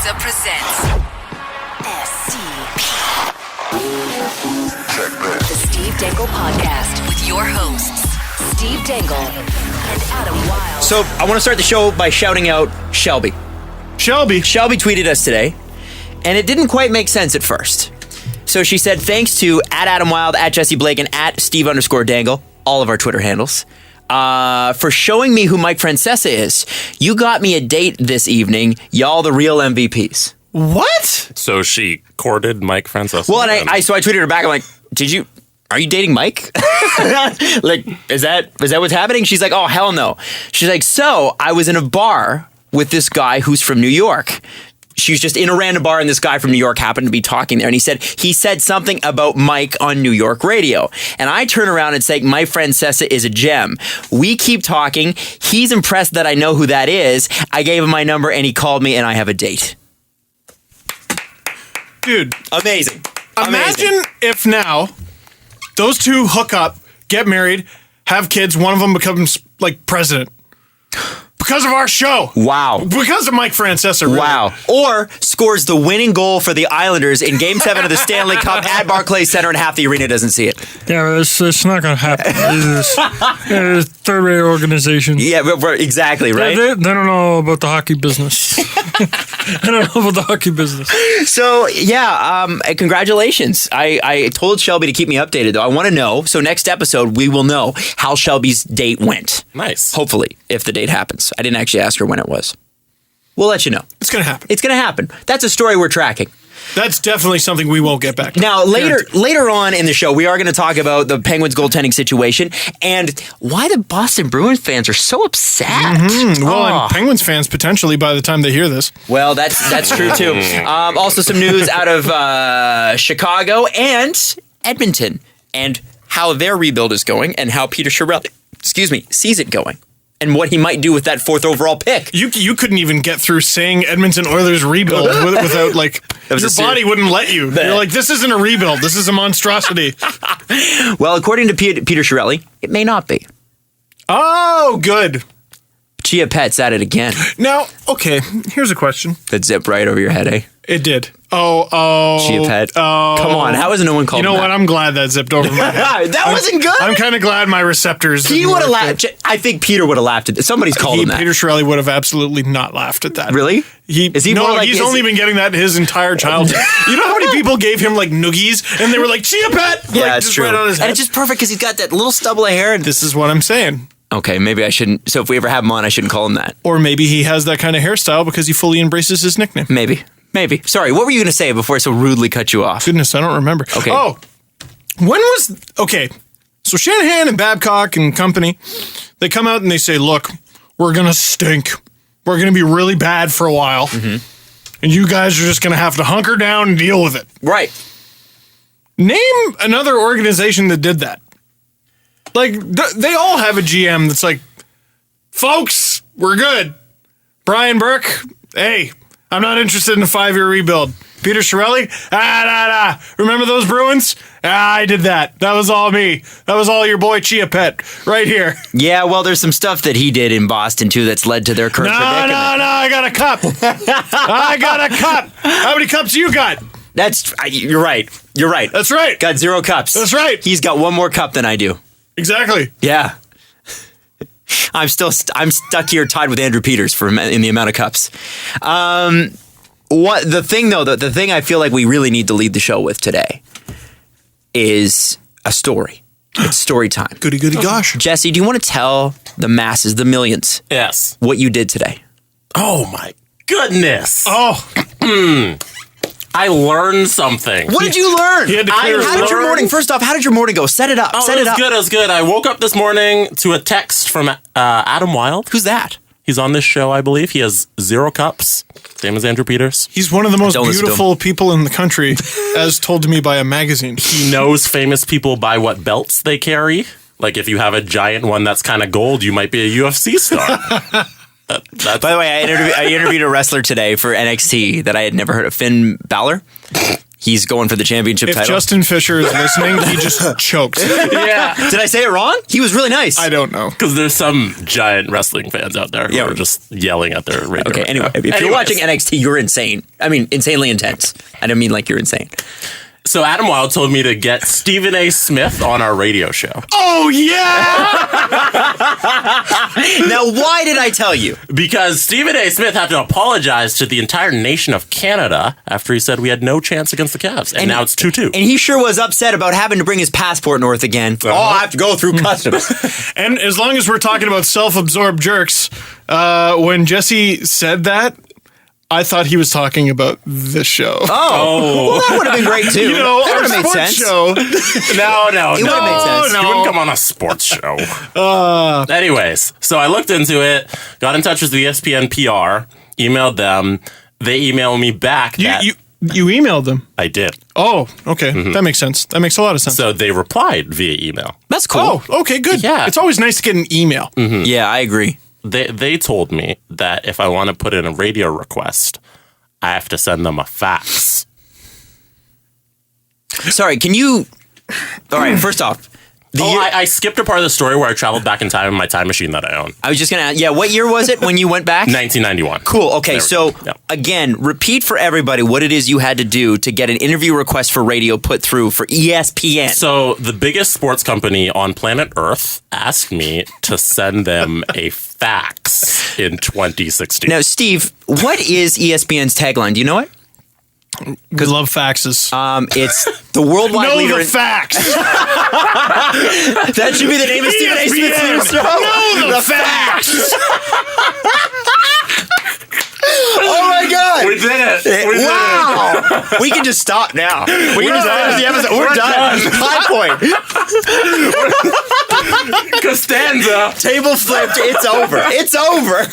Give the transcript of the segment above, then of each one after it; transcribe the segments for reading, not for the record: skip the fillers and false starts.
Pizza presents SCP. The Steve Dangle Podcast with your hosts, Steve Dangle and Adam Wilde. So I want to start the show by shouting out Shelby. Shelby tweeted us today, and it didn't quite make sense at first. So she said, thanks to @Adam Wilde, @Jesse Blake, and @Steve_Dangle, all of our Twitter handles, for showing me who Mike Francesa is. You got me a date this evening. Y'all the real MVPs. What? So she courted Mike Francesa. Well, and I tweeted her back. I'm like, are you dating Mike? Like, is that what's happening? She's like, oh, hell no. She's like, so I was in a bar with this guy who's from New York. She was just in a random bar, and this guy from New York happened to be talking there. And he said something about Mike on New York radio. And I turn around and say, Mike Francesa is a gem. We keep talking. He's impressed that I know who that is. I gave him my number, and he called me, and I have a date. Dude. Amazing. Imagine if now those two hook up, get married, have kids, one of them becomes like president. Because of our show. Wow. Because of Mike Francesa. Really. Wow. Or scores the winning goal for the Islanders in Game 7 of the Stanley Cup at Barclays Center, and half the arena doesn't see it. Yeah, it's not going to happen. It's a third-rate organization. Yeah, exactly, right? They don't know about the hockey business. I don't know about the hockey business. So, yeah, congratulations. I told Shelby to keep me updated, though. I want to know. So next episode, we will know how Shelby's date went. Nice. Hopefully, if the date happens. I didn't actually ask her when it was. We'll let you know. It's going to happen. It's going to happen. That's a story we're tracking. That's definitely something we won't get back to. Now, later on in the show, we are going to talk about the Penguins goaltending situation and why the Boston Bruins fans are so upset. Mm-hmm. Well, and Penguins fans potentially by the time they hear this. Well, that's true too. Also, some news out of Chicago and Edmonton and how their rebuild is going and how Peter Chiarelli, sees it going. And what he might do with that 4th overall pick. You couldn't even get through saying Edmonton Oilers rebuild without, like, your body wouldn't let you. You're like, this isn't a rebuild. This is a monstrosity. Well, according to Peter Chiarelli, it may not be. Oh, good. Chia Pet's at it again. Now, okay, here's a question. That zipped right over your head, eh? It did. Oh. Chia Pet. Oh. Come on, how has no one called You know what? I'm glad that zipped over my head. That wasn't good. I'm kind of glad my receptors. He would have laughed. I think Peter would have laughed at that. Somebody's called him that. Peter Chiarelli would have absolutely not laughed at that. Really? He's only been getting that his entire childhood. You know how many people gave him like noogies and they were like, Chia Pet? Yeah, like, it's true. Right on his head. And it's just perfect because he's got that little stubble of hair. And this is what I'm saying. Okay, maybe I shouldn't. So if we ever have him on, I shouldn't call him that. Or maybe he has that kind of hairstyle because he fully embraces his nickname. Maybe. Sorry, what were you going to say before I so rudely cut you off? Goodness, I don't remember. Okay. Oh, so Shanahan and Babcock and company, they come out and they say, look, we're going to stink. We're going to be really bad for a while. Mm-hmm. And you guys are just going to have to hunker down and deal with it. Right. Name another organization that did that. Like, they all have a GM that's like, folks, we're good. Brian Burke, hey, I'm not interested in a 5-year rebuild. Peter Chiarelli, remember those Bruins? I did that. That was all me. That was all your boy Chia Pet right here. Yeah, well, there's some stuff that he did in Boston, too, that's led to their current predicament. No, I got a cup. I got a cup. How many cups you got? You're right. That's right. Got 0 cups. That's right. He's got 1 more cup than I do. Exactly. Yeah. I'm stuck here tied with Andrew Peters in the amount of cups. The thing I feel like we really need to lead the show with today is a story. It's story time. Goody gosh. Jesse, do you want to tell the masses, the millions, yes, what you did today? Oh my goodness. Oh. I learned something. What did you learn? How did your morning? First off, how did your morning go? Set it up. It was good. I woke up this morning to a text from Adam Wilde. Who's that? He's on this show, I believe. He has 0 cups, same as Andrew Peters. He's one of the most beautiful people in the country, as told to me by a magazine. He knows famous people by what belts they carry. Like if you have a giant one that's kind of gold, you might be a UFC star. By the way, I interviewed a wrestler today for NXT that I had never heard of, Finn Balor. He's going for the championship If title. Justin Fisher is listening, he just choked. Yeah. Did I say it wrong? He was really nice. I don't know. Because there's some giant wrestling fans out there who Yeah. are just yelling at their radio. Okay, right anyway, now. if you're Anyways. watching NXT, you're insane. I mean, insanely intense. I don't mean like you're insane. So Adam Wilde told me to get Stephen A. Smith on our radio show. Oh, yeah! Now, why did I tell you? Because Stephen A. Smith had to apologize to the entire nation of Canada after he said we had no chance against the Cavs. And now it's 2-2. And he sure was upset about having to bring his passport north again. Oh, I have to go through customs. And as long as we're talking about self-absorbed jerks, when Jesse said that, I thought he was talking about the show. Oh, well, that would have been great too. You know, that our would have made sports sense. show. No, It would have made sense. no. You wouldn't come on a sports show. Anyways, so I looked into it, got in touch with the ESPN PR, emailed them. They emailed me back. You emailed them. I did. Oh, okay. That makes sense. That makes a lot of sense. So they replied via email. That's cool. Oh, okay, good. Yeah. It's always nice to get an email. Yeah, I agree. They told me that if I want to put in a radio request, I have to send them a fax. Sorry, can you... All right, first off, I skipped a part of the story where I traveled back in time in my time machine that I own. I was just going to ask, what year was it when you went back? 1991. Cool. Okay, There we so go. Yeah. again, repeat for everybody what it is you had to do to get an interview request for radio put through for ESPN. So the biggest sports company on planet Earth asked me to send them a fax in 2016. Now, Steve, what is ESPN's tagline? Do you know it? We love faxes. It's the worldwide know leader the in... facts. That should be the name of Stephen A. Smith's new show. Know the facts. Oh my God! We did it. We did Wow! We can just stop now. We can just finish the episode. We're done. High point. it. Costanza. Table flipped. It's over. It's over.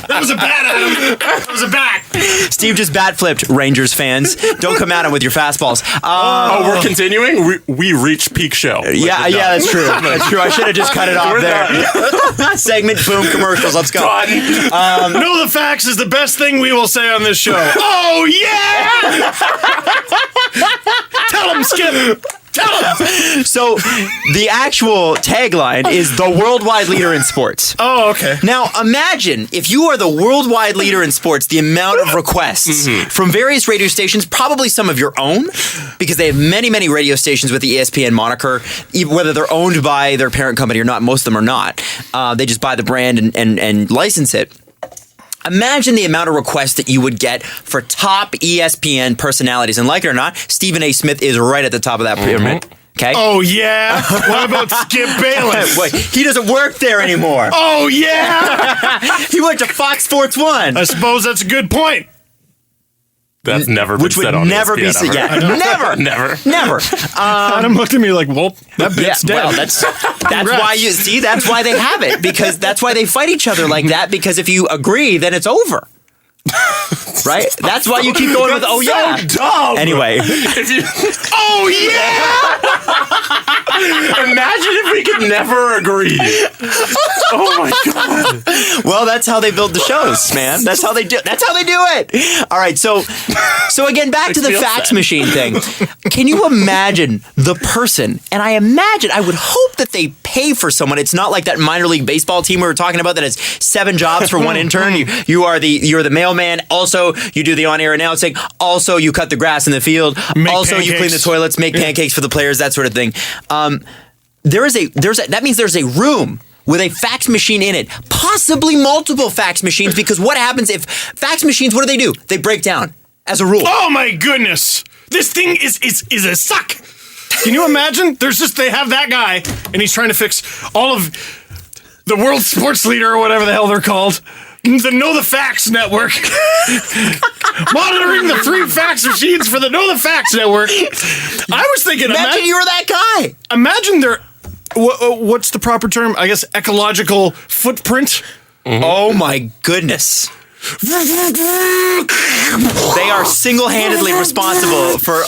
That was a bat, Adam. That was a bat. Steve just bat flipped. Rangers fans, don't come at him with your fastballs. We're continuing. We reached peak show. Yeah, that's true. That's true. I should have just cut it off We're there. Segment, boom, commercials. Let's go. Know the facts is the best thing we will say on this show. Oh, yeah! Tell him, Skip. Tell him. So the actual tagline is the worldwide leader in sports. Oh, okay. Now, imagine if you are the worldwide leader in sports, the amount of requests from various radio stations, probably some of your own, because they have many, many radio stations with the ESPN moniker, even whether they're owned by their parent company or not. Most of them are not. They just buy the brand and license it. Imagine the amount of requests that you would get for top ESPN personalities. And like it or not, Stephen A. Smith is right at the top of that pyramid. Okay? Oh, yeah? What about Skip Bayless? Wait, he doesn't work there anymore. Oh, yeah? He went to Fox Sports 1. I suppose that's a good point. That's never been Which would said on never be ESPN said. ever. Yeah, never. Never. Adam looked at me like, well, that bit's dead. Well, that's why you see. That's why they have it, because that's why they fight each other like that. Because if you agree, then it's over. Right? That's why you keep going with oh yeah. So dumb. Anyway, Oh, yeah! Imagine if we could never agree. Oh my God. well, that's how they build the shows, man. That's how they do. That's how they do it. All right, so again, back to the feel fax sad. machine thing. Can you imagine the person? And I would hope that they pay for someone. It's not like that minor league baseball team we were talking about that has 7 jobs for one intern. You're the mailman. Also, you do the on-air announcing. Also, you cut the grass in the field. Make Also, you clean the pancakes. toilets, make pancakes for the players, that sort of thing. That means there's a room with a fax machine in it, possibly multiple fax machines, because what happens if fax machines, what do? They break down, as a rule. Oh, my goodness. This thing is a suck. Can you imagine? They have that guy, and he's trying to fix all of the world sports leader or whatever the hell they're called. The Know the Facts Network. Monitoring the 3 fax machines for the Know the Facts Network. I was thinking, Imagine you were that guy. imagine their, what's the proper term? I guess ecological footprint. Oh my goodness. They are single-handedly responsible for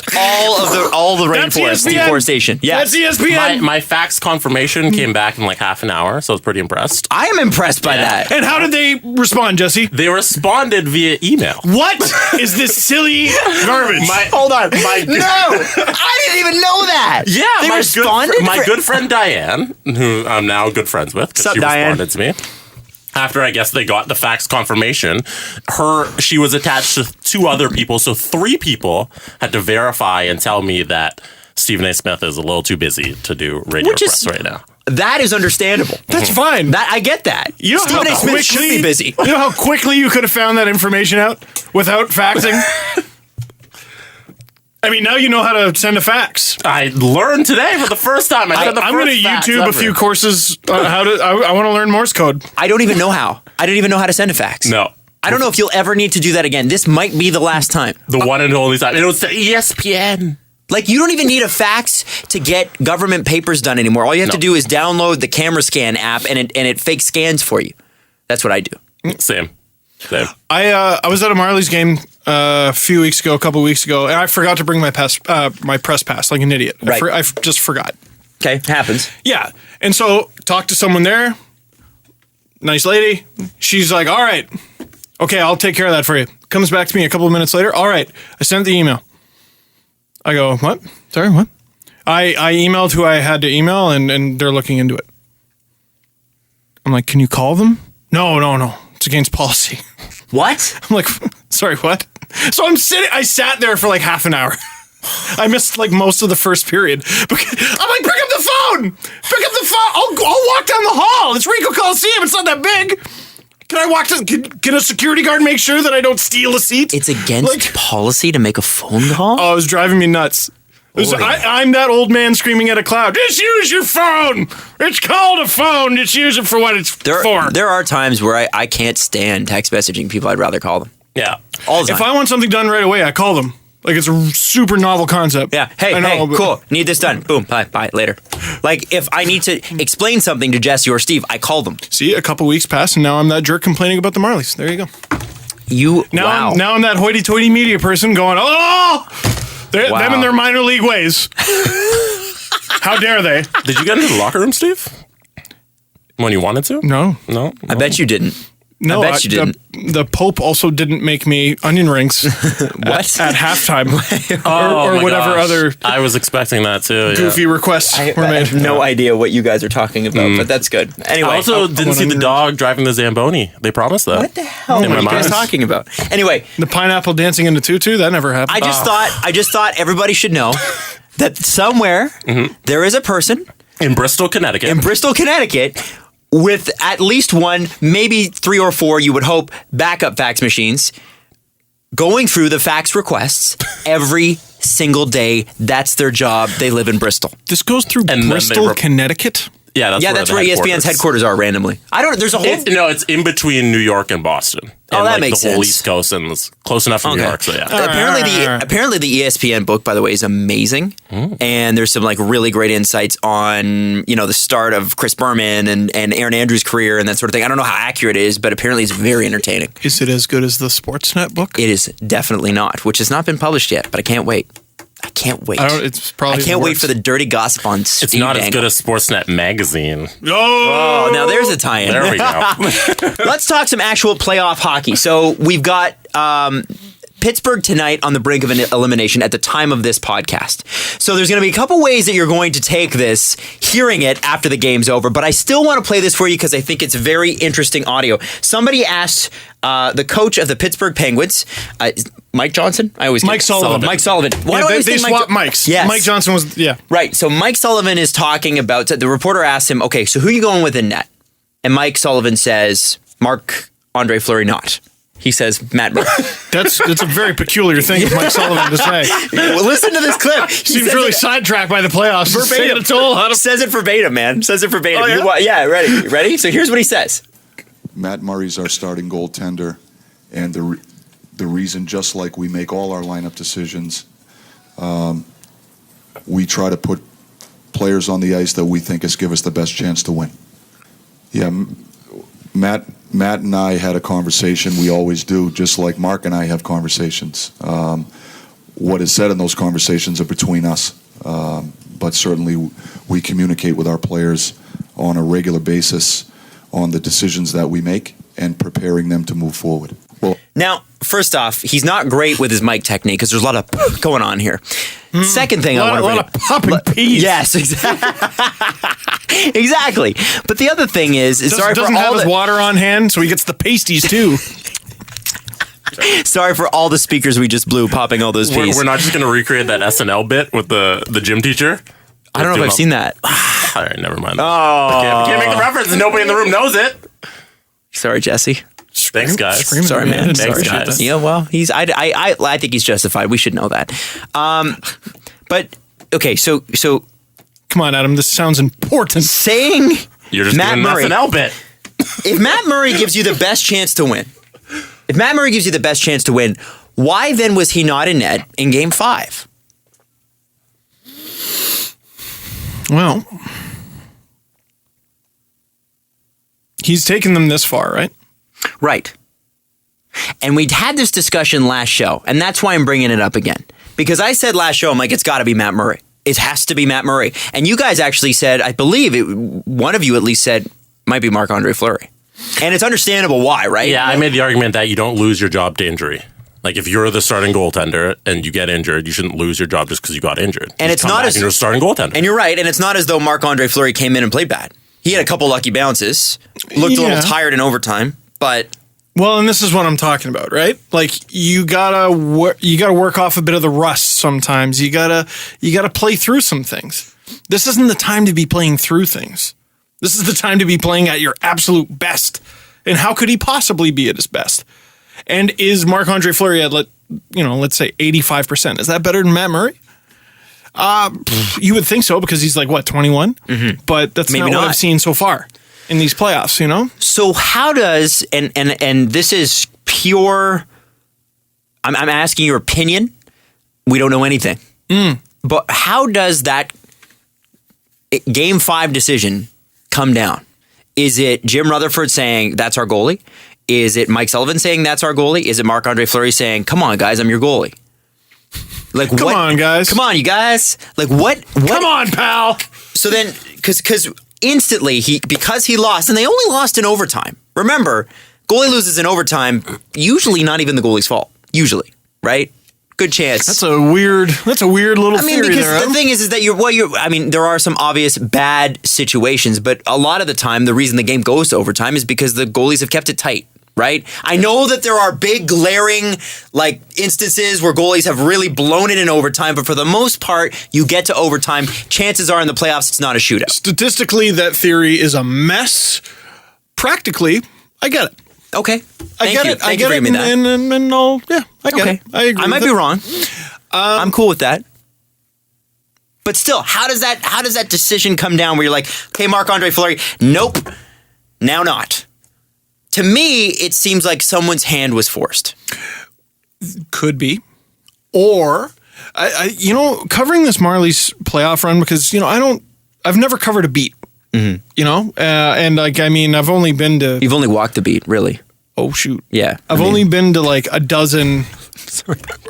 all the That's rainforest ESPN. deforestation. Yes. That's ESPN. My fax confirmation came back in like half an hour, so I was pretty impressed. I am impressed by that. And how did they respond, Jesse? They responded via email. What is this silly garbage? Hold on. No, I didn't even know that. Yeah, they my responded. good friend Diane, who I'm now good friends with, because Sup, she Diane? responded to me. After I guess they got the fax confirmation, she was attached to 2 other people, so 3 people had to verify and tell me that Stephen A. Smith is a little too busy to do radio press right now. That is understandable. That's fine. That I get that. You know Stephen how A. Smith should quickly- be busy. You know how quickly you could have found that information out without faxing? I mean, now you know how to send a fax. I learned today for the first time. I'm going to YouTube a few courses on how to. I want to learn Morse code. I don't even know how. I don't even know how to send a fax. No. I don't know if you'll ever need to do that again. This might be the last time. The one and only time. It was to ESPN. Like, you don't even need a fax to get government papers done anymore. All you have to do is download the camera scan app, and it fake scans for you. That's what I do. Same. I was at a Marlies game a couple weeks ago, and I forgot to bring my press pass like an idiot. Right. I just forgot. Okay, happens. Yeah. And so talked to someone there. Nice lady. She's like, all right. Okay, I'll take care of that for you. Comes back to me a couple of minutes later. All right. I sent the email. I go, what? Sorry, what? I emailed who I had to email, and they're looking into it. I'm like, can you call them? No. It's against policy. What? I'm like, sorry, what? So I sat there for like half an hour. I missed like most of the first period. I'm like, pick up the phone. I'll walk down the hall. It's Ricoh Coliseum. It's not that big. Can I walk to? Can a security guard make sure that I don't steal a seat? It's against policy to make a phone call? Oh, it was driving me nuts. I'm that old man screaming at a cloud. Just use your phone. It's called a phone. Just use it for what it's for. There are times where I can't stand text messaging people. I'd rather call them. Yeah. All the time. If I want something done right away, I call them. Like, it's a super novel concept. Yeah. Hey, cool. Need this done. Boom. Bye. Later. Like, if I need to explain something to Jesse or Steve, I call them. See, a couple weeks passed, and now I'm that jerk complaining about the Marlies. There you go. Wow. Now I'm that hoity-toity media person going, oh! Them and their minor league ways. How dare they? Did you get into the locker room, Steve? When you wanted to? No. I bet you didn't. No, I bet you didn't. The Pope also didn't make me onion rings What? at halftime Oh or my whatever gosh. other I was expecting that too. goofy requests I were made. have no idea what you guys are talking about, but that's good. Anyway. I also didn't see the dog driving the Zamboni. They promised that. What the hell In are my you guys mind. talking about? Anyway, The pineapple dancing in the tutu, that never happened. I just thought everybody should know that somewhere there is a person In Bristol, Connecticut. in Bristol, Connecticut, with at least one, maybe 3 or 4, you would hope, backup fax machines, going through the fax requests every single day. That's their job. They live in Bristol. This goes through And then they Bristol, Connecticut. yeah, That's the where ESPN's headquarters are randomly. I don't. There's a whole. It's in between New York and Boston. Oh, and that like makes the whole sense. East Coast, and it's close enough from New York. So yeah. Apparently the ESPN book, by the way, is amazing, and there's some like really great insights on the start of Chris Berman and Aaron Andrews' career and that sort of thing. I don't know how accurate it is, but apparently it's very entertaining. Is it as good as the Sportsnet book? It is definitely not, which has not been published yet, but I can't wait. I can't wait. It's probably. I can't wait for the dirty gossip on Steve It's not as Dangle. good as Sportsnet magazine. Oh, Oh, now there's a tie-in. There we go. Let's talk some actual playoff hockey. So we've got Pittsburgh tonight on the brink of an elimination at the time of this podcast. So there's going to be a couple ways that you're going to take this, hearing it after the game's over. But I still want to play this for you because I think it's very interesting audio. Somebody asked the coach of the Pittsburgh Penguins, Mike Johnson? I always Mike Sullivan. Mike Sullivan. Why do I they always think Mike swapped mics. Yes. Mike Johnson was, yeah. Right. So Mike Sullivan is talking about, the reporter asked him, okay, so who are you going with in net? And Mike Sullivan says, Marc-Andre Fleury not. He says, Matt Murray. That's a very peculiar thing of Mike Sullivan to say. Well, listen to this clip. He Seems says really it sidetracked by the playoffs. verbatim. It's all out of- Says it verbatim, man. Says it verbatim. Oh, yeah? Ready? Ready? So here's what he says. Matt Murray's our starting goaltender, and the reason, just like we make all our lineup decisions, we try to put players on the ice that we think give us the best chance to win. Yeah, Matt Matt and I had a conversation. We always do, just like Mark and I have conversations. What is said in those conversations are between us. But certainly we communicate with our players on a regular basis on the decisions that we make and preparing them to move forward. Well, Now, first off, he's not great with his mic technique because there's a lot of going on here. Second thing, A lot of popping peas. Yes, exactly. Exactly. But the other thing is sorry for doesn't all have his the water on hand, so he gets the pasties too. sorry for all the speakers we just blew popping all those peas. We're not just going to recreate that SNL bit with the gym teacher. I don't know if I've seen that. All right, never mind. I can't make the reference. Nobody in the room knows it. Sorry, Jesse. Thanks, guys. Screaming Sorry, at me. I man. didn't Sorry, appreciate guys. that. Yeah, well, I think he's justified. We should know that. But okay, so Come on, Adam. This sounds important. saying You're just Matt doing Murray, an SNL bit. if Matt Murray gives you the best chance to win, why then was he not in net in Game 5? Well, he's taken them this far, right? Right. And we'd had this discussion last show, and that's why I'm bringing it up again. Because I said last show, I'm like, it's got to be Matt Murray. It has to be Matt Murray. And you guys actually said, I believe one of you at least said, might be Marc-Andre Fleury. And it's understandable why, right? Yeah, I made the argument that you don't lose your job to injury. Like, if you're the starting goaltender and you get injured, you shouldn't lose your job just because you got injured. And Just it's come not back as- and you're a starting goaltender. And you're right. And it's not as though Marc-Andre Fleury came in and played bad. He had a couple lucky bounces, looked a Yeah. little tired in overtime, but Well, and this is what I'm talking about, right? Like you gotta work off a bit of the rust sometimes. You gotta play through some things. This isn't the time to be playing through things. This is the time to be playing at your absolute best. And how could he possibly be at his best? And is Marc-Andre Fleury at let's say 85%? Is that better than Matt Murray? You would think so because he's like what 21, but that's Maybe not what not. I've seen so far in these playoffs. You know. so how does and this is pure I'm asking your opinion. We don't know anything. But how does that Game 5 decision come down? Is it Jim Rutherford saying that's our goalie? Is it Mike Sullivan saying that's our goalie? Is it Marc-Andre Fleury saying, come on, guys, I'm your goalie? Like, Come on, guys. Come on, you guys. Like, what? Come on, pal. So then, because instantly, because he lost, and they only lost in overtime. Remember, goalie loses in overtime, usually not even the goalie's fault. Usually, right? Good chance. That's a weird little I mean, theory because there. the thing is that I mean, there are some obvious bad situations, but a lot of the time, the reason the game goes to overtime is because the goalies have kept it tight, right? I know that there are big glaring instances where goalies have really blown it in overtime, but for the most part, you get to overtime. Chances are in the playoffs, it's not a shootout. Statistically, that theory is a mess. Practically, I get it. Okay. I get it. Thank you for giving me that. And all, yeah, I get it. I agree. I might with be it. wrong. I'm cool with that. But still, how does that decision come down where you're like, okay, Marc-Andre Fleury, nope, now not? To me, it seems like someone's hand was forced. Could be, or I covering this Marlies playoff run because I've never covered a beat. Mm-hmm. And I've only been to. You've only walked the beat, really. Oh shoot! Yeah, I've only been to like a dozen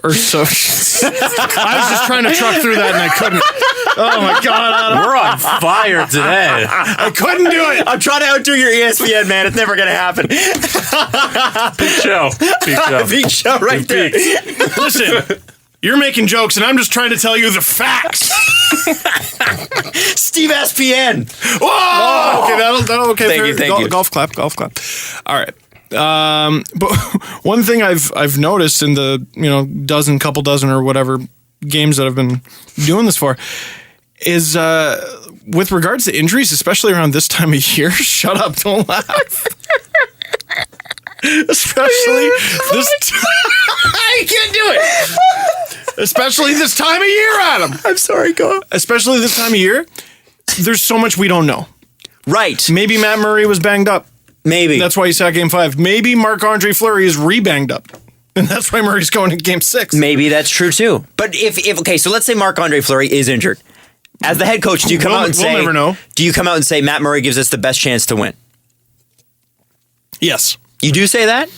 or so. I was just trying to truck through that and I couldn't. Oh my god! Adam. We're on fire today. I couldn't do it. I'm trying to outdo your ESPN, man. It's never gonna happen. Big show. Big show. Big show right there. Listen, you're making jokes and I'm just trying to tell you the facts. Steve ESPN. Whoa! Okay, that'll okay. Thank you, thank you. Golf clap. All right. But one thing I've noticed in the couple dozen or whatever games that I've been doing this for is with regards to injuries, especially around this time of year. Shut up! Don't laugh. Especially this. I can't do it. Especially this time of year, Adam. I'm sorry, go. Especially this time of year, there's so much we don't know. Right. Maybe Matt Murray was banged up. Maybe. That's why he sat Game 5. Maybe Marc-Andre Fleury is re-banged up. And that's why Murray's going to Game 6. Maybe that's true too. But if okay, so let's say Marc-Andre Fleury is injured. As the head coach, do you come out and say we'll never know. Do you come out and say Matt Murray gives us the best chance to win? Yes. You do say that?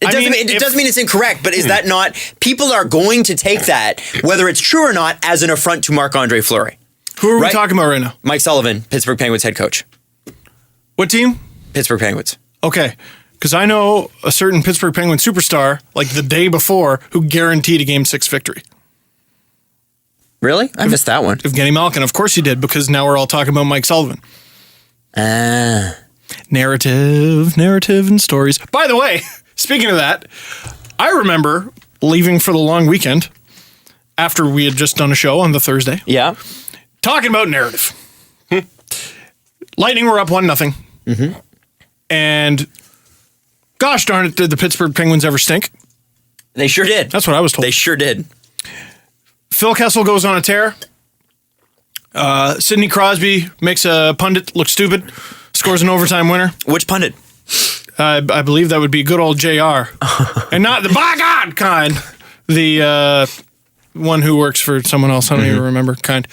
It doesn't, mean, it doesn't mean it's incorrect, but is that not... People are going to take that, whether it's true or not, as an affront to Marc-Andre Fleury. Who are we talking about right now? Mike Sullivan, Pittsburgh Penguins head coach. What team? Pittsburgh Penguins. Okay. Because I know a certain Pittsburgh Penguin superstar, like the day before, who guaranteed a Game 6 victory. Really? I missed that one. Evgeny Malkin. Of course you did, because now we're all talking about Mike Sullivan. Narrative and stories. By the way, speaking of that, I remember leaving for the long weekend after we had just done a show on the Thursday. Yeah. Talking about narrative. Lightning were up 1-0. Mm-hmm. And gosh darn it, did the Pittsburgh Penguins ever stink? They sure did. That's what I was told. They sure did. Phil Kessel goes on a tear. Sidney Crosby makes a pundit look stupid. Scores an overtime winner. Which pundit? I believe that would be good old JR. And not the by God kind. The one who works for someone else. I don't even remember kind.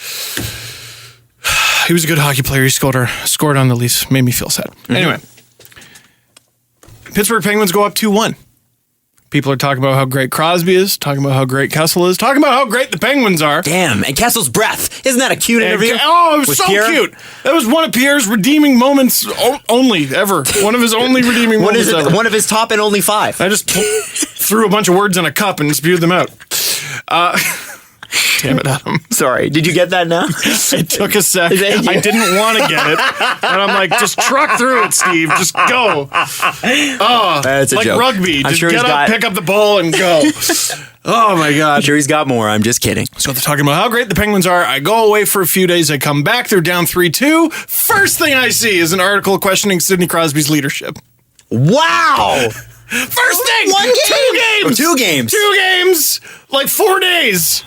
He was a good hockey player. He scored on the Leafs. Made me feel sad. Anyway. Pittsburgh Penguins go up 2-1. People are talking about how great Crosby is, talking about how great Kessel is, talking about how great the Penguins are. Damn, and Kessel's breath. Isn't that a cute interview? Oh, it was with so Pierre? cute. That was one of Pierre's redeeming moments only, ever. One of his only redeeming What moments is it? ever. One of his top and only 5. I just threw a bunch of words in a cup and spewed them out. Damn it, Adam. Sorry, did you get that now? It took a sec. Thank you. I didn't want to get it. And I'm like, just truck through it, Steve. Just go. Oh, That's a like joke. rugby. I'm Just sure get he's up, got- pick up the ball, and go. Oh, my God. I'm sure he's got more. I'm just kidding. So they're talking about how great the Penguins are. I go away for a few days. I come back. They're down 3-2. First thing I see is an article questioning Sidney Crosby's leadership. Wow! First thing! 1 game? 2 games! 2 games. 2 games! Like 4 days.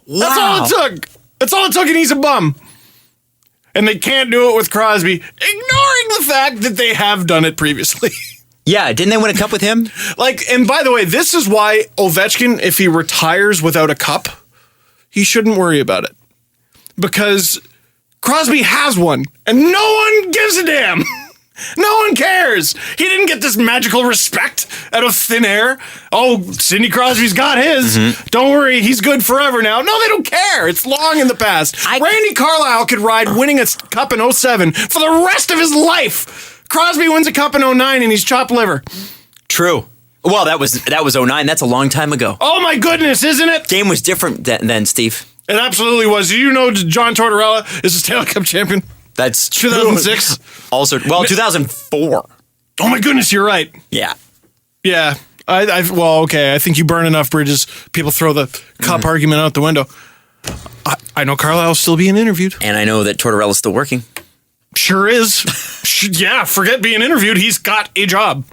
That's all it took. That's all it took, and he's a bum. And they can't do it with Crosby, ignoring the fact that they have done it previously. Yeah, didn't they win a cup with him? And by the way, this is why Ovechkin, if he retires without a cup, he shouldn't worry about it. Because Crosby has one, and no one gives a damn. No one cares. He didn't get this magical respect out of thin air. Oh, Sidney Crosby's got his. Don't worry, he's good forever now. No, they don't care. It's long in the past. Randy Carlyle could ride winning a cup in 07 for the rest of his life. Crosby wins a cup in 09 and he's chopped liver. True. Well, that was 09. That's a long time ago. Oh my goodness, isn't it? Game was different then, Steve. It absolutely was. Do you know John Tortorella is a Stanley Cup champion? That's 2006. Also, well, 2004. Oh my goodness, you're right. Yeah. Yeah. Okay. I think you burn enough bridges, people throw the cup argument out the window. I know Carlisle's still being interviewed. And I know that Tortorella's still working. Sure is. Yeah, forget being interviewed. He's got a job.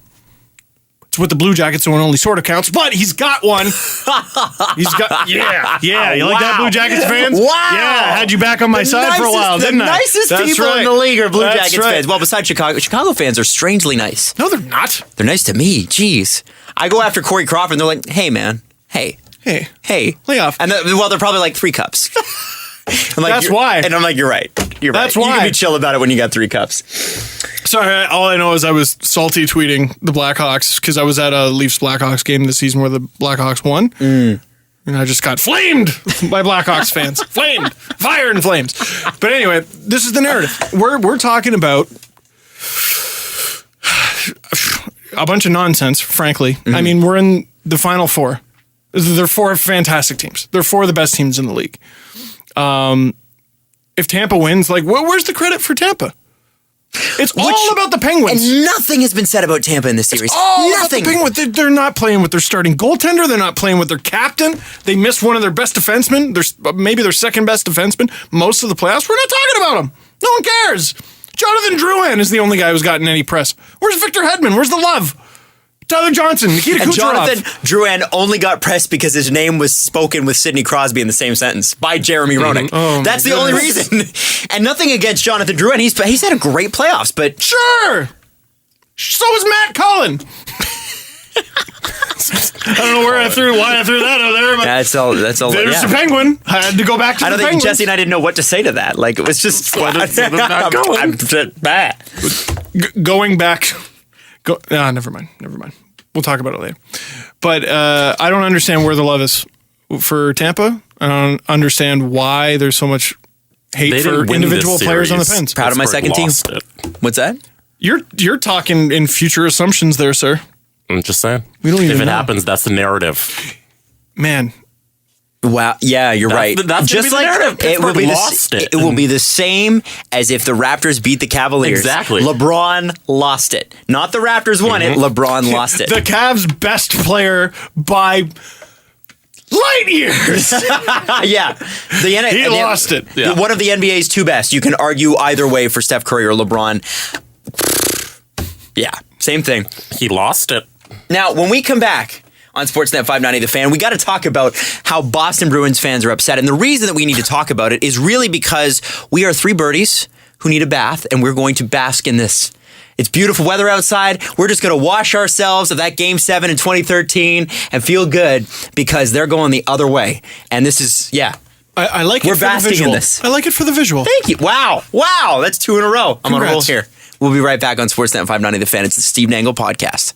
It's with the Blue Jackets, so it only sort of counts, but he's got one. He's got, yeah. You like that, Blue Jackets fans? Wow. Yeah, I had you back on my side for a while, didn't I? The nicest That's people right. in the league are Blue That's Jackets right. fans. Well, besides Chicago. Chicago fans are strangely nice. No, they're not. They're nice to me. Jeez. I go after Corey Crawford, and they're like, hey, man. Hey. Lay off. And they're probably like 3 cups. I'm like, That's why. And I'm like, you're right. That's right. why. You can be chill about it when you got 3 cups. Sorry, all I know is I was salty tweeting the Blackhawks because I was at a Leafs Blackhawks game this season where the Blackhawks won. And I just got flamed by Blackhawks fans. Flamed. Fire and flames. But anyway, this is the narrative. We're talking about a bunch of nonsense, frankly. I mean, we're in the Final Four. They're 4 fantastic teams. They're 4 of the best teams in the league. If Tampa wins, where's the credit for Tampa? It's all about the Penguins. And nothing has been said about Tampa in this series. Nothing. About the Penguins. They're not playing with their starting goaltender. They're not playing with their captain. They missed one of their best defensemen. Maybe their second best defenseman most of the playoffs. We're not talking about them. No one cares. Jonathan Drouin is the only guy who's gotten any press. Where's Victor Hedman? Where's the love? Tyler Johnson, Nikita And Kucherov. Jonathan Drouin only got pressed because his name was spoken with Sidney Crosby in the same sentence by Jeremy Roenick. Oh, That's my the only goodness. reason. And nothing against Jonathan Drouin. He's had a great playoffs, but Sure. So is Matt Cullen. I don't know why I threw that out there, but that's all. there's Yeah. the Penguin. I had to go back to I don't the think Penguins. Jesse and I didn't know what to say to that. It was just not going. Never mind. We'll talk about it later. But I don't understand where the love is for Tampa. I don't understand why there's so much hate They for didn't win individual this players on the series. Pens. Proud of my Pittsburgh second team. lost it. What's that? You're talking in future assumptions there, sir. I'm just saying. We don't even if it know. happens, that's the narrative. Man, Wow. Yeah, you're right. That's gonna be the narrative. it will be lost it. it will be the same as if the Raptors beat the Cavaliers. Exactly. LeBron lost it. Not the Raptors won it. LeBron lost it. the Cavs' best player by light years. Yeah. He lost it. Yeah. One of the NBA's two best. You can argue either way for Steph Curry or LeBron. Yeah, same thing. He lost it. Now, when we come back on Sportsnet 590 The Fan, we got to talk about how Boston Bruins fans are upset. And the reason that we need to talk about it is really because we are three birdies who need a bath, and we're going to bask in this. It's beautiful weather outside. We're just going to wash ourselves of that Game 7 in 2013 and feel good because they're going the other way. And this is, yeah. I like it We're for the basking in visual. this. I like it for the visual. Thank you. Wow. That's 2 in a row. I'm on a roll Congrats. here. We'll be right back on Sportsnet 590 The Fan. It's the Steve Dangle podcast.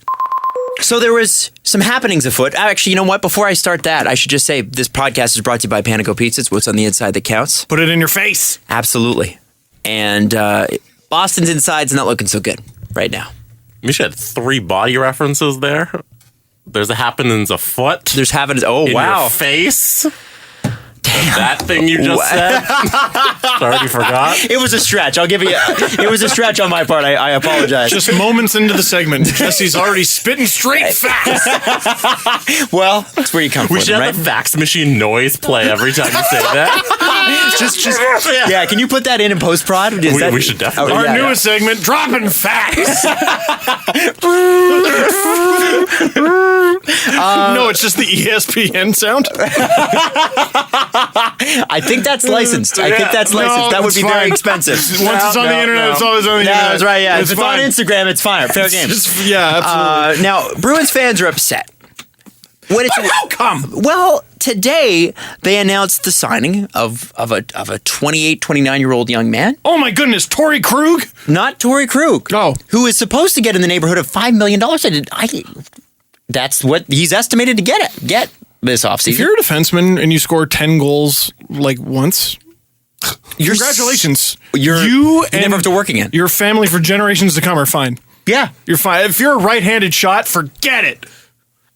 So there was some happenings afoot. Actually, you know what? Before I start that, I should just say this podcast is brought to you by Panico Pizza. It's what's on the inside that counts. Put it in your face. Absolutely. And Boston's inside's not looking so good right now. We should have 3 body references there. There's a happenings afoot. There's happenings. Oh, in wow. your face. That thing you just said. Already forgot. It was a stretch. I'll give you. It was a stretch on my part. I apologize. Just moments into the segment, Jesse's already spitting straight facts. Well, that's where you come We from, should right? have the fax machine noise play every time you say that. just yeah. Can you put that in post prod? We should definitely. Our yeah, newest segment, dropping facts. No, it's just the ESPN sound. I think that's licensed. I think that's No, licensed. That would it's be very fine. expensive. Once it's on the internet, it's always on the internet. That's right. Yeah, if it's fine. on Instagram, it's fine. Fair game. Yeah, absolutely. Now, Bruins fans are upset. How come? Well, today they announced the signing of a 28, 29-year-old young man. Oh my goodness, Torrey Krug? Not Torrey Krug. Oh. Who is supposed to get in the neighborhood of $5 million. That's what he's estimated to get this offseason. If you're a defenseman and you score 10 goals like once, congratulations. You never have to work again. Your family for generations to come are fine. Yeah. You're fine. If you're a right-handed shot, forget it.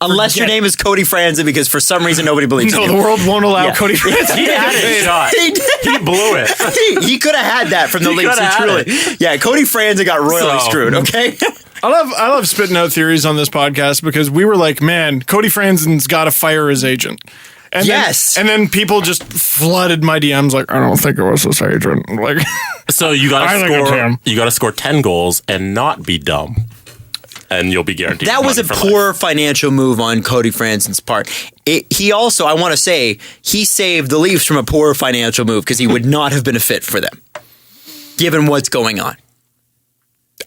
Unless your name is Cody Franzen, because for some reason nobody believes No, in the you. world won't allow Yeah. Cody Franzen. He had a shot. He blew it. He could have had that from the He Leafs. coulda had Truly. Yeah, Cody Franzen got royally So- screwed, okay? I love spitting out theories on this podcast because we were like, man, Cody Franzen's got to fire his agent. And Yes. then people just flooded my DMs like, I don't think it was this agent. Like, So you I think it's him. got to score 10 goals and not be dumb. And you'll be guaranteed. That was a money for poor life. financial move on Cody Franzen's part. He also, I want to say, he saved the Leafs from a poor financial move because he would not have been a fit for them, given what's going on.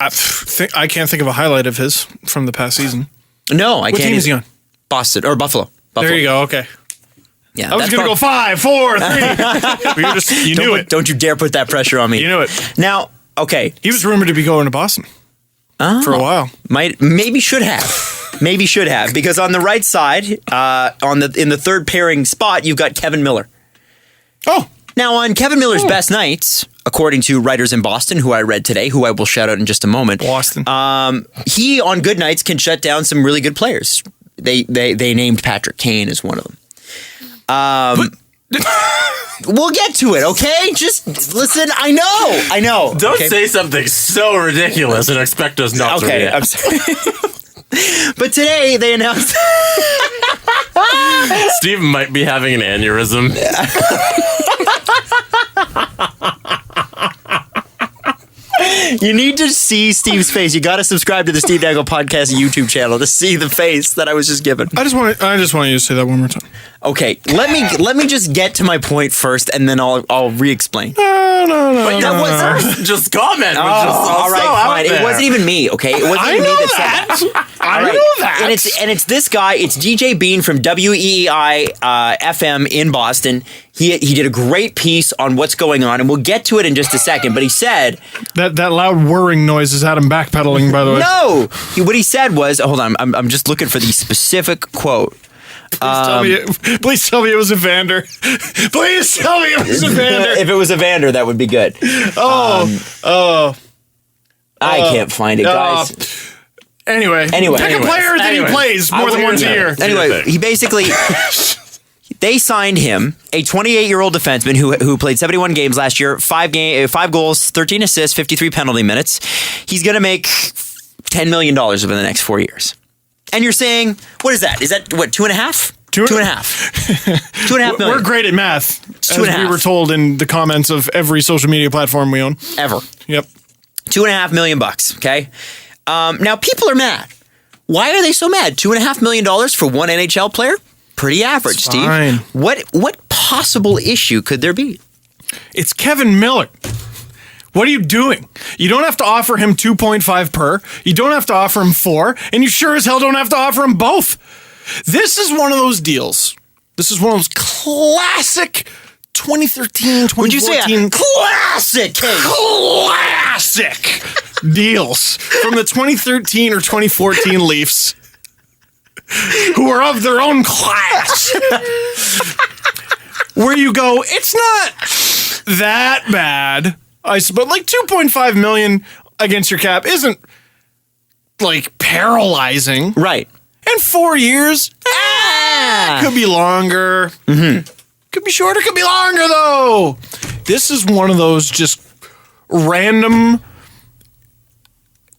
I can't think of a highlight of his from the past season. No, I What can't. team is he either. on? Boston or Buffalo. There you go. Okay. Yeah, I was going to go 5, 4, 3. But you knew it. Don't you dare put that pressure on me. You knew it. Now, okay, He was rumored to be going to Boston for a while. maybe should have because on the right side, in the third pairing spot, you've got Kevan Miller. Oh, Now, on Kevan Miller's best nights, according to writers in Boston, who I read today, who I will shout out in just a moment, Boston. he on good nights can shut down some really good players. They named Patrick Kane as one of them. We'll get to it, okay? Just listen. I know. Don't okay? say something so ridiculous and expect us not to Okay, react. I'm sorry. But today they announced. Steve might be having an aneurysm. You need to see Steve's face. You got to subscribe to the Steve Dangle Podcast YouTube channel to see the face that I was just given. I just want you to say that one more time. Okay, let me just get to my point first, and then I'll re-explain. No. That was Just comment. Oh, all right, fine. It wasn't even me. Okay, it wasn't even me that said that. I All know that. And it's this guy. It's DJ Bean from WEEI FM in Boston. He did a great piece on what's going on, and we'll get to it in just a second. But he said That loud whirring noise is Adam backpedaling, by the way. no. What he said was, hold on, I'm just looking for the specific quote. Please tell me it was Evander. Please tell me it was Evander. If it was Evander, that would be good. I can't find it, guys. Anyway, pick a player that he plays more than once a year. Anyway, he basically they signed him, a 28-year-old defenseman who played 71 games last year, 5 goals, 13 assists, 53 penalty minutes. He's going to make $10 million over the next 4 years. And you're saying, what is that? Is that what, 2.5? 2.5. 2.5 million. We're great at math, as 2.5. we were told in the comments of every social media platform we own. Ever. Yep. $2.5 million bucks. Okay. Now people are mad. Why are they so mad? $2.5 million for one NHL player? Pretty average, It's Steve. fine. What possible issue could there be? It's Kevan Miller. What are you doing? You don't have to offer him 2.5 per. You don't have to offer him 4. And you sure as hell don't have to offer him both. This is one of those deals. This is one of those classic 2013, 2014. Would you say a classic case? Classic deals from the 2013 or 2014 Leafs, who are of their own class. Where you go, it's not that bad. I suppose like 2.5 million against your cap isn't like paralyzing. Right. And 4 years, could be longer. Could be shorter, could be longer though. This is one of those just random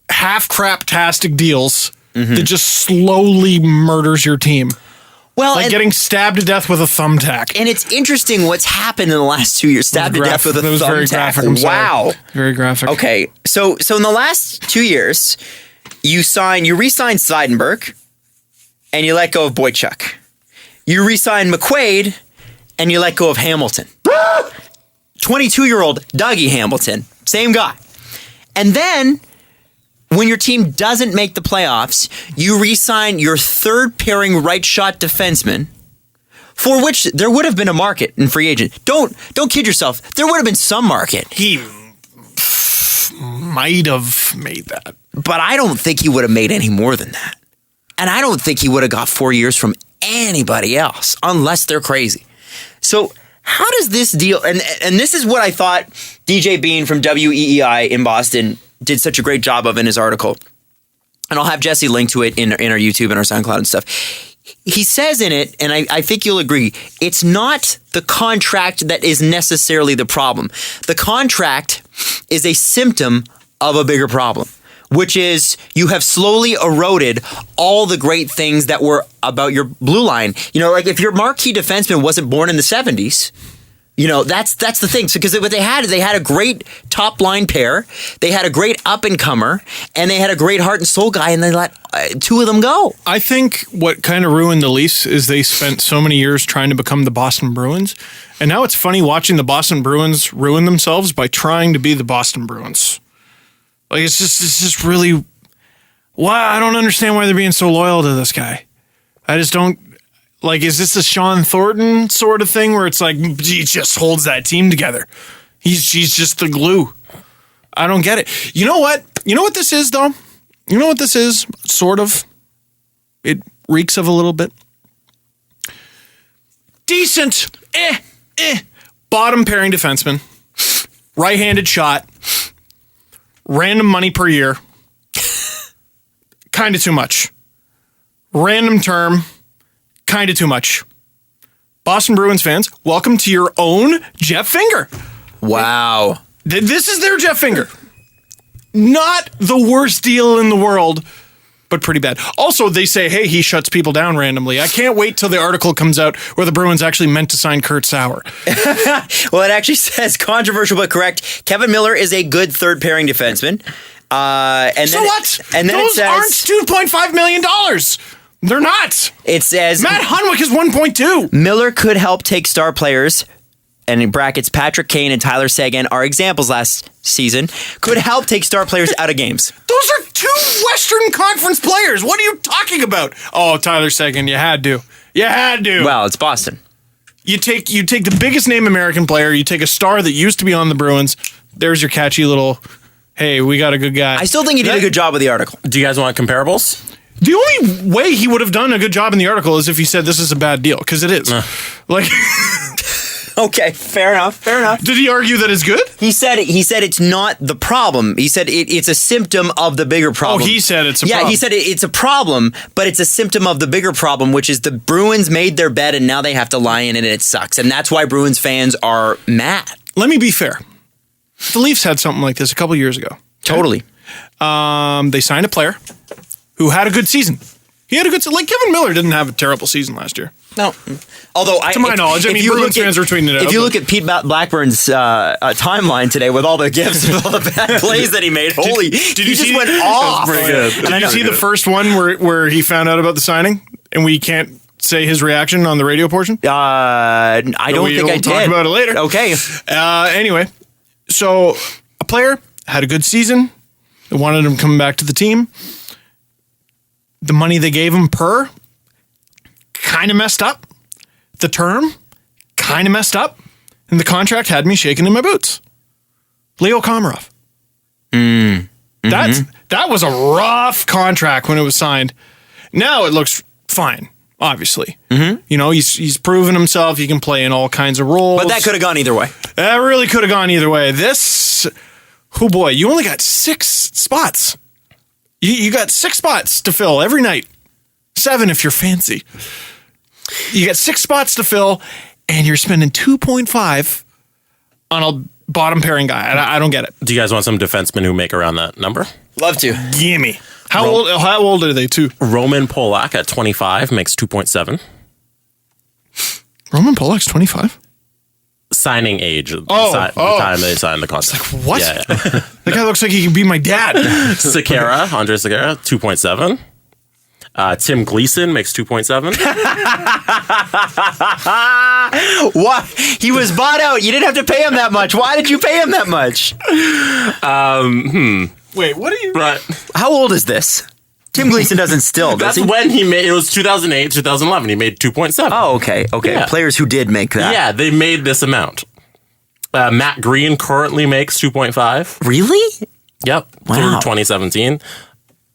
half craptastic deals that just slowly murders your team. Well, Like getting stabbed to death with a thumbtack. and it's interesting what's happened in the last 2 years. Stabbed to death with a That was very thumbtack. graphic. I'm sorry. Wow. Very graphic. Okay, so in the last 2 years, you re-signed Seidenberg, and you let go of Boychuk. You re-signed McQuaid, and you let go of Hamilton. 22-year-old Dougie Hamilton, same guy. And then, when your team doesn't make the playoffs, you re-sign your third-pairing right-shot defenseman, for which there would have been a market in free agent. Don't kid yourself. There would have been some market. He might have made that. But I don't think he would have made any more than that. And I don't think he would have got 4 years from anybody else, unless they're crazy. So how does this deal, and this is what I thought DJ Bean from WEEI in Boston did such a great job of in his article. And I'll have Jesse link to it in our YouTube and our SoundCloud and stuff. He says in it, and I think you'll agree, it's not the contract that is necessarily the problem. The contract is a symptom of a bigger problem, which is you have slowly eroded all the great things that were about your blue line. You know, like if your marquee defenseman wasn't born in the 70s, you know, that's the thing. So because what they had a great top line pair, they had a great up and comer, and they had a great heart and soul guy, and they let two of them go. I think what kind of ruined the Leafs is they spent so many years trying to become the Boston Bruins. And now it's funny watching the Boston Bruins ruin themselves by trying to be the Boston Bruins. Like, it's just really, why? I don't understand why they're being so loyal to this guy. I just don't, like, is this a Sean Thornton sort of thing where it's like, he just holds that team together? He's just the glue. I don't get it. You know what? You know what this is, though? You know what this is? Sort of. It reeks of a little bit. Decent. Bottom pairing defenseman. Right-handed shot. Random money per year. Kind of too much. Random term. Kind of too much. Boston Bruins fans, welcome to your own Jeff Finger. Wow. This is their Jeff Finger. Not the worst deal in the world, but pretty bad. Also, they say, hey, he shuts people down randomly. I can't wait till the article comes out where the Bruins actually meant to sign Kurt Sauer. Well, it actually says, controversial but correct, Kevan Miller is a good third pairing defenseman. And So then what? And then Those it says, aren't $2.5 million. They're not. It says Matt Hunwick is 1.2. Miller could help take star players, and in brackets, Patrick Kane and Tyler Seguin are examples last season, could help take star players out of games. Those are two Western Conference players. What are you talking about? Oh, Tyler Seguin, you had to. You had to. Well, it's Boston. You take the biggest name American player, you take a star that used to be on the Bruins. There's your catchy little, hey, we got a good guy. I still think he did a good job with the article. Do you guys want comparables? The only way he would have done a good job in the article is if he said this is a bad deal, because it is. Like, Okay, fair enough. did he argue that it's good? He said it's not the problem. He said it's a symptom of the bigger problem. Oh, he said it's a problem. Yeah, he said it's a problem, but it's a symptom of the bigger problem, which is the Bruins made their bed and now they have to lie in it and it sucks. And that's why Bruins fans are mad. Let me be fair. The Leafs had something like this a couple years ago. Totally. They signed a player who had a good season. He had a good, like Kevan Miller didn't have a terrible season last year. No. Although, to my knowledge, I mean, Bruins fans are tweeting it out. If you look at Pete Blackburn's timeline today with all the gifts of all the bad plays that he made, he just went off. Pretty good. Did you see the first one where he found out about the signing and we can't say his reaction on the radio portion? I don't think I did. Talk about it later. Okay. Anyway, so a player had a good season. They wanted him coming back to the team. The money they gave him per kind of messed up. The term kind of messed up. And the contract had me shaking in my boots. Leo Komarov. That was a rough contract when it was signed. Now it looks fine, obviously. Mm-hmm. You know, he's proven himself. He can play in all kinds of roles. But that could have gone either way. That really could have gone either way. This, oh boy, you only got 6 spots. You got 6 spots to fill every night. 7 if you're fancy. You got 6 spots to fill, and you're spending 2.5 on a bottom pairing guy. I don't get it. Do you guys want some defensemen who make around that number? Love to. Gimme. How old are they, too? Roman Polak at 25 makes 2.7. Roman Polak's 25? Signing age. The time they signed the contract. Like, what? Yeah. That guy looks like he can be my dad. Andre Sekera, 2.7. Tim Gleason makes 2.7. What? He was bought out. You didn't have to pay him that much. Why did you pay him that much? Wait, what are you... Right. How old is this? Tim Gleason doesn't still, does That's he? when he made, it was 2008, 2011. He made 2.7. Oh, okay. Yeah. Players who did make that. Yeah, they made this amount. Matt Green currently makes 2.5. Really? Yep. Wow. Through 2017.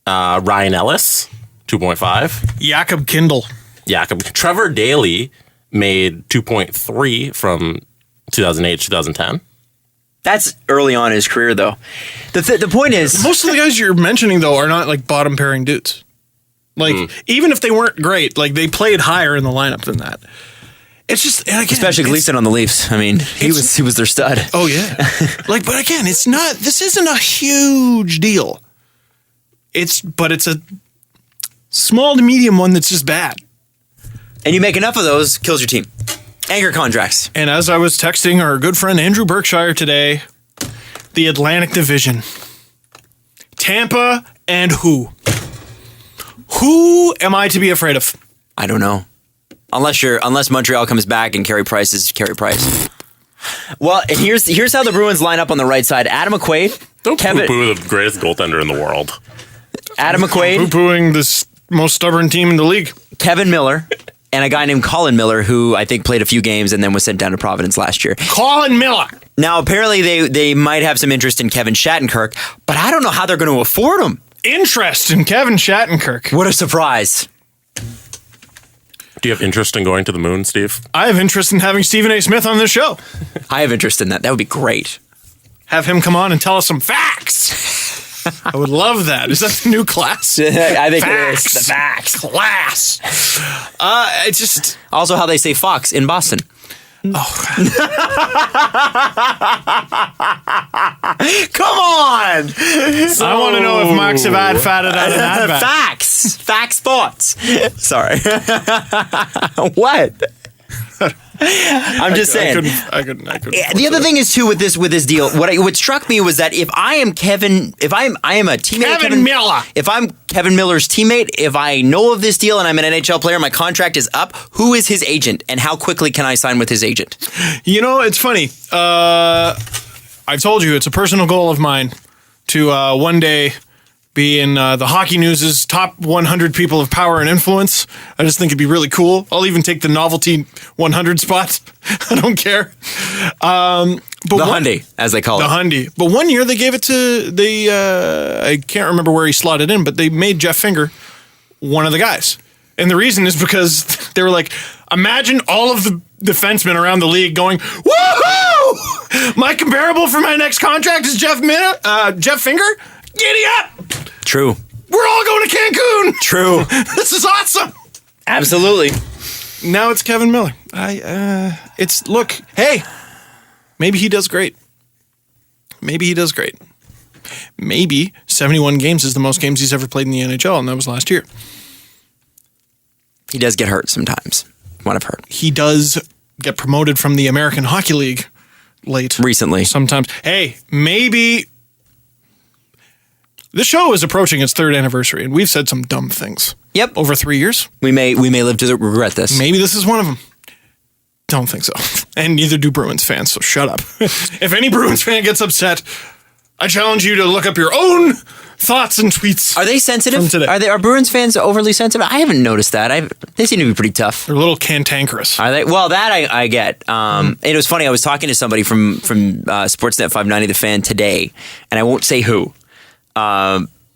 Ryan Ellis, 2.5. Jakob Kindle. Trevor Daley made 2.3 from 2008, 2010. That's early on in his career, though. The point is... Most of the guys you're mentioning, though, are not like bottom pairing dudes. Like, even if they weren't great, like they played higher in the lineup than that. It's just, and again, especially Gleason on the Leafs. I mean, he was their stud. Oh, yeah. But again, this isn't a huge deal. But it's a small to medium one that's just bad. And you make enough of those, kills your team. Anchor contracts. And as I was texting our good friend Andrew Berkshire today, the Atlantic Division. Tampa and who? Who am I to be afraid of? I don't know. Unless Montreal comes back and Carey Price is Carey Price. Well, and here's how the Bruins line up on the right side. Adam McQuaid. Don't poo-poo the greatest goaltender in the world. Adam McQuaid. Poo-pooing this most stubborn team in the league. Kevan Miller. And a guy named Colin Miller, who I think played a few games and then was sent down to Providence last year. Colin Miller! Now, apparently they might have some interest in Kevin Shattenkirk, but I don't know how they're going to afford him. Interest in Kevin Shattenkirk. What a surprise. Do you have interest in going to the moon, Steve? I have interest in having Stephen A. Smith on this show. I have interest in that. That would be great. Have him come on and tell us some facts. I would love that. Is that the new class? I think facts. it is. The facts. Class. It's just... Also how they say Fox in Boston. Oh. Come on! I want to know if Max have fatted out an ad back. Facts. Facts sports. Sorry. What? I'm just saying. I couldn't. The other thing is too with this deal. What struck me was that if I am a teammate of Kevin Miller. If I'm Kevan Miller's teammate, if I know of this deal and I'm an NHL player, my contract is up. Who is his agent, and how quickly can I sign with his agent? You know, it's funny. I've told you it's a personal goal of mine to one day be in the Hockey News' top 100 people of power and influence. I just think it'd be really cool. I'll even take the novelty 100 spot. I don't care. But The Hyundai, as they call the it. Hyundai. But one year they gave it to I can't remember where he slotted in, but they made Jeff Finger one of the guys. And the reason is because they were like, imagine all of the defensemen around the league going, woohoo! My comparable for my next contract is Jeff Finger? Giddy up! True. We're all going to Cancun! True. This is awesome! Absolutely. Now it's Kevan Miller. Look, hey, maybe he does great. Maybe he does great. Maybe 71 games is the most games he's ever played in the NHL, and that was last year. He does get hurt sometimes, what I've heard. He does get promoted from the American Hockey League late. Recently. Sometimes. Hey, maybe the show is approaching its 3rd anniversary, and we've said some dumb things. Yep. Over 3 years. We may live to regret this. Maybe this is one of them. Don't think so. And neither do Bruins fans, so shut up. If any Bruins fan gets upset, I challenge you to look up your own thoughts and tweets. Are they sensitive? From today. Are Bruins fans overly sensitive? I haven't noticed that. They seem to be pretty tough. They're a little cantankerous. Are they? Well, that I get. It was funny. I was talking to somebody from Sportsnet 590, The Fan, today, and I won't say who.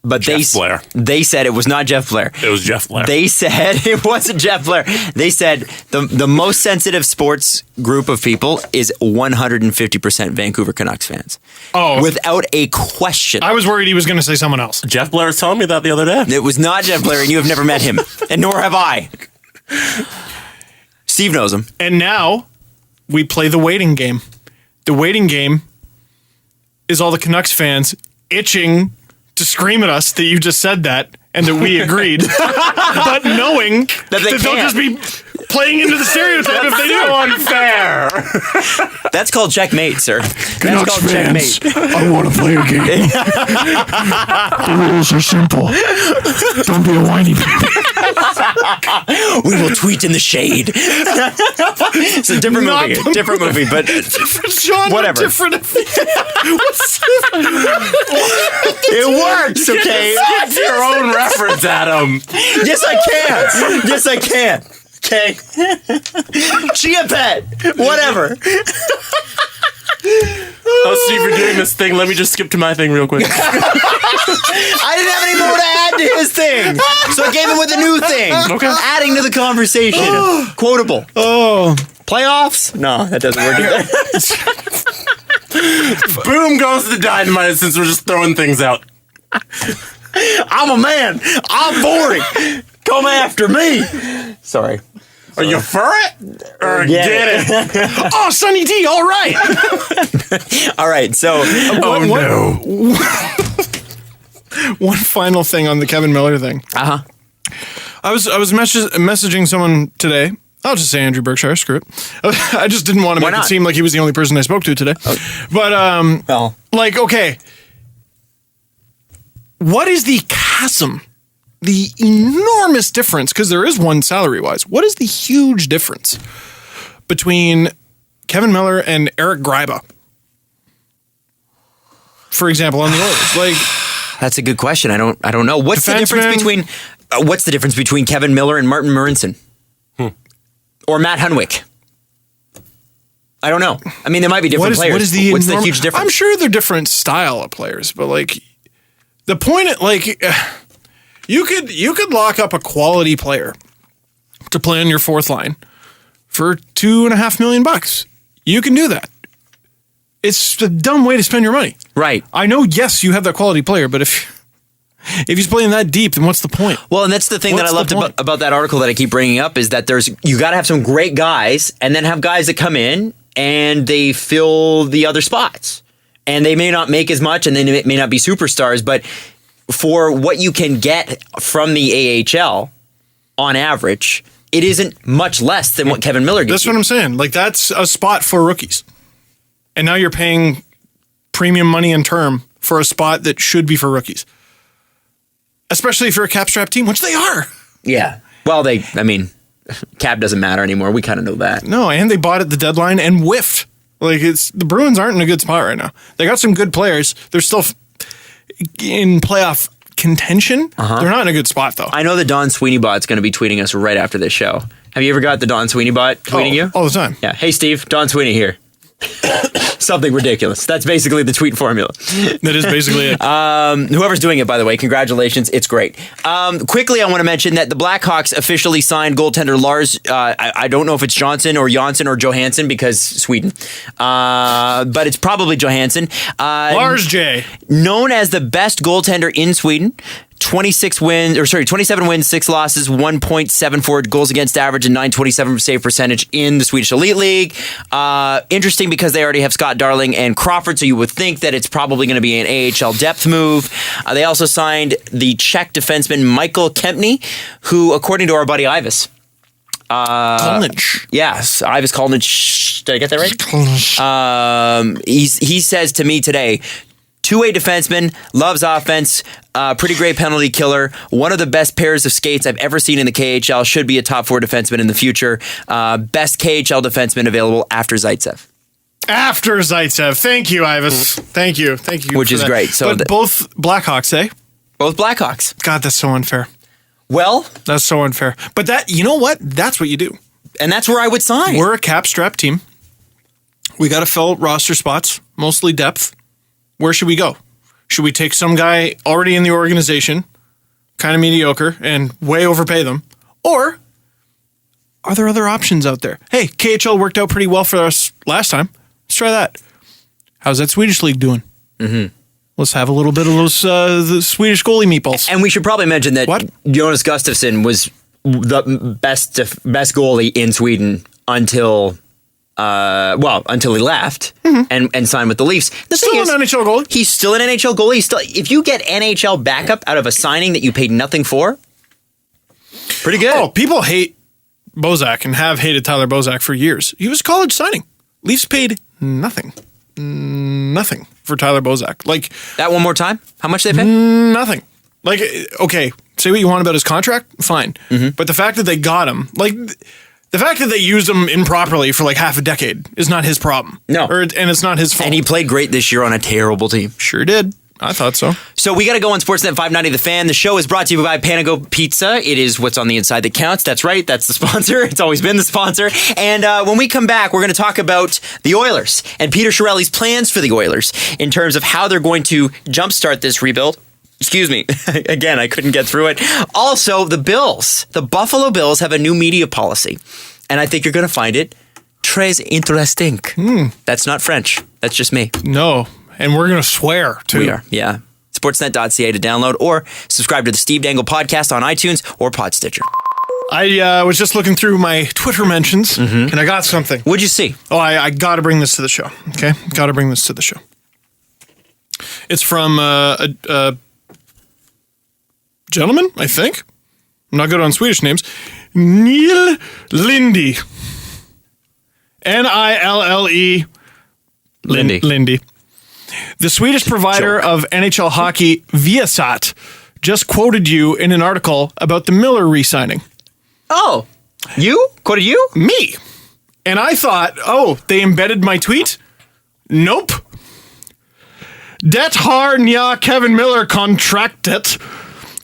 But Jeff Blair. They said it was not Jeff Blair. It was Jeff Blair. They said it wasn't Jeff Blair. They said the most sensitive sports group of people is 150% Vancouver Canucks fans. Oh. Without a question. I was worried he was going to say someone else. Jeff Blair was telling me that the other day. It was not Jeff Blair, and you have never met him, and nor have I. Steve knows him. And now we play the waiting game. The waiting game is all the Canucks fans itching to scream at us that you just said that and that we agreed, but knowing that they'll just be playing into the stereotype if they do. Unfair. That's called checkmate, sir. That's called fans, checkmate. I want to play a game. The rules are simple. Don't be a whiny baby. We will tweet in the shade. It's a different movie, but Different genre, whatever. different. It works, okay? That's your own reference, Adam. Yes, I can. Yes, I can. Okay. Chia pet. Whatever. Oh, Steve, you're doing this thing. Let me just skip to my thing real quick. I didn't have any more to add to his thing. So I came in with a new thing. Okay. Adding to the conversation. Quotable. Oh, Playoffs? No, that doesn't work either. Boom goes the dynamite since we're just throwing things out. I'm a man. I'm 40. Come after me. Sorry. Are you for it? Or Yeah. get it? oh, Sonny D. All right. All right. So, One final thing on the Kevan Miller thing. uh-huh. I was messaging someone today. I'll just say Andrew Berkshire. Screw it. I just didn't want to Why make it not? seem like he was the only person I spoke to today. But Well, like, okay, what is the chasm? The enormous difference, because there is one salary-wise. What is the huge difference between Kevan Miller and Eric Greiba, for example, on the Oilers? Like, that's a good question. I don't know. What's the difference Defenseman. between Kevan Miller and Martin Marincin? Or Matt Hunwick? I don't know. I mean, there might be different players. What's the huge difference? I'm sure they're different style of players, but like the point, like you could lock up a quality player to play on your fourth line for $2.5 million. You can do that. It's a dumb way to spend your money. Right. I know. Yes, you have that quality player, but if he's playing that deep, then what's the point? Well, and that's the thing that I What's loved the point? about that article that I keep bringing up is that you got to have some great guys and then have guys that come in and they fill the other spots. And they may not make as much and they may not be superstars, but for what you can get from the AHL on average, it isn't much less than what Kevan Miller gets. That's what I'm saying. Like, that's a spot for rookies. And now you're paying premium money in term for a spot that should be for rookies. Especially if you're a cap-strapped team, which they are. Yeah. Well, cap doesn't matter anymore. We kind of know that. No, and they bought at the deadline and whiffed. Like, the Bruins aren't in a good spot right now. They got some good players. They're still in playoff contention. They're not in a good spot, though. I know the Don Sweeney bot's going to be tweeting us right after this show. Have you ever got the Don Sweeney bot tweeting you? All the time. Yeah. Hey, Steve, Don Sweeney here. Something ridiculous. That's basically the tweet formula. That is basically it. Whoever's doing it, by the way, congratulations. It's great. Quickly, I want to mention that the Blackhawks officially signed goaltender Lars. I don't know if it's Johnson or Johansson because Sweden. But it's probably Johansson. Lars J. Known as the best goaltender in Sweden. 27 wins, 6 losses, 1.74 goals against average, and 927 save percentage in the Swedish Elite League. Interesting because they already have Scott Darling and Crawford, so you would think that it's probably going to be an AHL depth move. They also signed the Czech defenseman Michael Kempny, who, according to our buddy Ivis, Kalnic. Yes, Ivis Kalnic. Did I get that right? He says to me today, two-way defenseman, loves offense, pretty great penalty killer, one of the best pairs of skates I've ever seen in the KHL, should be a top 4 defenseman in the future. Best KHL defenseman available after Zaitsev. After Zaitsev. Thank you, Ivis. Thank you. Which is great. So but both Blackhawks, eh? Both Blackhawks. God, that's so unfair. Well, that's so unfair. But that, you know what? That's what you do. And that's where I would sign. We're a cap-strapped team. We got to fill roster spots, mostly depth. Where should we go? Should we take some guy already in the organization, kind of mediocre, and way overpay them? Or are there other options out there? Hey, KHL worked out pretty well for us last time. Let's try that. How's that Swedish league doing? Mm-hmm. Let's have a little bit of those the Swedish goalie meatballs. And we should probably mention that Jonas Gustafsson was the best goalie in Sweden until he left and signed with the Leafs. Still an NHL goalie. He's still an NHL goalie. If you get NHL backup out of a signing that you paid nothing for, pretty good. Oh, people hate Bozak and have hated Tyler Bozak for years. He was a college signing. Leafs paid nothing for Tyler Bozak. Like that one more time? How much they pay? Nothing. Like, okay, say what you want about his contract, fine. But the fact that they got him, like... The fact that they used him improperly for like half a decade is not his problem. No. And it's not his fault. And he played great this year on a terrible team. Sure did. I thought so. So we got to go on Sportsnet 590 The Fan. The show is brought to you by Panago Pizza. It is what's on the inside that counts. That's right. That's the sponsor. It's always been the sponsor. And when we come back, we're going to talk about the Oilers and Peter Chiarelli's plans for the Oilers in terms of how they're going to jumpstart this rebuild. Excuse me. Again, I couldn't get through it. Also, the Bills. The Buffalo Bills have a new media policy. And I think you're going to find it très interesting. That's not French. That's just me. No. And we're going to swear, too. We are, yeah. Sportsnet.ca to download or subscribe to the Steve Dangle podcast on iTunes or Podstitcher. I was just looking through my Twitter mentions, and I got something. What'd you see? Oh, I got to bring this to the show. Okay? Got to bring this to the show. It's from a gentleman, I think. I'm not good on Swedish names. Neil Lindy. Nille. Lindy. The Swedish provider of NHL hockey, Viasat, just quoted you in an article about the Miller re-signing. Oh, you? Quoted you? Me. And I thought, they embedded my tweet? Nope. Det har nya Kevan Miller kontraktet.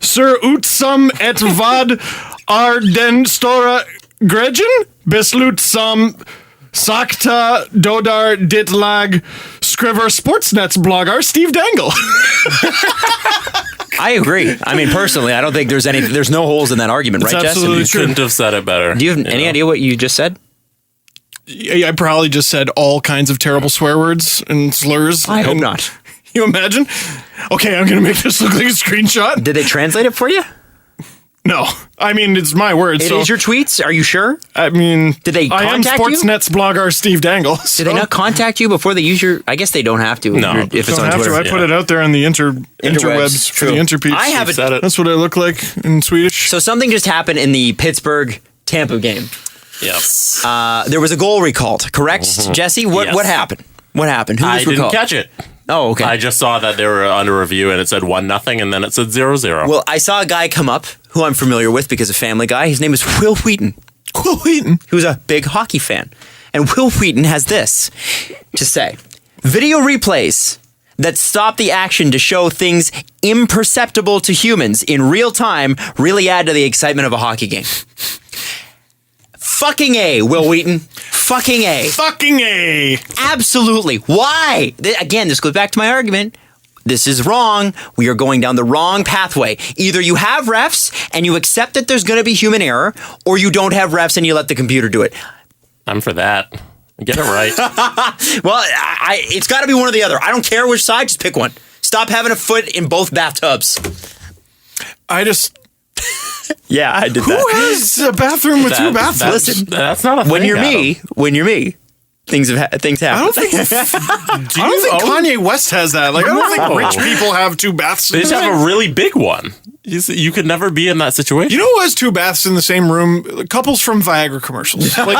Ser ut som ett vad är den stora grejen? Beslut som sakta dodar ditt lag, skriver Sportsnet's blogger Steve Dangle. I agree. I mean, personally, I don't think there's no holes in that argument, right, Jess? You couldn't have said it better. Do you have any idea what you just said? I probably just said all kinds of terrible swear words and slurs. I hope not. You imagine? Okay, I'm going to make this look like a screenshot. Did they translate it for you? No. I mean, it's my words. It is your tweets? Are you sure? I mean, did they contact you? I am Sportsnet's blogger Steve Dangle. So. Did they not contact you before they use your... I guess they don't have to. No. If it's on Twitter. I put it out there on the interwebs for the interpeeps. I have it. That's what I look like in Swedish. So something just happened in the Pittsburgh-Tampa game. Yes. There was a goal recalled, correct, Jesse? What happened? What happened? Who was recalled? I didn't catch it. Oh, okay. I just saw that they were under review and it said 1-0 and then it said 0-0. Well, I saw a guy come up who I'm familiar with because of Family Guy. His name is Will Wheaton. Will Wheaton? Who's a big hockey fan. And Will Wheaton has this to say. Video replays that stop the action to show things imperceptible to humans in real time really add to the excitement of a hockey game. Fucking A, Will Wheaton. Fucking A. Fucking A. Absolutely. Why? Again, this goes back to my argument. This is wrong. We are going down the wrong pathway. Either you have refs and you accept that there's going to be human error, or you don't have refs and you let the computer do it. I'm for that. Get it right. Well, it's got to be one or the other. I don't care which side. Just pick one. Stop having a foot in both bathtubs. Yeah, I did Who that. has a bathroom with two bathrooms? Listen, that's not a thing. when you're me, things happen. I don't think Kanye West has that. Like, I don't think rich people have two baths. They just have a really big one. You could never be in that situation. You know who has two baths in the same room? Couples from Viagra commercials. Like,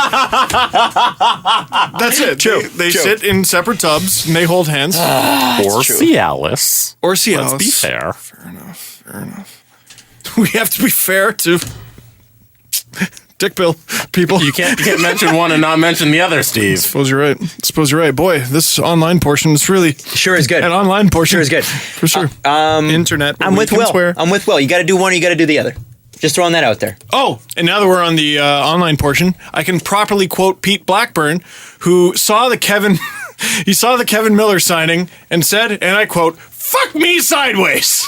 that's it. True. They sit in separate tubs and they hold hands. Or Cialis. Or Cialis. Let's be fair. Fair enough. We have to be fair to dick pill people. You can't mention one and not mention the other, Steve. Suppose you're right. Boy, this online portion is really Sure is good. an online portion. Sure is good. For sure. Internet. I'm with Will. You got to do one or you got to do the other. Just throwing that out there. Oh, and now that we're on the online portion, I can properly quote Pete Blackburn, who saw the Kevan Miller signing and said, and I quote, "Fuck me sideways."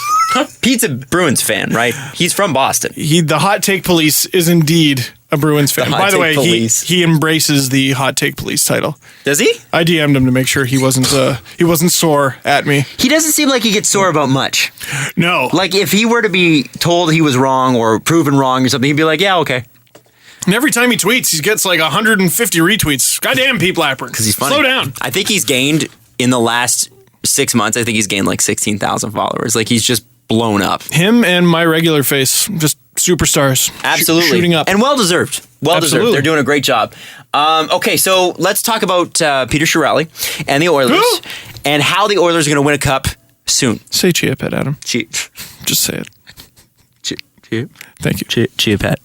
Pete's a Bruins fan, right? He's from Boston. The hot take police is indeed a Bruins fan. The hot By the take way, police. he embraces the hot take police title. Does he? I DM'd him to make sure he wasn't sore at me. He doesn't seem like he gets sore about much. No. Like if he were to be told he was wrong or proven wrong or something, he'd be like, yeah, okay. And every time he tweets, he gets like 150 retweets. Goddamn, Pete Blackburn. Because he's funny. Slow down. I think he's gained in the last 6 months, I think he's gained like 16,000 followers. Like he's just blown up. Him and my regular face, just superstars. Absolutely. Shooting up. And well-deserved. Well-deserved. Absolutely. They're doing a great job. Okay, so let's talk about Peter Chiarelli and the Oilers and how the Oilers are going to win a cup soon. Say Chia Pet, Adam. Cheap. Just say it. Cheap. Thank you. Chia Pet.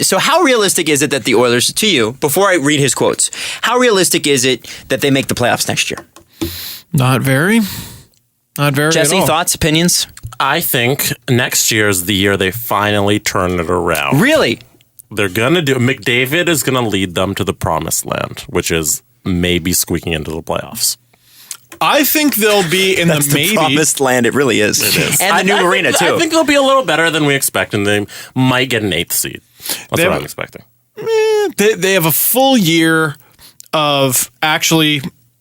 So how realistic is it that the Oilers, to you, before I read his quotes, how realistic is it that they make the playoffs next year? Not very. Not very Jesse, at all. thoughts, opinions? I think next year is the year they finally turn it around. Really? They're going to do McDavid is going to lead them to the promised land, which is maybe squeaking into the playoffs. I think they'll be in That's the maybe. the promised land. It really is. It is. And the new arena, too. I think they'll be a little better than we expect, and they might get an 8th seed. That's what I'm expecting. They have a full year of actually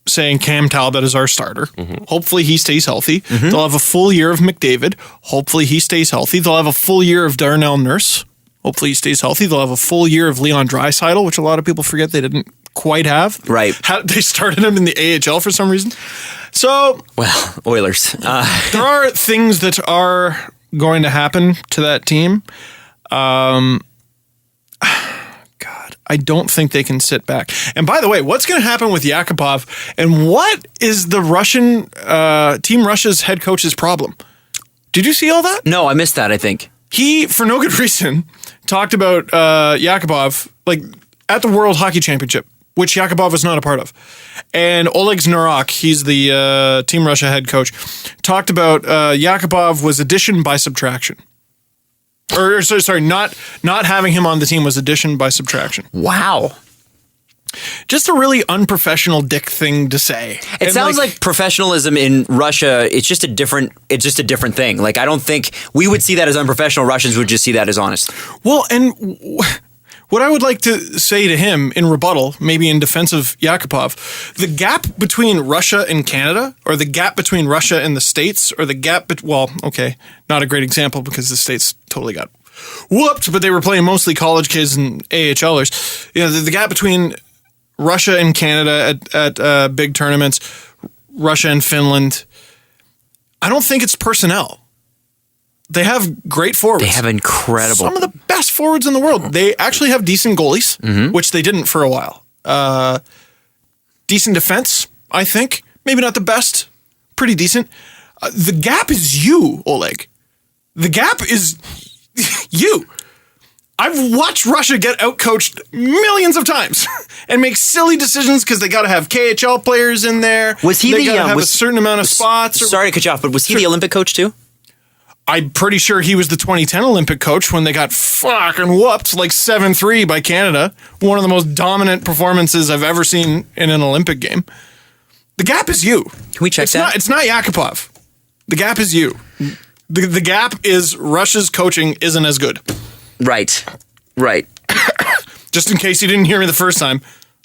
saying Cam Talbot is our starter. Mm-hmm. Hopefully he stays healthy. Mm-hmm. They'll have a full year of McDavid. Hopefully he stays healthy. They'll have a full year of Darnell Nurse. Hopefully he stays healthy. They'll have a full year of Leon Draisaitl, which a lot of people forget they didn't quite have. Right. They started him in the AHL for some reason. So, well, Oilers. There are things that are going to happen to that team. God, I don't think they can sit back. And by the way, what's going to happen with Yakupov? And what is the Russian Team Russia's head coach's problem? Did you see all that? No, I missed that, I think. He, for no good reason, talked about Yakupov like at the World Hockey Championship, which Yakupov was not a part of. And Oleg Znarok, he's the Team Russia head coach, talked about Yakupov was addition by subtraction. Or sorry, not having him on the team was addition by subtraction. Wow. Just a really unprofessional dick thing to say. It sounds like professionalism in Russia, it's just a different thing. Like, I don't think we would see that as unprofessional. Russians would just see that as honest. Well, and what I would like to say to him in rebuttal, maybe in defense of Yakupov, the gap between Russia and Canada, or the gap between Russia and the States, or the gap, not a great example because the States totally got whooped, but they were playing mostly college kids and AHLers. You know, the gap between Russia and Canada at big tournaments, Russia and Finland, I don't think it's personnel. They have great forwards. They have incredible. Some of the best forwards in the world. They actually have decent goalies, which they didn't for a while. Decent defense, I think. Maybe not the best. Pretty decent. The gap is you, Oleg. The gap is you. I've watched Russia get outcoached millions of times and make silly decisions because they got to have KHL players in there. Was he they the gotta have a certain amount of spots? Sorry to cut you off, but was he the Olympic coach too? I'm pretty sure he was the 2010 Olympic coach when they got fucking whooped like 7-3 by Canada. One of the most dominant performances I've ever seen in an Olympic game. The gap is you. Can we check that? It's not Yakupov. The gap is you. The gap is Russia's coaching isn't as good. Right. Just in case you didn't hear me the first time,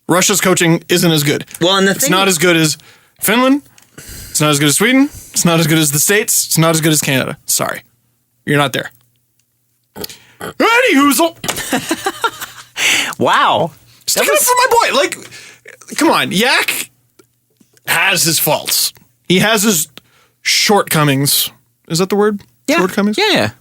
Russia's coaching isn't as good. Well, and it's not as good as Finland. It's not as good as Sweden. It's not as good as the States. It's not as good as Canada. Sorry. You're not there. Eddie Hoozle. Wow. Sticking up for my boy. Like, come on. Yak has his faults. He has his shortcomings. Is that the word? Yeah. Shortcomings? Yeah.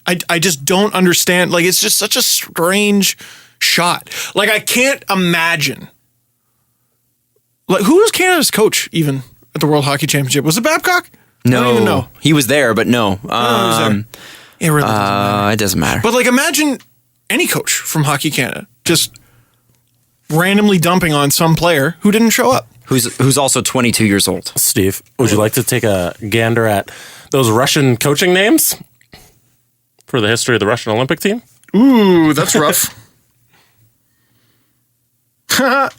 I just don't understand. Like, it's just such a strange shot. Like, I can't imagine. Like, who was Canada's coach even at the World Hockey Championship? Was it Babcock? No. I don't even know. He was there, but no. He was there. It really doesn't matter. It doesn't matter. But, like, imagine any coach from Hockey Canada just randomly dumping on some player who didn't show up. Who's also 22 years old. Steve, would you like to take a gander at those Russian coaching names for the history of the Russian Olympic team? Ooh, that's rough.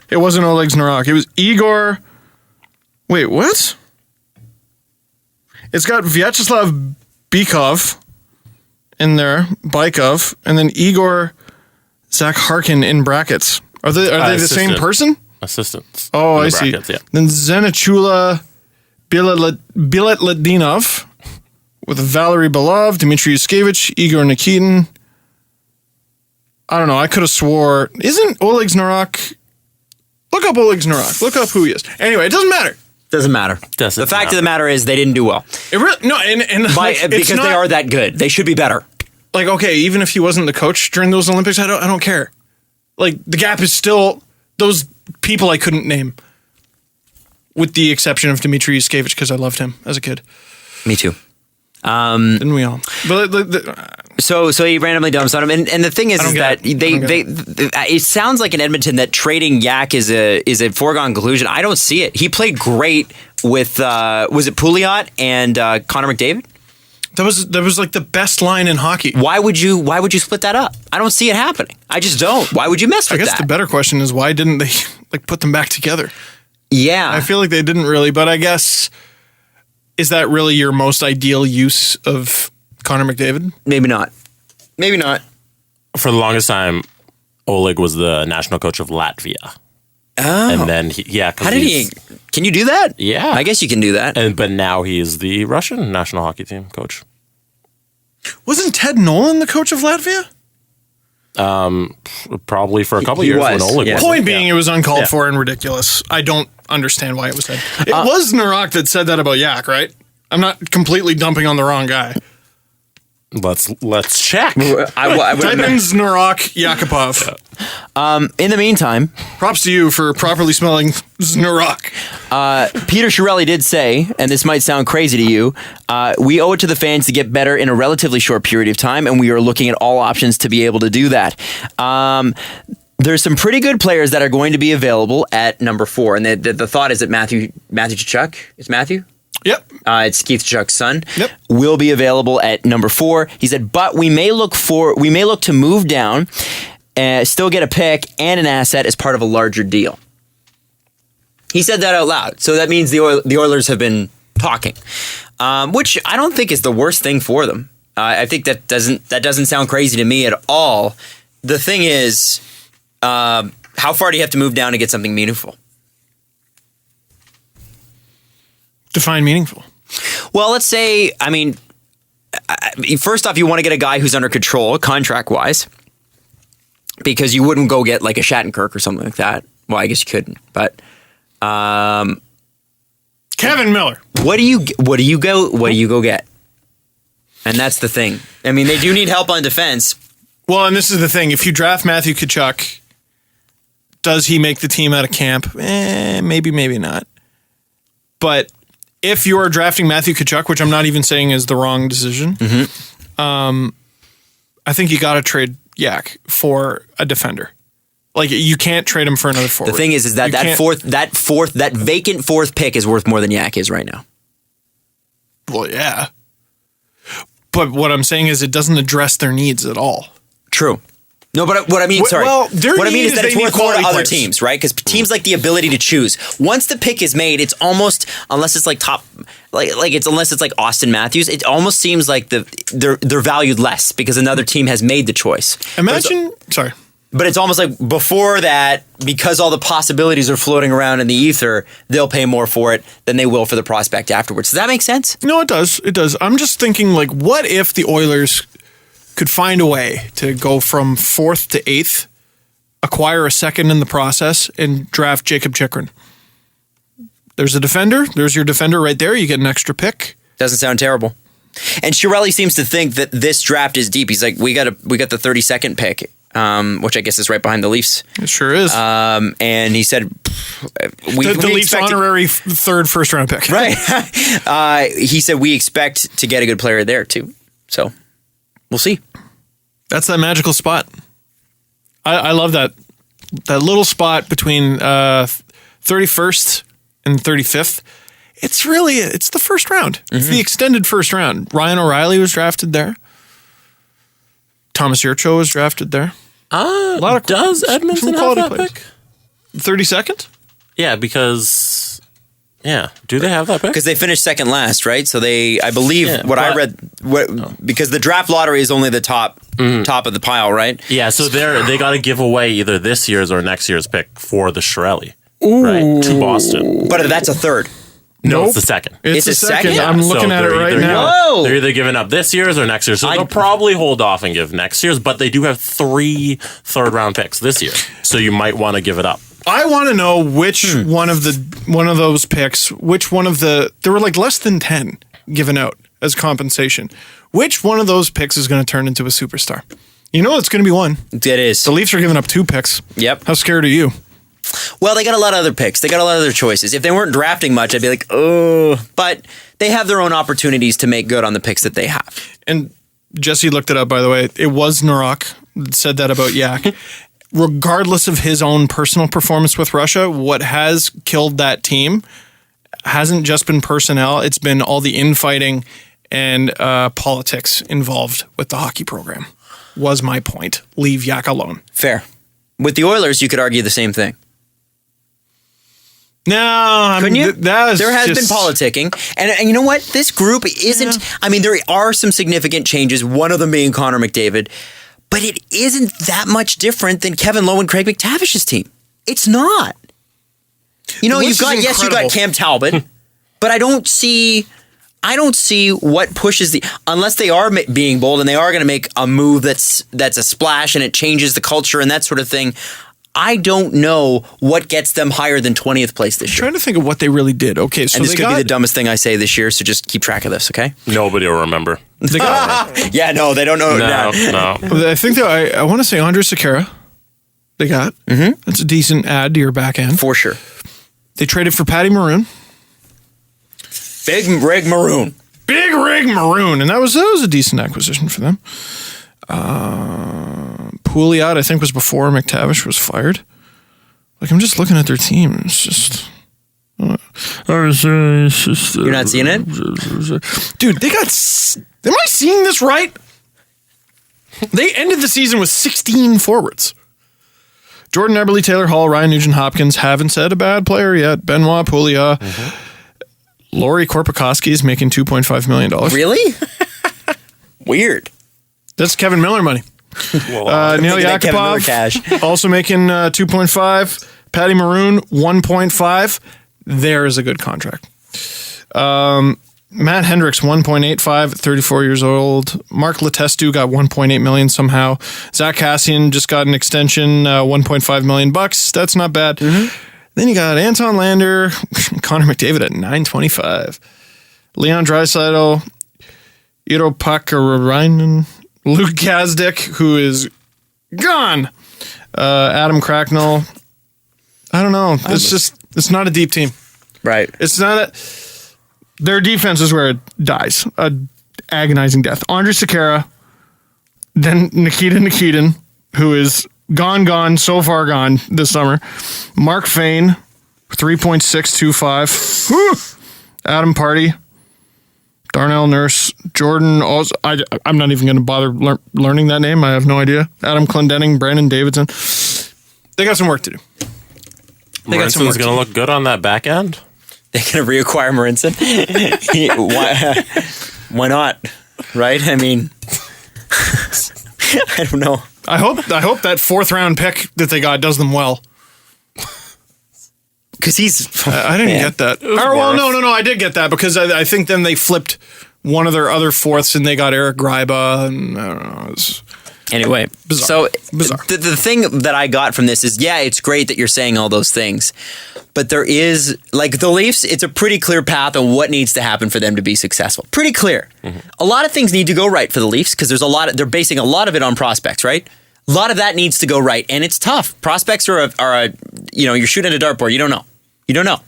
It wasn't Oleg Znarok. It was Igor. Wait, what? It's got Vyacheslav Bykov in there, Bykov, and then Igor Zakharkin in brackets. Are they the same person? Assistants. Oh, I see. Yeah. Then Zenachula Biletladinov with Valery Belov, Dmitry Yuskevich, Igor Nikitin. I don't know. I could have swore. Isn't Oleg Znarok? Look up Oleg Znarok. Look up who he is. Anyway, it doesn't matter. Doesn't matter. The fact of the matter is they didn't do well. It really no, and because they are that good. They should be better. Like, okay, even if he wasn't the coach during those Olympics, I don't care. Like, the gap is still those people I couldn't name, with the exception of Dmitry Yuskevich because I loved him as a kid. Me too. Didn't we all? But so he randomly dumps on him, and the thing is that it sounds like in Edmonton that trading Yak is a foregone conclusion. I don't see it. He played great with was it Pouliot and Connor McDavid? That was like the best line in hockey. Why would you split that up? I don't see it happening. I just don't. Why would you mess with that? I guess the better question is why didn't they like put them back together? Yeah, I feel like they didn't really, but I guess. Is that really your most ideal use of Connor McDavid? Maybe not. Maybe not. For the longest time, Oleg was the national coach of Latvia. Oh. And then, how did he? Can you do that? Yeah. I guess you can do that. But now he is the Russian national hockey team coach. Wasn't Ted Nolan the coach of Latvia? Probably for a couple years when Oleg was. Point being, it was uncalled for and ridiculous. I don't understand why it was said. It was Narok that said that about Yak, right? I'm not completely dumping on the wrong guy. Let's check. Type in Znarok Yakupov. In the meantime, props to you for properly smelling Znarok. Peter Chiarelli did say, and this might sound crazy to you, we owe it to the fans to get better in a relatively short period of time, and we are looking at all options to be able to do that. There's some pretty good players that are going to be available at number 4, and the thought is that Matthew Tkachuk, is Matthew? Yep. It's Keith Tkachuk's son. Yep. Will be available at number 4. He said, but we may look to move down, still get a pick and an asset as part of a larger deal. He said that out loud, so that means the Oilers have been talking, which I don't think is the worst thing for them. I think that doesn't sound crazy to me at all. The thing is, how far do you have to move down to get something meaningful? Define meaningful. Well, let's say, first off, you want to get a guy who's under control, contract-wise, because you wouldn't go get like a Shattenkirk or something like that. Well, I guess you couldn't, but Kevan Miller. What do you go get? And that's the thing. I mean, they do need help on defense. Well, and this is the thing. If you draft Matthew Tkachuk, does he make the team out of camp? Maybe, maybe not. But if you're drafting Matthew Tkachuk, which I'm not even saying is the wrong decision, I think you got to trade Yak for a defender. Like, you can't trade him for another forward. The thing is that that vacant fourth pick is worth more than Yak is right now. Well, yeah. But what I'm saying is it doesn't address their needs at all. True. No, but what I mean, sorry. Well, their what I mean need is that is it's they need worth more to quality other players. teams, right? Because teams like the ability to choose. Once the pick is made, it's almost, unless it's like top, unless it's like Austin Matthews, it almost seems like they're valued less because another team has made the choice. But it's almost like before that, because all the possibilities are floating around in the ether, they'll pay more for it than they will for the prospect afterwards. Does that make sense? No, it does. It does. I'm just thinking, like, what if the Oilers could find a way to go from 4th to 8th, acquire a second in the process, and draft Jacob Chikrin? There's a defender. There's your defender right there. You get an extra pick. Doesn't sound terrible. And Chiarelli seems to think that this draft is deep. He's like, we got the 32nd pick, which I guess is right behind the Leafs. It sure is. And he said, the Leafs honorary third first round pick. Right. He said, we expect to get a good player there too. So we'll see. That's that magical spot. I love that little spot between 31st and 35th. It's the first round. It's the extended first round. Ryan O'Reilly was drafted there. Thomas Yurcho was drafted there. Does Edmonton have that pick? 32nd? Yeah, because... Yeah. Do they have that pick? Because they finished second last, right? So I believe I read, because the draft lottery is only the top of the pile, right? Yeah, so they got to give away either this year's or next year's pick for the Chiarelli, right, to Boston. But that's a third. No, it's the second. It's a second. Yeah, I'm looking at it right now. Whoa. They're either giving up this year's or next year's. So they'll probably hold off and give next year's, but they do have 3 third-round picks this year. So you might want to give it up. I want to know which one of those picks, there were like less than 10 given out as compensation. Which one of those picks is going to turn into a superstar? You know it's going to be one. It is. The Leafs are giving up 2 picks. Yep. How scared are you? Well, they got a lot of other picks. They got a lot of other choices. If they weren't drafting much, I'd be like, oh. But they have their own opportunities to make good on the picks that they have. And Jesse looked it up, by the way. It was Narok that said that about Yak. Regardless of his own personal performance with Russia, what has killed that team hasn't just been personnel. It's been all the infighting and politics involved with the hockey program, was my point. Leave Yak alone. Fair. With the Oilers, you could argue the same thing. No, couldn't you? There has been politicking, and you know what? This group isn't. Yeah. I mean, there are some significant changes. One of them being Connor McDavid, but it isn't that much different than Kevin Lowe and Craig McTavish's team. It's not. You know, you got Cam Talbot, but I don't see what pushes unless they are being bold and they are going to make a move that's a splash and it changes the culture and that sort of thing. I don't know what gets them higher than 20th place this year. I'm trying to think of what they really did. Okay, so and this could be the dumbest thing I say this year, so just keep track of this, okay? Nobody will remember. Yeah, no, they don't know. No. I think I want to say Andrej Sekera. They got. Mm-hmm. That's a decent add to your back end. For sure. They traded for Patty Maroon. Big Rig Maroon. And that was a decent acquisition for them. Pouliot, I think, was before McTavish was fired. Like, I'm just looking at their team. It's just... You're not seeing it? Dude, they got... Am I seeing this right? They ended the season with 16 forwards. Jordan Eberle, Taylor Hall, Ryan Nugent-Hopkins haven't said a bad player yet. Benoit Pouliot. Mm-hmm. Lori Korpikoski is making $2.5 million. Really? Weird. That's Kevan Miller money. Neil Yakupov also making 2.5. Patty Maroon 1.5. There is a good contract. Matt Hendricks 1.85 at 34 years old. Mark Letestu got 1.8 million somehow. Zach Kassian just got an extension, 1.5 million bucks. That's not bad. Mm-hmm. Then you got Anton Lander, Connor McDavid at 9.25. Leon Draisaitl, Iro Pakarainen, Luke Gazdic, who is gone. Adam Cracknell. I don't know. It's not a deep team. Right. It's not their defense is where it dies. A agonizing death. Andrej Sekera, Then Nikita Nikitin, who is gone, so far gone this summer. Mark Fane, 3.625. Whew. Adam Party, Darnell Nurse, Jordan. I'm not even going to bother learning that name. I have no idea. Adam Clendenning, Brandon Davidson. They got some work to do. Marinson's going to look good on that back end. They're going to reacquire Marinson. Why not? Right? I mean, I don't know. I hope that 4th round pick that they got does them well. Because he's... I didn't get that. No. I did get that because I think then they flipped one of their other 4ths and they got Eric Gryba and I don't know. Anyway, bizarre. The thing that I got from this is, yeah, it's great that you're saying all those things, but there is, like the Leafs, it's a pretty clear path on what needs to happen for them to be successful. Pretty clear. Mm-hmm. A lot of things need to go right for the Leafs because they're basing a lot of it on prospects, right? A lot of that needs to go right, and it's tough. Prospects are you're shooting at a dartboard. You don't know.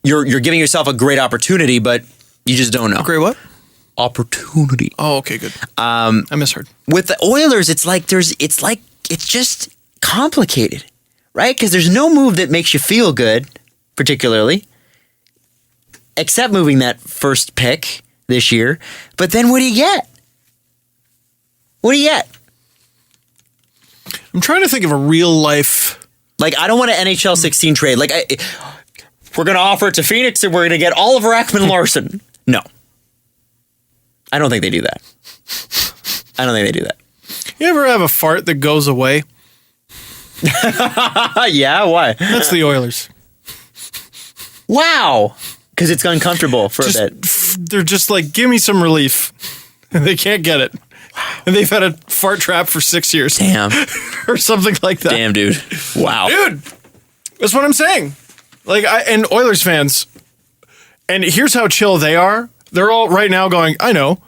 You're giving yourself a great opportunity, but you just don't know. Great what? Opportunity. Oh, okay, good. I misheard. With the Oilers, it's just complicated, right? Because there's no move that makes you feel good, particularly, except moving that first pick this year. But then what do you get? I'm trying to think of a real life. Like, I don't want an NHL 16 trade. Like, we're going to offer it to Phoenix and we're going to get Oliver Ekman-Larsson. No. I don't think they do that. You ever have a fart that goes away? Yeah, why? That's the Oilers. Wow. Because it's uncomfortable for a bit. They're just like, give me some relief. And they can't get it. And they've had a fart trap for 6 years. Damn. Or something like that. Damn, dude. Wow. Dude, that's what I'm saying. Like, and Oilers fans, and here's how chill they are. They're all right now going, I know.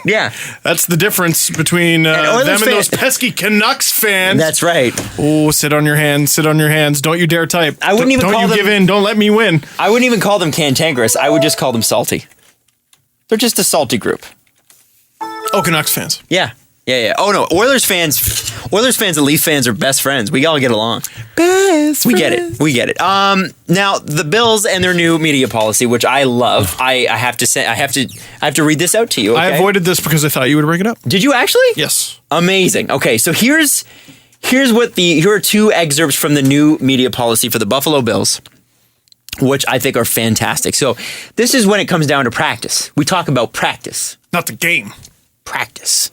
Yeah. That's the difference between them and those pesky Canucks fans. That's right. Oh, sit on your hands. Don't you dare type. I wouldn't even call them... give in. Don't let me win. I wouldn't even call them cantankerous. I would just call them salty. They're just a salty group. Oh, Canucks fans. Yeah. Oh, no. Oilers fans and Leaf fans are best friends. We all get along. We get it. Now, the Bills and their new media policy, which I love. I have to read this out to you. Okay? I avoided this because I thought you would bring it up. Did you actually? Yes. Amazing. Okay, so here are 2 excerpts from the new media policy for the Buffalo Bills, which I think are fantastic. So this is when it comes down to practice. We talk about practice. Not the game. Practice.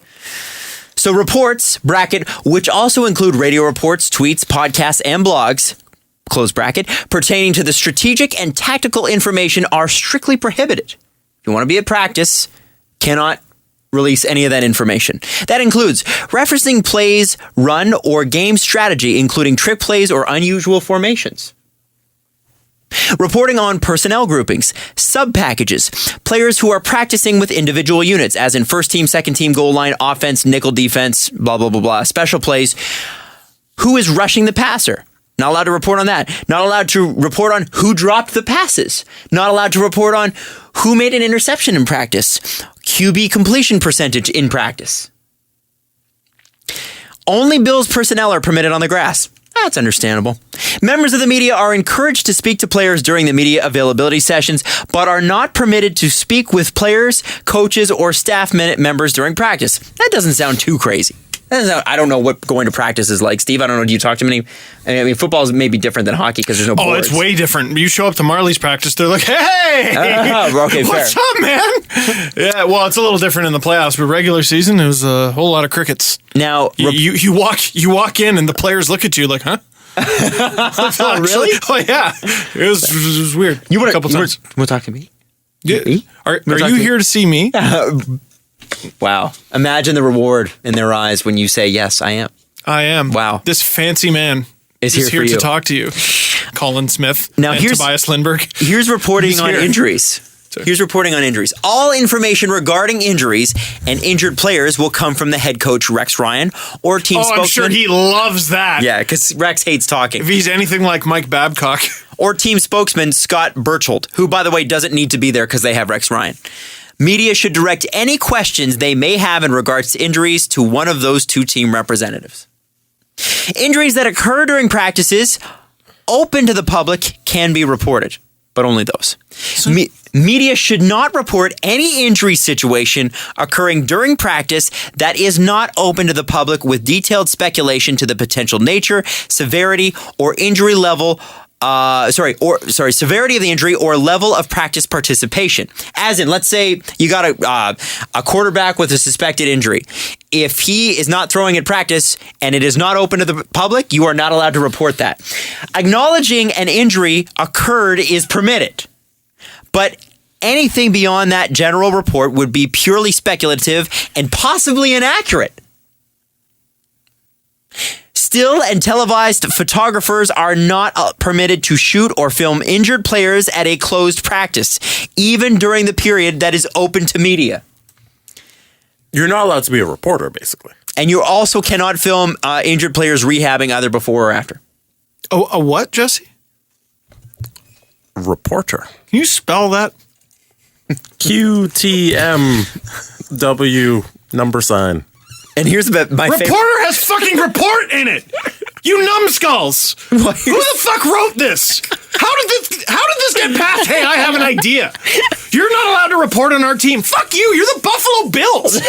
So reports, bracket, which also include radio reports, tweets, podcasts, and blogs, close bracket, pertaining to the strategic and tactical information are strictly prohibited. If you want to be at practice, cannot release any of that information. That includes referencing plays, run, or game strategy, including trick plays or unusual formations. Reporting on personnel groupings, sub-packages, players who are practicing with individual units, as in first team, second team, goal line, offense, nickel defense, blah, blah, blah, blah, special plays. Who is rushing the passer? Not allowed to report on that. Not allowed to report on who dropped the passes. Not allowed to report on who made an interception in practice. QB completion percentage in practice. Only Bills personnel are permitted on the grass. That's understandable. Members of the media are encouraged to speak to players during the media availability sessions, but are not permitted to speak with players, coaches, or staff members during practice. That doesn't sound too crazy. I don't know what going to practice is like. Steve, I don't know. Do you talk to many? I mean, football is maybe different than hockey because there's no boards. Oh, it's way different. You show up to Marley's practice, they're like, hey! Okay, what's fair. up, man? Yeah, well, it's a little different in the playoffs, but regular season, it was a whole lot of crickets. Now, you walk in and the players look at you like, huh? Oh, really? Oh, yeah. It was weird. You want a couple times. You want to talk to me? Yeah. Are you here to see me? Wow. Imagine the reward in their eyes when you say, yes, I am. I am. Wow. This fancy man is here to talk to you. Colin Smith and Tobias Lindbergh. Here's reporting on injuries. Here's reporting on injuries. All information regarding injuries and injured players will come from the head coach, Rex Ryan, or team spokesman. I'm sure he loves that. Yeah, because Rex hates talking. If he's anything like Mike Babcock. Or team spokesman, Scott Burchhold, who, by the way, doesn't need to be there because they have Rex Ryan. Media should direct any questions they may have in regards to injuries to one of those two team representatives. Injuries that occur during practices open to the public can be reported, but only those. Media should not report any injury situation occurring during practice that is not open to the public with detailed speculation to the potential nature, severity, or injury level. Severity of the injury or level of practice participation. As in, let's say you got a quarterback with a suspected injury. If he is not throwing at practice and it is not open to the public, you are not allowed to report that. Acknowledging an injury occurred is permitted, but anything beyond that general report would be purely speculative and possibly inaccurate. Still and televised photographers are not permitted to shoot or film injured players at a closed practice, even during the period that is open to media. You're not allowed to be a reporter, basically. And you also cannot film injured players rehabbing either before or after. Oh, a what, Jesse? Reporter. Can you spell that? QTMW $. And here's my favorite. Reporter has fucking report in it. You numbskulls. Who the fuck wrote this? How did this get passed? Hey, I have an idea. You're not allowed to report on our team. Fuck you. You're the Buffalo Bills.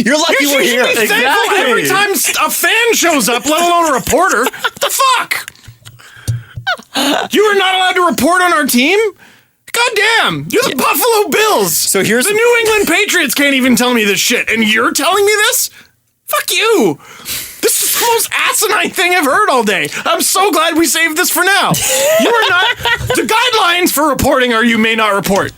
You're lucky we're here. You should be thankful every time a fan shows up, let alone a reporter. What the fuck? You are not allowed to report on our team? God damn, you're the Buffalo Bills. So here's the New England Patriots can't even tell me this shit, and you're telling me this? Fuck you. This is the most asinine thing I've heard all day. I'm so glad we saved this for now. You are not. The guidelines for reporting are you may not report.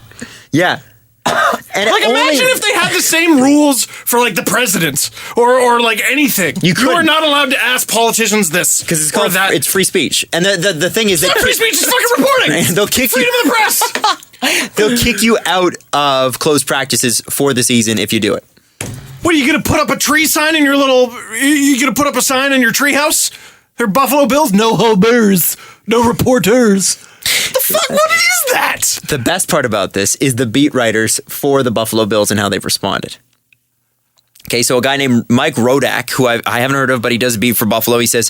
Yeah. And like, imagine if they had the same rules for, like, the presidents or like, anything. You are not allowed to ask politicians this. Because it's called that. It's free speech. And the thing is... It's not free speech, it's fucking reporting. They'll kick Freedom of the press. They'll kick you out of closed practices for the season if you do it. What, are you going to put up a tree sign in your little... You going to put up a sign in your tree house? They're Buffalo Bills? No homers. No reporters. The fuck? What is that? The best part about this is the beat writers for the Buffalo Bills and how they've responded. Okay, so a guy named Mike Rodak, who I haven't heard of, but he does beat for Buffalo, he says,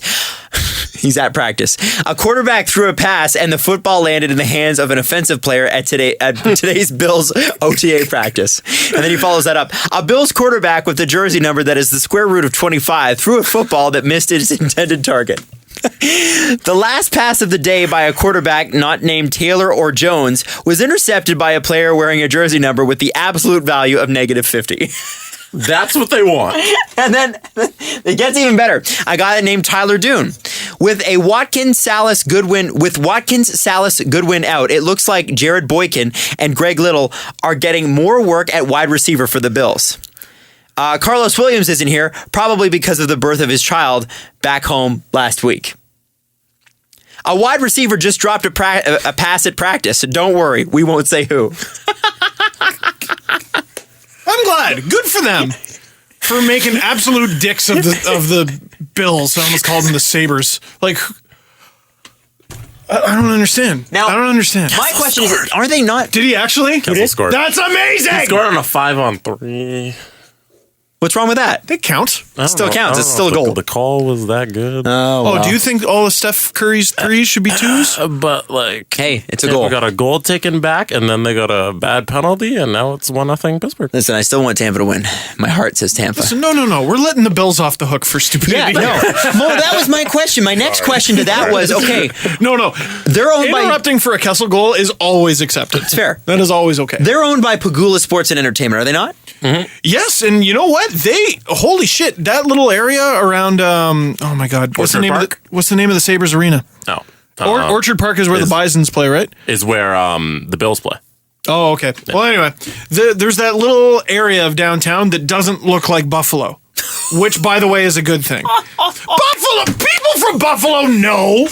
he's at practice. A quarterback threw a pass and the football landed in the hands of an offensive player at today's Bills OTA practice. And then he follows that up. A Bills quarterback with the jersey number that is the square root of 25 threw a football that missed its intended target. The last pass of the day by a quarterback not named Taylor or Jones was intercepted by a player wearing a jersey number with the absolute value of -50. That's what they want. And then it gets even better. A guy named Tyler Dune with Watkins, Salas, Goodwin out. It looks like Jared Boykin and Greg Little are getting more work at wide receiver for the Bills. Carlos Williams isn't here, probably because of the birth of his child back home last week. A wide receiver just dropped a pass at practice. Don't worry, we won't say who. I'm glad. Good for them for making absolute dicks of the Bills. I almost called them the Sabres. Like, I don't understand. Now, I don't understand. My question is, aren't they not? Did he actually? Kessel scored. That's amazing. He scored on a 5-on-3. What's wrong with that? They count. It still counts. It's still a goal. The call was that good. Oh, do you think all of Steph Curry's threes should be twos? But, like... Hey, it's a Tampa goal. got a goal taken back, and then they got a bad penalty, and now it's 1-0 Pittsburgh. Listen, I still want Tampa to win. My heart says Tampa. Listen, no. We're letting the Bills off the hook for stupidity. Yeah, no. Mo, that was my question. My next question to that was, okay. No. They're owned by... Interrupting for a Kessel goal is always accepted. It's fair. That is always okay. They're owned by Pagula Sports and Entertainment, are they not? Mm-hmm. Yes, and you know what? Holy shit, that little area around, oh my God. What's the name of the Sabres arena? No. Orchard Park is where the Bisons play, right? Is where the Bills play. Oh, okay. Yeah. Well, anyway, there's that little area of downtown that doesn't look like Buffalo, which, by the way, is a good thing. Buffalo! People from Buffalo know!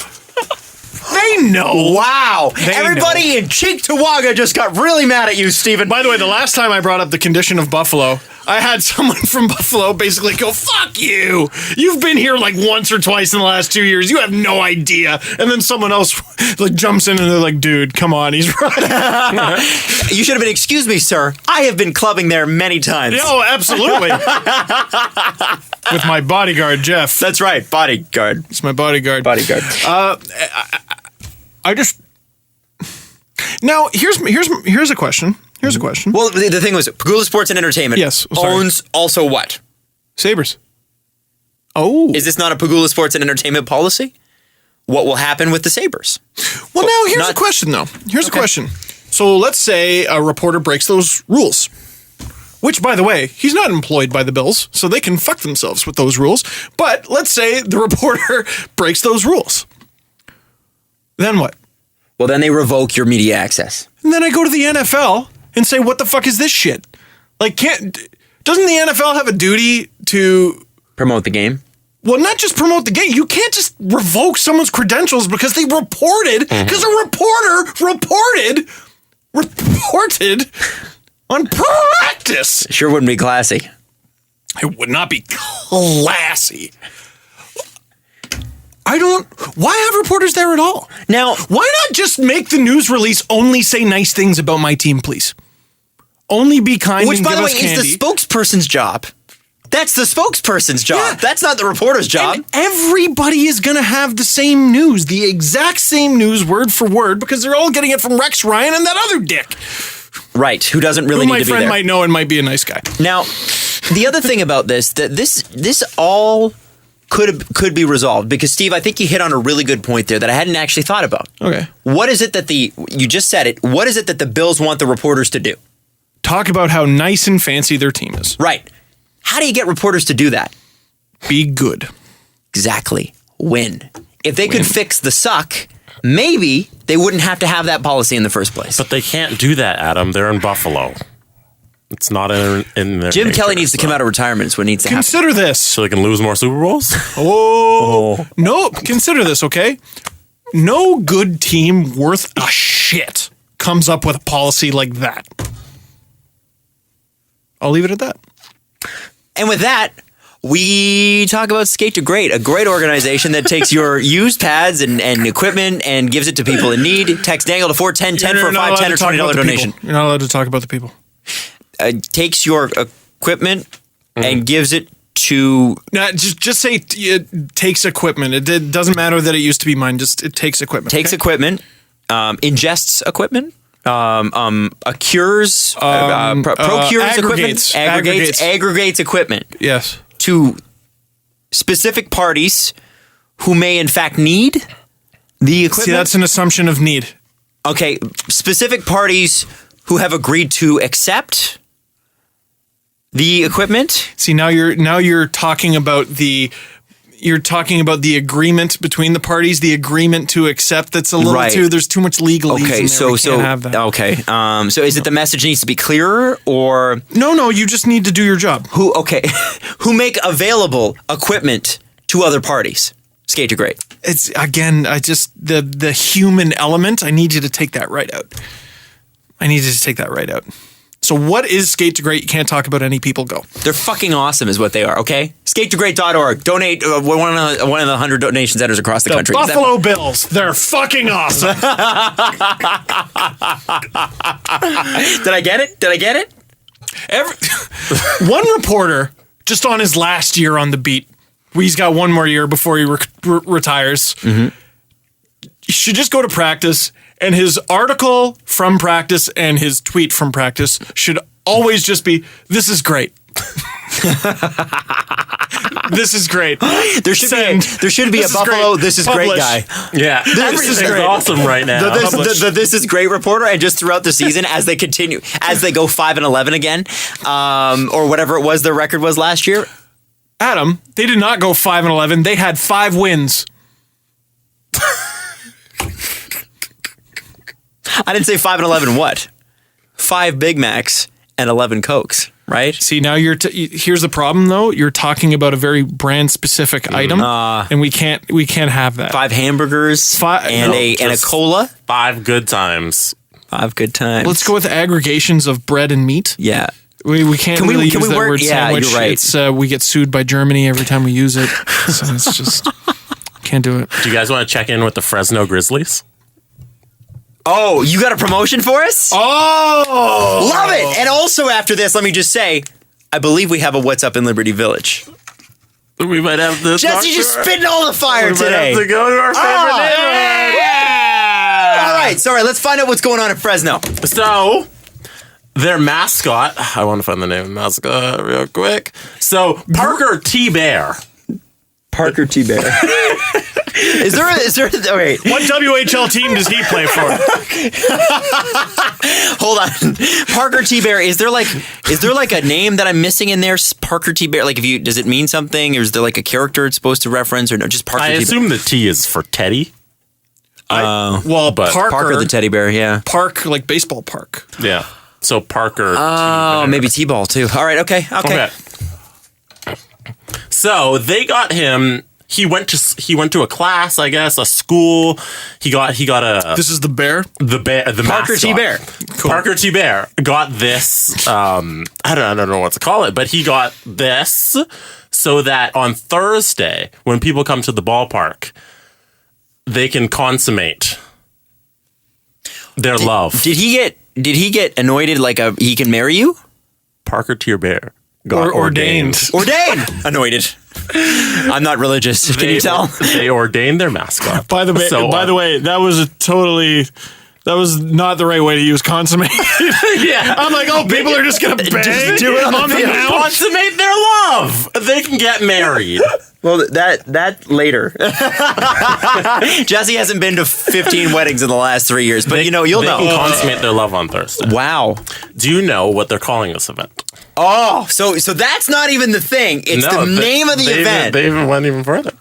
They know. Wow. Everybody in Cheektowaga just got really mad at you, Steven. By the way, the last time I brought up the condition of Buffalo, I had someone from Buffalo basically go, fuck you. You've been here like once or twice in the last 2 years. You have no idea. And then someone else like jumps in and they're like, dude, come on, he's right. You should have been, excuse me, sir. I have been clubbing there many times. Oh, absolutely. With my bodyguard, Jeff. That's right, bodyguard. It's my bodyguard. Bodyguard. I just... Now, here's a question. Here's a question. Well, the thing was, Pagula Sports and Entertainment Yes, sorry. owns also what? Sabres. Oh. Is this not a Pagula Sports and Entertainment policy? What will happen with the Sabres? Well, now, here's a question, though. Here's a question. So let's say a reporter breaks those rules. Which, by the way, he's not employed by the Bills, so they can fuck themselves with those rules. But let's say the reporter breaks those rules. Then what? Well, then they revoke your media access. And then I go to the NFL and say, what the fuck is this shit? Like, doesn't the NFL have a duty to... Promote the game? Well, not just promote the game. You can't just revoke someone's credentials because they reported, because a reporter reported on practice. Sure wouldn't be classy. It would not be classy. Why have reporters there at all? Now, Why not just make the news release only say nice things about my team, please? Only be kind which, and by give the way, us candy. is the spokesperson's job. That's the spokesperson's job. Yeah. That's not the reporter's job. And everybody is going to have the same news, the exact same news, word for word, because they're all getting it from Rex Ryan and that other dick. Right, who doesn't really Who need my to be friend there. might know and might be a nice guy. Now, the other thing about this, that this all could be resolved, because Steve, I think you hit on a really good point there that I hadn't actually thought about. Okay. What is it that you just said it, what is it that the Bills want the reporters to do? Talk about how nice and fancy their team is. Right. How do you get reporters to do that? Be good. Exactly. Win. If they could fix the suck, maybe they wouldn't have to have that policy in the first place. But they can't do that, Adam. They're in Buffalo. It's not in their Jim nature, Kelly needs to come out of retirement is what needs to happen. Consider this. so they can lose more Super Bowls. No, consider this, okay? No good team worth a shit comes up with a policy like that. I'll leave it at that. And with that, we talk about Skate to Great, a great organization that takes your used pads and equipment and gives it to people in need. Text Dangle to 41010 for a $5, $10, or $20 donation. You're not allowed to talk about the people. Takes your equipment and gives it to... No, just say it takes equipment. It doesn't matter that it used to be mine. Just it takes equipment. Takes equipment, ingests equipment, procures aggregates. equipment, aggregates equipment. Yes. To specific parties who may in fact need the equipment. See, that's an assumption of need. Okay, specific parties who have agreed to accept the equipment. See, now you're talking about the agreement between the parties, the agreement to accept. That's a little Right. there's too much legalese. Okay, in there. We can't have that. okay. So is it the message needs to be clearer, or No, you just need to do your job. who make available equipment to other parties? Skate to Great. It's again, the human element. I need you to take that right out. So what is Skate to Great? You can't talk about any people. Go. They're fucking awesome is what they are, okay? SkateToGreat.org. Donate one of the 100 donation centers across the country. Buffalo Bills. They're fucking awesome. Did I get it? One reporter, just on his last year on the beat, he's got one more year before he retires. Mm-hmm. He should just go to practice, and his article from practice and his tweet from practice should always just be, "This is great." This is great. There should be a This is Buffalo great. This is Publish. great guy. Yeah, Everything's everything's awesome right now. The This is great reporter, and just throughout the season, as they go 5-11 again, or whatever it was their record was last year. Adam, they did not go 5-11. They had 5 wins. I didn't say 5-11. What? 5 Big Macs and 11 Cokes, right? See, now here's the problem though. You're talking about a very brand specific item, and we can't have that. 5 hamburgers and a cola. 5 good times. 5 good times. Let's go with aggregations of bread and meat. Yeah. We can't really use that word sandwich. You're right. It's, we get sued by Germany every time we use it. So it's just, can't do it. Do you guys want to check in with the Fresno Grizzlies? Oh, you got a promotion for us? Oh! Love it. And also after this, let me just say, I believe we have a What's Up in Liberty Village. We might have to. Jesse just spitting all the fire we today. might have to go to our favorite neighborhood. Yeah! All right, sorry, let's find out what's going on at Fresno. So, their mascot, I want to find the name of the mascot real quick. So, Parker T. Bear. Parker T. Bear. Is there, okay. What WHL team does he play for? Hold on. Parker T. Bear, is there like a name that I'm missing in there? Parker T. Bear, like does it mean something? Or is there like a character it's supposed to reference or no, just Parker T. Bear? I assume the T is for Teddy. Parker the teddy bear, yeah. Park, like baseball park. Yeah. So Parker. Oh, maybe T-ball too. All right, okay. So they got him. He went to a class, I guess, a school. He got a. This is the bear. The Parker mascot. T. Bear. Cool. Parker T. Bear got this. I don't know what to call it, but he got this so that on Thursday, when people come to the ballpark, they can consummate their love. Did he get anointed like he can marry you? Parker T. Bear got ordained. Anointed. I'm not religious. Can you tell? They ordained their mascot. By the way, that was not the right way to use consummate. Yeah. I'm like, people are just gonna bang, Just do it on the field. Consummate their love. They can get married. Well, that later. Jesse hasn't been to 15 weddings in the last 3 years, but you'll they know. Can consummate their love on Thursday. Wow. Do you know what they're calling this event? Oh, so that's not even the thing. It's the name of the event. They even went even further.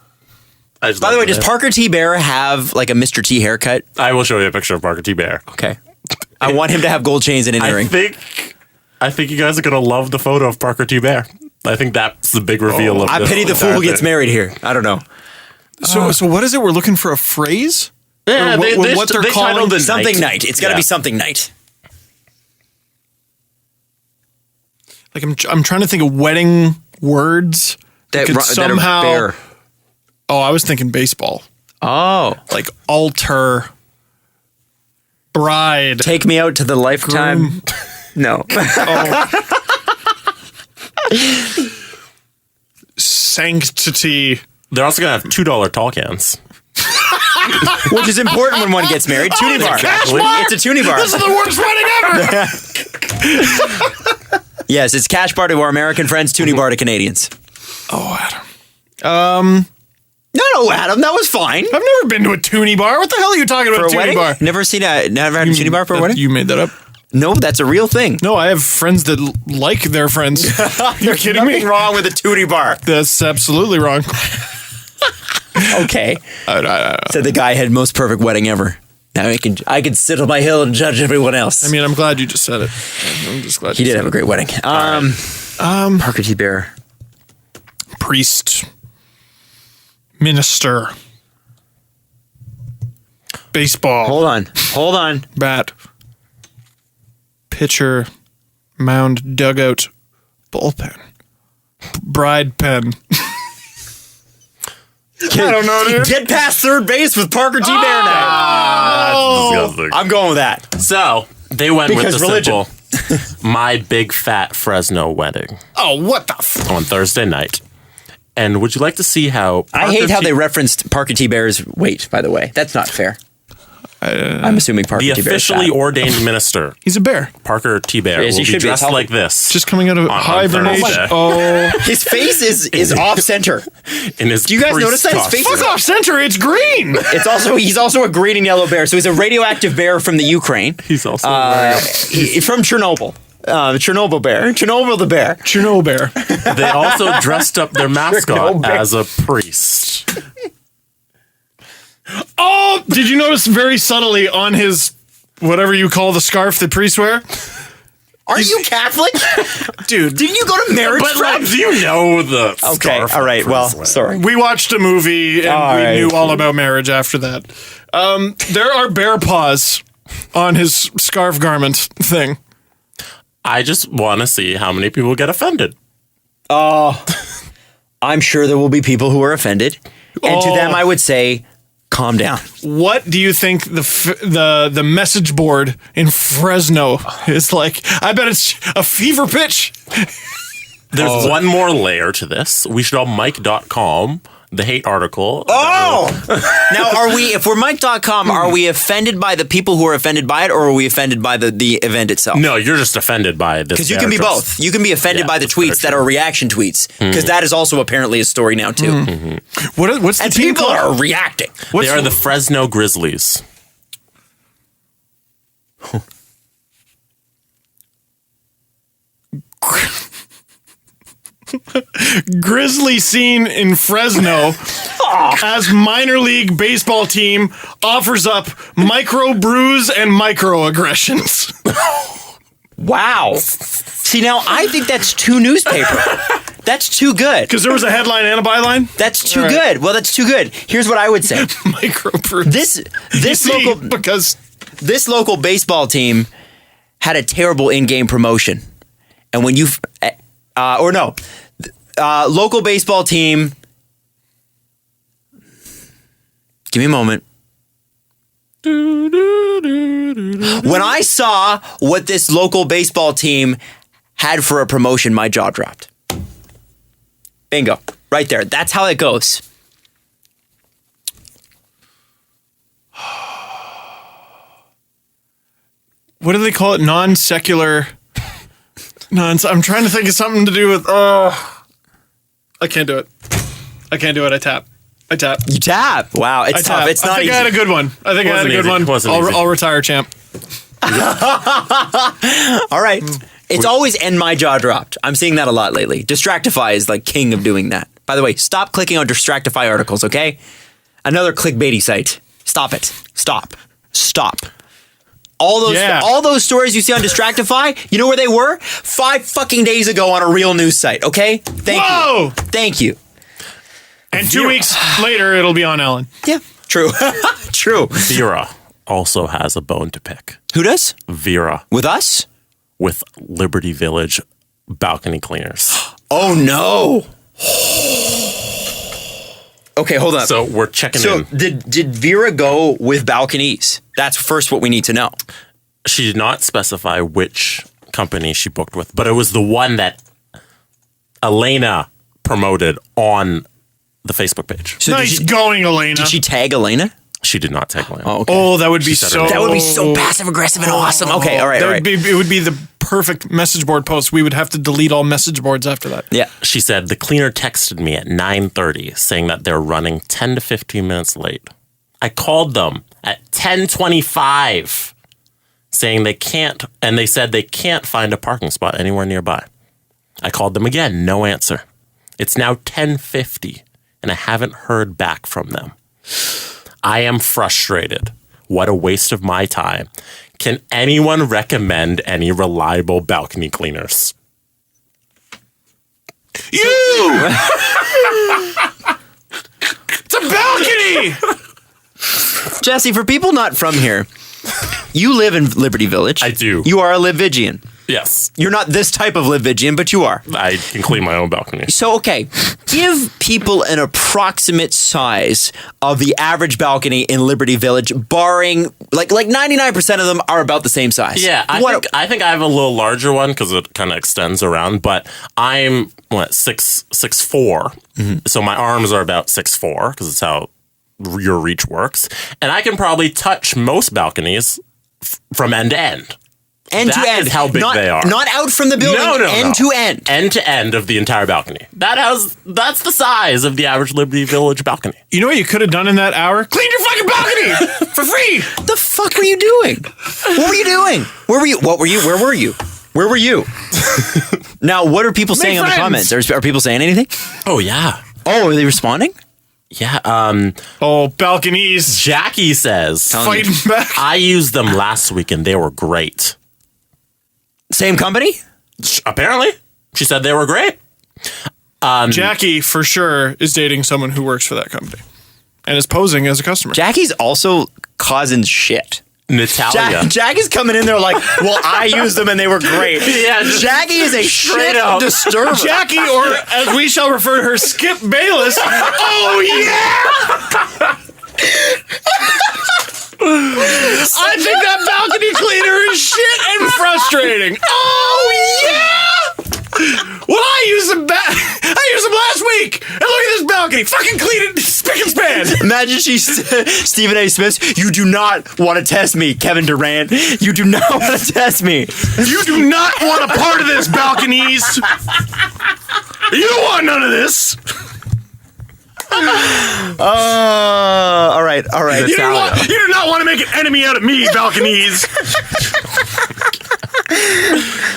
By the way, does Parker T. Bear have like a Mr. T haircut? I will show you a picture of Parker T. Bear. Okay. I want him to have gold chains and an earring. I think you guys are gonna love the photo of Parker T. Bear. I think that's the big reveal of I this pity the fool who gets thing. married here. I don't know. So what is it? We're looking for a phrase? Yeah, Or what they're calling titled the Something night. It's got to be something night. Like I'm trying to think of wedding words that could somehow. That are bear. Oh, I was thinking baseball. Oh. Like altar, bride. Take me out to the lifetime. No. Sanctity. They're also gonna have $2 tall cans. Which is important when one gets married. Toonie bar. It's a Toonie bar. This is the worst wedding ever. Yes, it's cash bar to our American friends, Toonie bar to Canadians. Oh, Adam. No, Adam, that was fine. I've never been to a Toonie bar. What the hell are you talking about? For a Toonie wedding? bar. Never had a Toonie bar for a wedding? You made that up. No, that's a real thing. No, I have friends that like their friends. You're kidding me? Nothing wrong with a Toonie bar. That's absolutely wrong. Okay. I Said the guy had most perfect wedding ever. Now I can sit on my hill and judge everyone else. mean, I'm glad you just said it. I'm just glad he did have a great wedding. Parker T. Bear. Priest. Minister. Baseball. Hold on. Bat. Pitcher. Mound. Dugout. Bullpen. Bride pen. I don't know, dude. Get past third base with Parker T. Bear now. That's disgusting. I'm going with that. So they went Because with the religion. simple "My Big Fat Fresno Wedding" Oh, what the on Thursday night. And would you like to see how I hate how T- they referenced Parker T. Bear's weight, by the way. That's not fair. I'm assuming Parker the T. Bear is officially fat. ordained minister, He's a bear. Parker T. Bear, Yes, he will should be be. dressed It's like this. Just coming out of hibernation. Thursday. Oh. His face is off center. in his Do you guys priest notice that? His costume. face is Fuck off center. It's green. he's also a green and yellow bear. So he's a radioactive bear from the Ukraine. He's also From Chernobyl. Chernobyl bear. Chernobyl the bear. Chernobyl bear. They also dressed up their mascot Bear. as a priest. Oh, did you notice very subtly on his, whatever you call the scarf that priests wear? Are you Catholic? Dude. Didn't you go to marriage But prep? like, do you know the Okay, scarf all right. that Well, priests wear? sorry. We watched a movie and All we right. knew all about marriage after that. There are bear paws on his scarf garment thing. I just want to see how many people get offended. I'm sure there will be people who are offended. And to them, I would say, calm down. What do you think the message board in Fresno is like? I bet it's a fever pitch. There's one more layer to this. We should all Mike.com, the hate article. Now, if we're Mike.com, are we offended by the people who are offended by it, or are we offended by the event itself? No, you're just offended by this. Because you can be both. You can be offended by the tweets that are reaction tweets, because that is also apparently a story now, too. What's the And team people called? are reacting. They are the Fresno Grizzlies. Grizzly scene in Fresno as minor league baseball team offers up micro brews and microaggressions. Wow. See, now, I think that's too newspaper. That's too good. Because there was a headline and a byline. That's too good. Well, that's too good. Here's what I would say. Micro brews. This local baseball team had a terrible in-game promotion. And when local baseball team, give me a moment. When I saw what this local baseball team had for a promotion, my jaw dropped. Bingo. Right there. That's how it goes. What do they call it? Non-secular. I'm trying to think of something to do with. I can't do it. I tap. You tap. Wow, it's tough. It's not easy. I had a good one. I'll retire, champ. All right. It's always end my jaw dropped. I'm seeing that a lot lately. Distractify is like king of doing that. By the way, stop clicking on Distractify articles, okay? Another clickbaity site. Stop it. Stop. All those stories you see on Distractify, you know where they were? 5 fucking days ago on a real news site, okay? Thank you. And 2 weeks later, it'll be on Ellen. Yeah, true. True. Vera also has a bone to pick. Who does? Vera. With us? With Liberty Village balcony cleaners. Oh, no. Okay, hold on. So we're checking in. So did Vera go with balconies? That's first what we need to know. She did not specify which company she booked with, but it was the one that Elena promoted on the Facebook page. So going, Elena. Did she tag Elena? She did not tag Elena. Oh, okay. Oh, that would be so. That would be so passive aggressive and awesome. Okay, all right. It would be the perfect message board post. We would have to delete all message boards after that. Yeah. She said the cleaner texted me at 9:30 saying that they're running 10 to 15 minutes late. I called them at 10:25 saying they can't, and they said they can't find a parking spot anywhere nearby. I called them again, no answer. It's now 10:50 and I haven't heard back from them. I am frustrated. What a waste of my time. Can anyone recommend any reliable balcony cleaners? You! It's a balcony! Jesse, for people not from here, you live in Liberty Village. I do. You are a Livigian. Yes. You're not this type of Livigian, but you are. I can clean my own balcony. So, okay, give people an approximate size of the average balcony in Liberty Village, barring, like 99% of them are about the same size. Yeah, I think I have a little larger one because it kind of extends around, but I'm, 6'4", so my arms are about 6'4", because it's how your reach works, and I can probably touch most balconies from end to end. End to end. Is how big they are. Not out from the building. No. End to end. End to end of the entire balcony. That's the size of the average Liberty Village balcony. You know what you could have done in that hour? Clean your fucking balcony for free. The fuck were you doing? What were you doing? Where were you? What were you? Where were you? Where were you? Now, what are people saying in the comments? Are people saying anything? Oh yeah. Oh, are they responding? Yeah. Balconies. Jackie says, Fighting back. I used them last week and they were great. Same company? Apparently. She said they were great. Jackie, for sure, is dating someone who works for that company and is posing as a customer. Jackie's also causing shit. Natalia. Jack is coming in there like, well, I used them and they were great. Yeah, just Jackie is a shit up. disturber. Jackie, or as we shall refer to her, Skip Bayless. Oh, yeah! I think that balcony cleaner is shit and frustrating. Oh, yeah! Well, I used them last week. And look at this balcony. Fucking clean it, spick and span. Imagine she's Stephen A. Smith. You do not want to test me, Kevin Durant. You do not want to test me. You do not want a part of this, balconies. You don't want none of this. All right. You do not want to make an enemy out of me, balconies.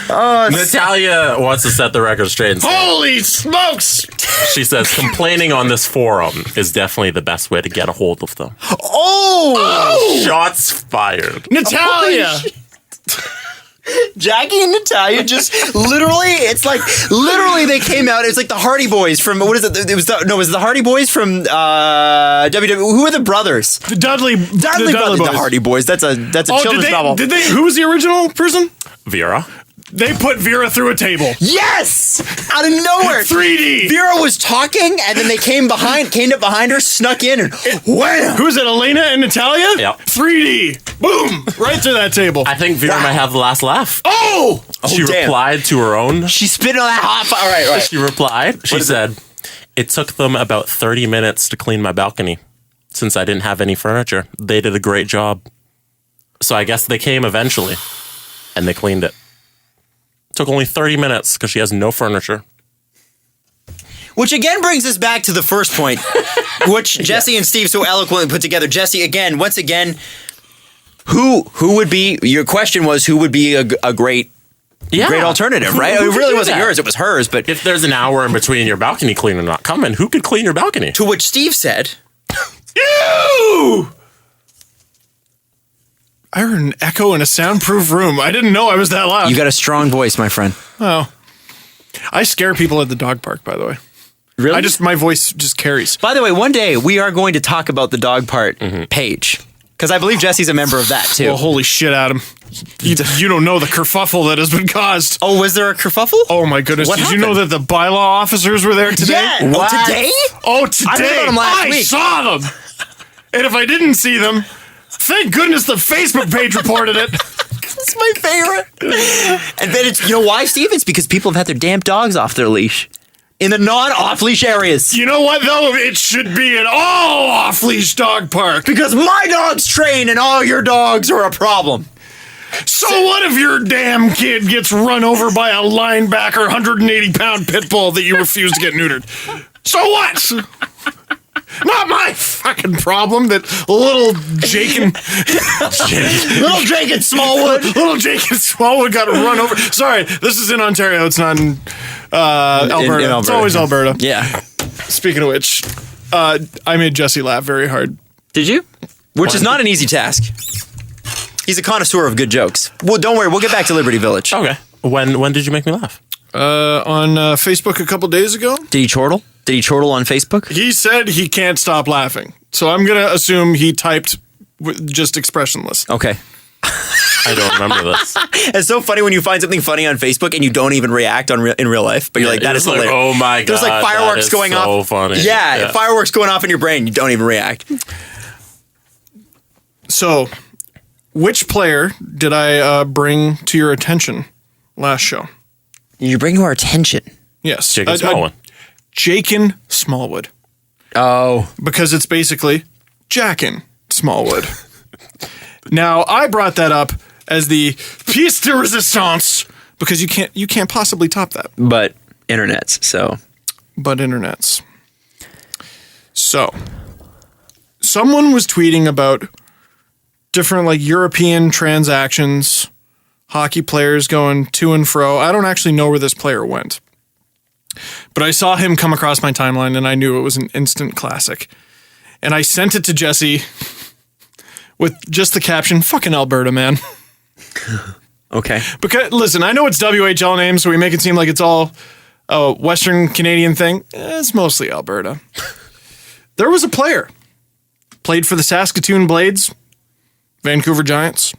Natalia wants to set the record straight and say, Holy smokes! she says complaining on this forum is definitely the best way to get a hold of them. Oh! Shots fired. Natalia! Jackie and Natalia just literally they came out. It's like the Hardy Boys from, what is it? It was the Hardy Boys from WWE. Who are the brothers? The Dudley Brothers. Boys. The Hardy Boys. That's a children's novel. Who was the original person? Vera. They put Vera through a table. Yes! Out of nowhere. 3D. Vera was talking, and then they came up behind her, snuck in, and wham! Who's it, Elena and Natalia? Yep. 3D. Boom! Right through that table. I think Vera might have the last laugh. Oh! She damn. replied to her own. She spit on that hot fire. All right. She replied. She said, "It took them about 30 minutes to clean my balcony since I didn't have any furniture. They did a great job. So I guess they came eventually and they cleaned it. Took only 30 minutes because she has no furniture." Which again brings us back to the first point, which Jesse and Steve so eloquently put together. Jesse, once again, who would be, your question was, who would be a great alternative, right? Who It could really do wasn't that? yours, it was hers, but If there's an hour in between your balcony cleaner not coming, who could clean your balcony? to which Steve said, You! I heard an echo in a soundproof room. I didn't know I was that loud. you got a strong voice, my friend. Oh. I scare people at the dog park, by the way. Really? My voice just carries. By the way, one day we are going to talk about the dog part page, because I believe Jesse's a member of that too. Well, holy shit, Adam. You don't know the kerfuffle that has been caused. Oh, was there a kerfuffle? Oh my goodness. What Did you know that the bylaw officers were there today? Yeah. What? Oh, today? Oh, today. I heard about them last week. Saw them. And if I didn't see them, thank goodness the Facebook page reported it. It's my favorite. And then it's, you know why, Steve? It's because people have had their damn dogs off their leash in the non-off-leash areas. You know what, though? It should be an all off-leash dog park. Because my dog's trained and all your dogs are a problem. So what if your damn kid gets run over by a linebacker 180-pound pit bull that you refuse to get neutered? So what? Not my fucking problem that little Jake and Smallwood got run over. Sorry, this is in Ontario. It's not in Alberta. In It's always Alberta. Yeah. Speaking of which, I made Jesse laugh very hard. Did you? Which is not an easy task. He's a connoisseur of good jokes. Well, don't worry. We'll get back to Liberty Village. Okay. When did you make me laugh? On Facebook a couple days ago. Did he chortle? Did he chortle on Facebook? He said he can't stop laughing. So I'm going to assume he typed just expressionless. Okay. I don't remember this. It's so funny when you find something funny on Facebook and you don't even react in real life, but you're like, that is It's like, hilarious. oh my God. There's like fireworks going off. So funny. Yeah, fireworks going off in your brain. You don't even react. So, which player did I bring to your attention last show? You bring to our attention. Yes. Jacob Smallwood. Jakin Smallwood. Oh. Because it's basically Jackin Smallwood. Now, I brought that up as the pièce de résistance because you can't possibly top that. But internets, so. But internets. So, someone was tweeting about different like European transactions, hockey players going to and fro. I don't actually know where this player went. But I saw him come across my timeline and I knew it was an instant classic. And I sent it to Jesse with just the caption, fucking Alberta, man. Okay. Because, listen, I know it's WHL names, so we make it seem like it's all a Western Canadian thing. It's mostly Alberta. There was a player. Played for the Saskatoon Blades. Vancouver Giants.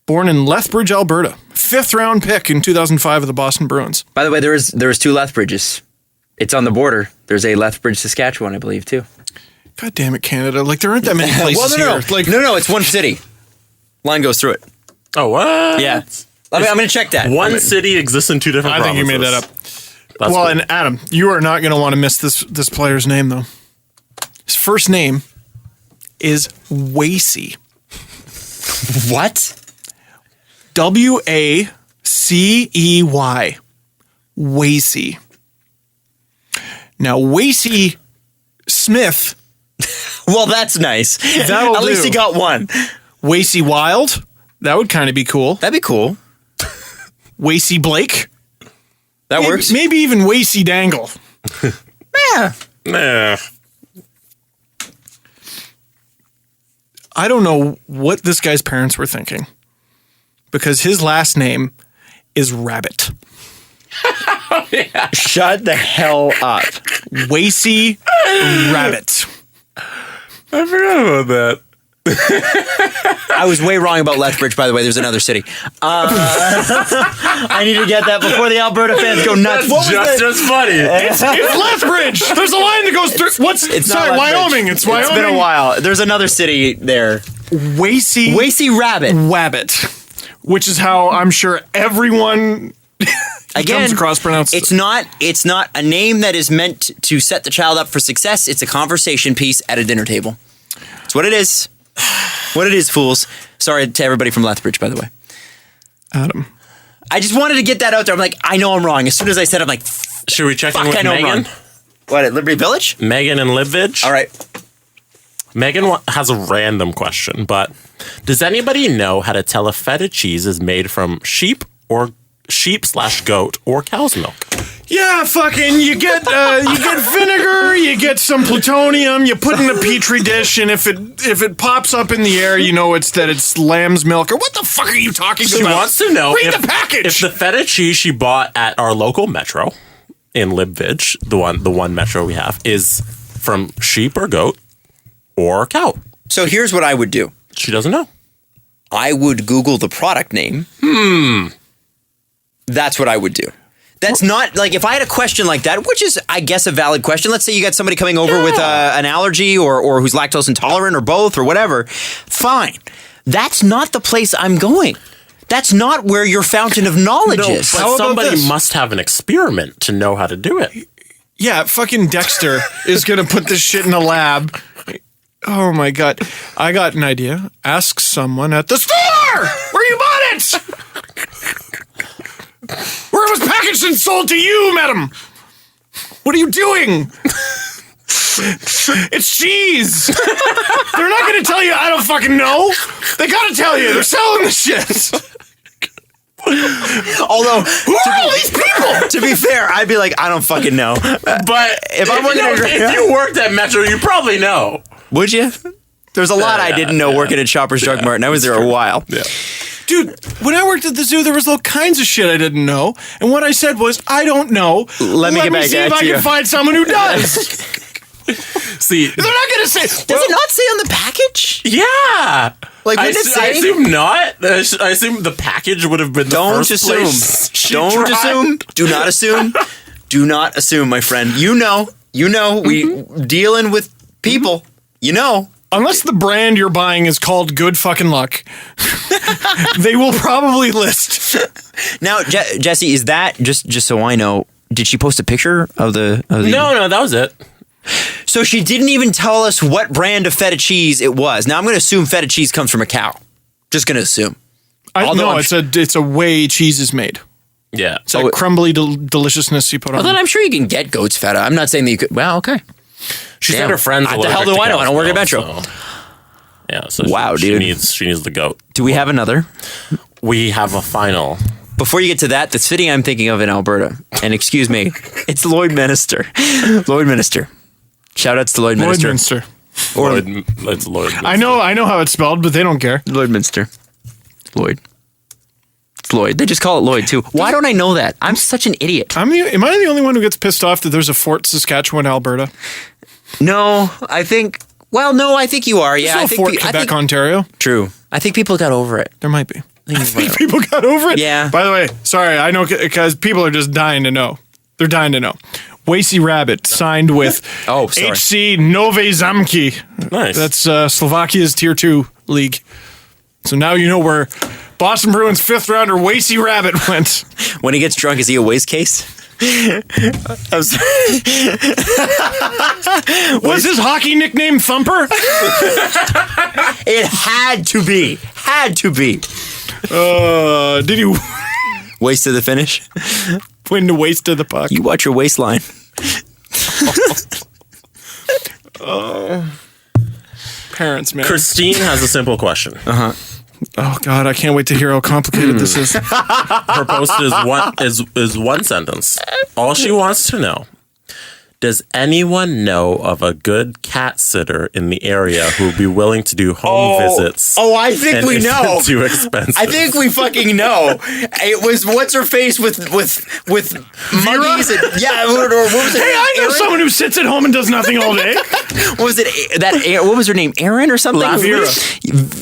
Born in Lethbridge, Alberta. 5th round pick in 2005 of the Boston Bruins. By the way, there was 2 Lethbridges. It's on the border. There's a Lethbridge, Saskatchewan, I believe, too. God damn it, Canada. Like, there aren't that many places no. here. Like, No, it's one city. Line goes through it. Oh, what? Yeah. I'm going to check that. One city exists in 2 different I think provinces. you made that up. That's well, cool. and Adam, you are not going to want to miss this player's name, though. His first name is Wasey. What? Wasey. Wasey. Now, Wasey Smith. Well, that's nice. That'll At least do. he got one. Wasey Wild. That would kind of be cool. That'd be cool. Wasey Blake. That works. Maybe even Wasey Dangle. Yeah. Nah. I don't know what this guy's parents were thinking because his last name is Rabbit. Shut the hell up. Wasey Rabbit. I forgot about that. I was way wrong about Lethbridge, by the way. There's another city. I need to get that before the Alberta fans go nuts. What was Just that? as funny. It's Lethbridge. There's a line that goes through. It's not Sorry, Lethbridge. Wyoming. It's Wyoming. It's been a while. There's another city there. Wasey Rabbit. Wabbit, which is how I'm sure everyone comes across pronounced. It's not a name that is meant to set the child up for success. It's a conversation piece at a dinner table. It's what it is. What it is, fools. Sorry to everybody from Lethbridge, by the way. Adam. I just wanted to get that out there. I'm like, I know I'm wrong. As soon as I said, I'm like, Should we check in fuck, with I know I'm Megan? wrong. What, at Liberty Village? Megan and Libvidge? All right. Megan has a random question, but does anybody know how to tell if feta cheese is made from sheep/goat or cow's milk? Yeah, fucking, you get vinegar, you get some plutonium, you put in a petri dish, and if it pops up in the air, you know it's lamb's milk. Or what the fuck are you talking She about? wants to know Read if the package. If the feta cheese she bought at our local metro in Libvidge, the one metro we have, is from sheep or goat or cow. So here's what I would do. She doesn't know. I would Google the product name. That's what I would do. That's not, like, if I had a question like that, which is, I guess, a valid question. Let's say you got somebody coming over with an allergy or who's lactose intolerant or both or whatever. Fine. That's not the place I'm going. That's not where your fountain of knowledge is. But How about somebody this? must have an experiment to know how to do it. Yeah, fucking Dexter is going to put this shit in a lab. Oh my God. I got an idea. Ask someone at the store where you bought it. Where it was packaged and sold to you, madam. What are you doing? It's cheese. They're not going to tell you I don't fucking know. They got to tell you. They're selling the shit. Although, Who are all these people? to be fair, I'd be like, I don't fucking know. But If I'm working at if you worked at Metro, you probably know. Would you? There's a lot I didn't know working at Shoppers Drug Mart, and I was there a while. Yeah. Dude, when I worked at the zoo, there was all kinds of shit I didn't know. And what I said was, I don't know. Let me get back see at if I you. can find someone who does. See, They're not going to say, Does it not say on the package? yeah. Like, I wouldn't it I say? assume not. I assume the package would have been the Don't first assume. place she Don't tried. assume. Do not assume. Do not assume, my friend. You know. We dealing with people. You know. unless the brand you're buying is called Good Fucking Luck, they will probably list. Now, Jesse, is that just so I know? Did she post a picture of the? No, that was it. So she didn't even tell us what brand of feta cheese it was. Now I'm going to assume feta cheese comes from a cow. Just going to assume. No, I'm it's a way cheese is made. Yeah. It's that crumbly deliciousness you put on. Well, then I'm sure you can get goat's feta. I'm not saying that you could. Well, okay. She Damn. said her friends. What the hell do I know? I don't work at Metro. Yeah. So Wow, she dude. needs the goat. Do we have another? We have a final. Before you get to that, the city I'm thinking of in Alberta, and excuse me, it's Lloydminster. Lloydminster. Shout outs to Lloydminster. Lloydminster. Or It's Lloyd. I know how it's spelled, but they don't care. Lloydminster. Lloyd. It's Lloyd. They just call it Lloyd too. Why don't I know that? I'm such an idiot. Am I the only one who gets pissed off that there's a Fort Saskatchewan, Alberta? No, I think Well, no, I think you are. Yeah, I There's no Fort think Quebec, Ontario. true. I think people got over it. There might be. I think people got over it. Yeah. By the way, sorry, I know because people are just dying to know. They're dying to know. Wasey Rabbit signed with Oh, sorry. HC Nove Zamki. Nice. That's Slovakia's Tier 2 league. So now you know where Boston Bruins 5th rounder Wasey Rabbit went. When he gets drunk, is he a waste case? I'm sorry. Was his hockey nickname Thumper? It had to be. Had to be. Did he Waste to the finish. win the waist of the puck? You watch your waistline. Parents, man. Christine has a simple question. Oh God, I can't wait to hear how complicated this is. Her post is one sentence. All she wants to know: does anyone know of a good cat sitter in the area who would be willing to do home visits? Oh, I think and we isn't know. Too expensive. I think we fucking know. It was what's her face with monkeys and what was it? Hey, I know Aaron? someone who sits at home and does nothing all day. What was it? What was her name? Aaron or something? Vera.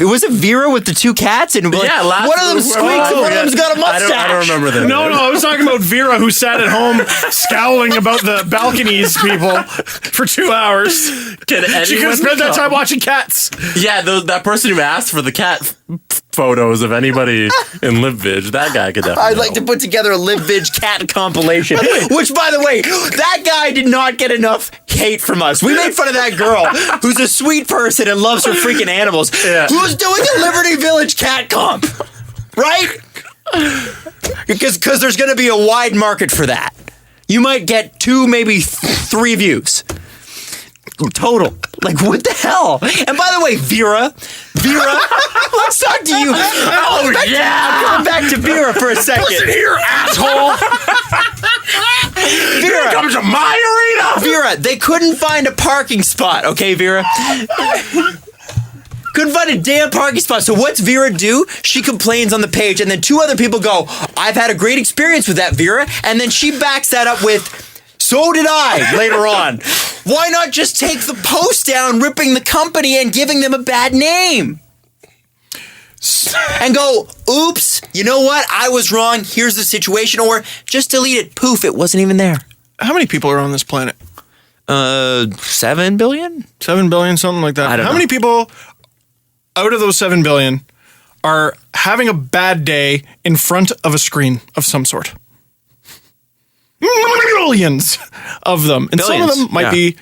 Was it Vera with the two cats? And like, Yeah, last one of them week- squeaks and one of them's got a mustache. I don't remember that. No, I was talking about Vera who sat at home scowling about the balconies people for 2 hours. Can She could anyone have spent that come? time watching cats. Yeah, that person who asked for the cat photos of anybody in LibVig, that guy could definitely I'd like to put together a LibVig cat compilation. Which, by the way, that guy did not get enough hate from us. We made fun of that girl who's a sweet person and loves her freaking animals. Yeah. Who's doing a Liberty Village cat comp, right? Because there's going to be a wide market for that. You might get 2, maybe 3 views. Total. Like, what the hell? And by the way, Vera, let's talk to you. I'm going back to Vera for a second. Listen here, asshole. Vera, Come to my arena. Vera, they couldn't find a parking spot, okay, Vera? Couldn't find a damn parking spot. So what's Vera do? She complains on the page, and then 2 other people go, I've had a great experience with that, Vera. And then she backs that up with, so did I, later on. Why not just take the post down, ripping the company and giving them a bad name? And go, oops, you know what? I was wrong. Here's the situation. Or just delete it. Poof, it wasn't even there. How many people are on this planet? 7 billion? 7 billion, something like that. I don't How know. many people out of those 7 billion are having a bad day in front of a screen of some sort? Millions of them. And some of Billions, them might be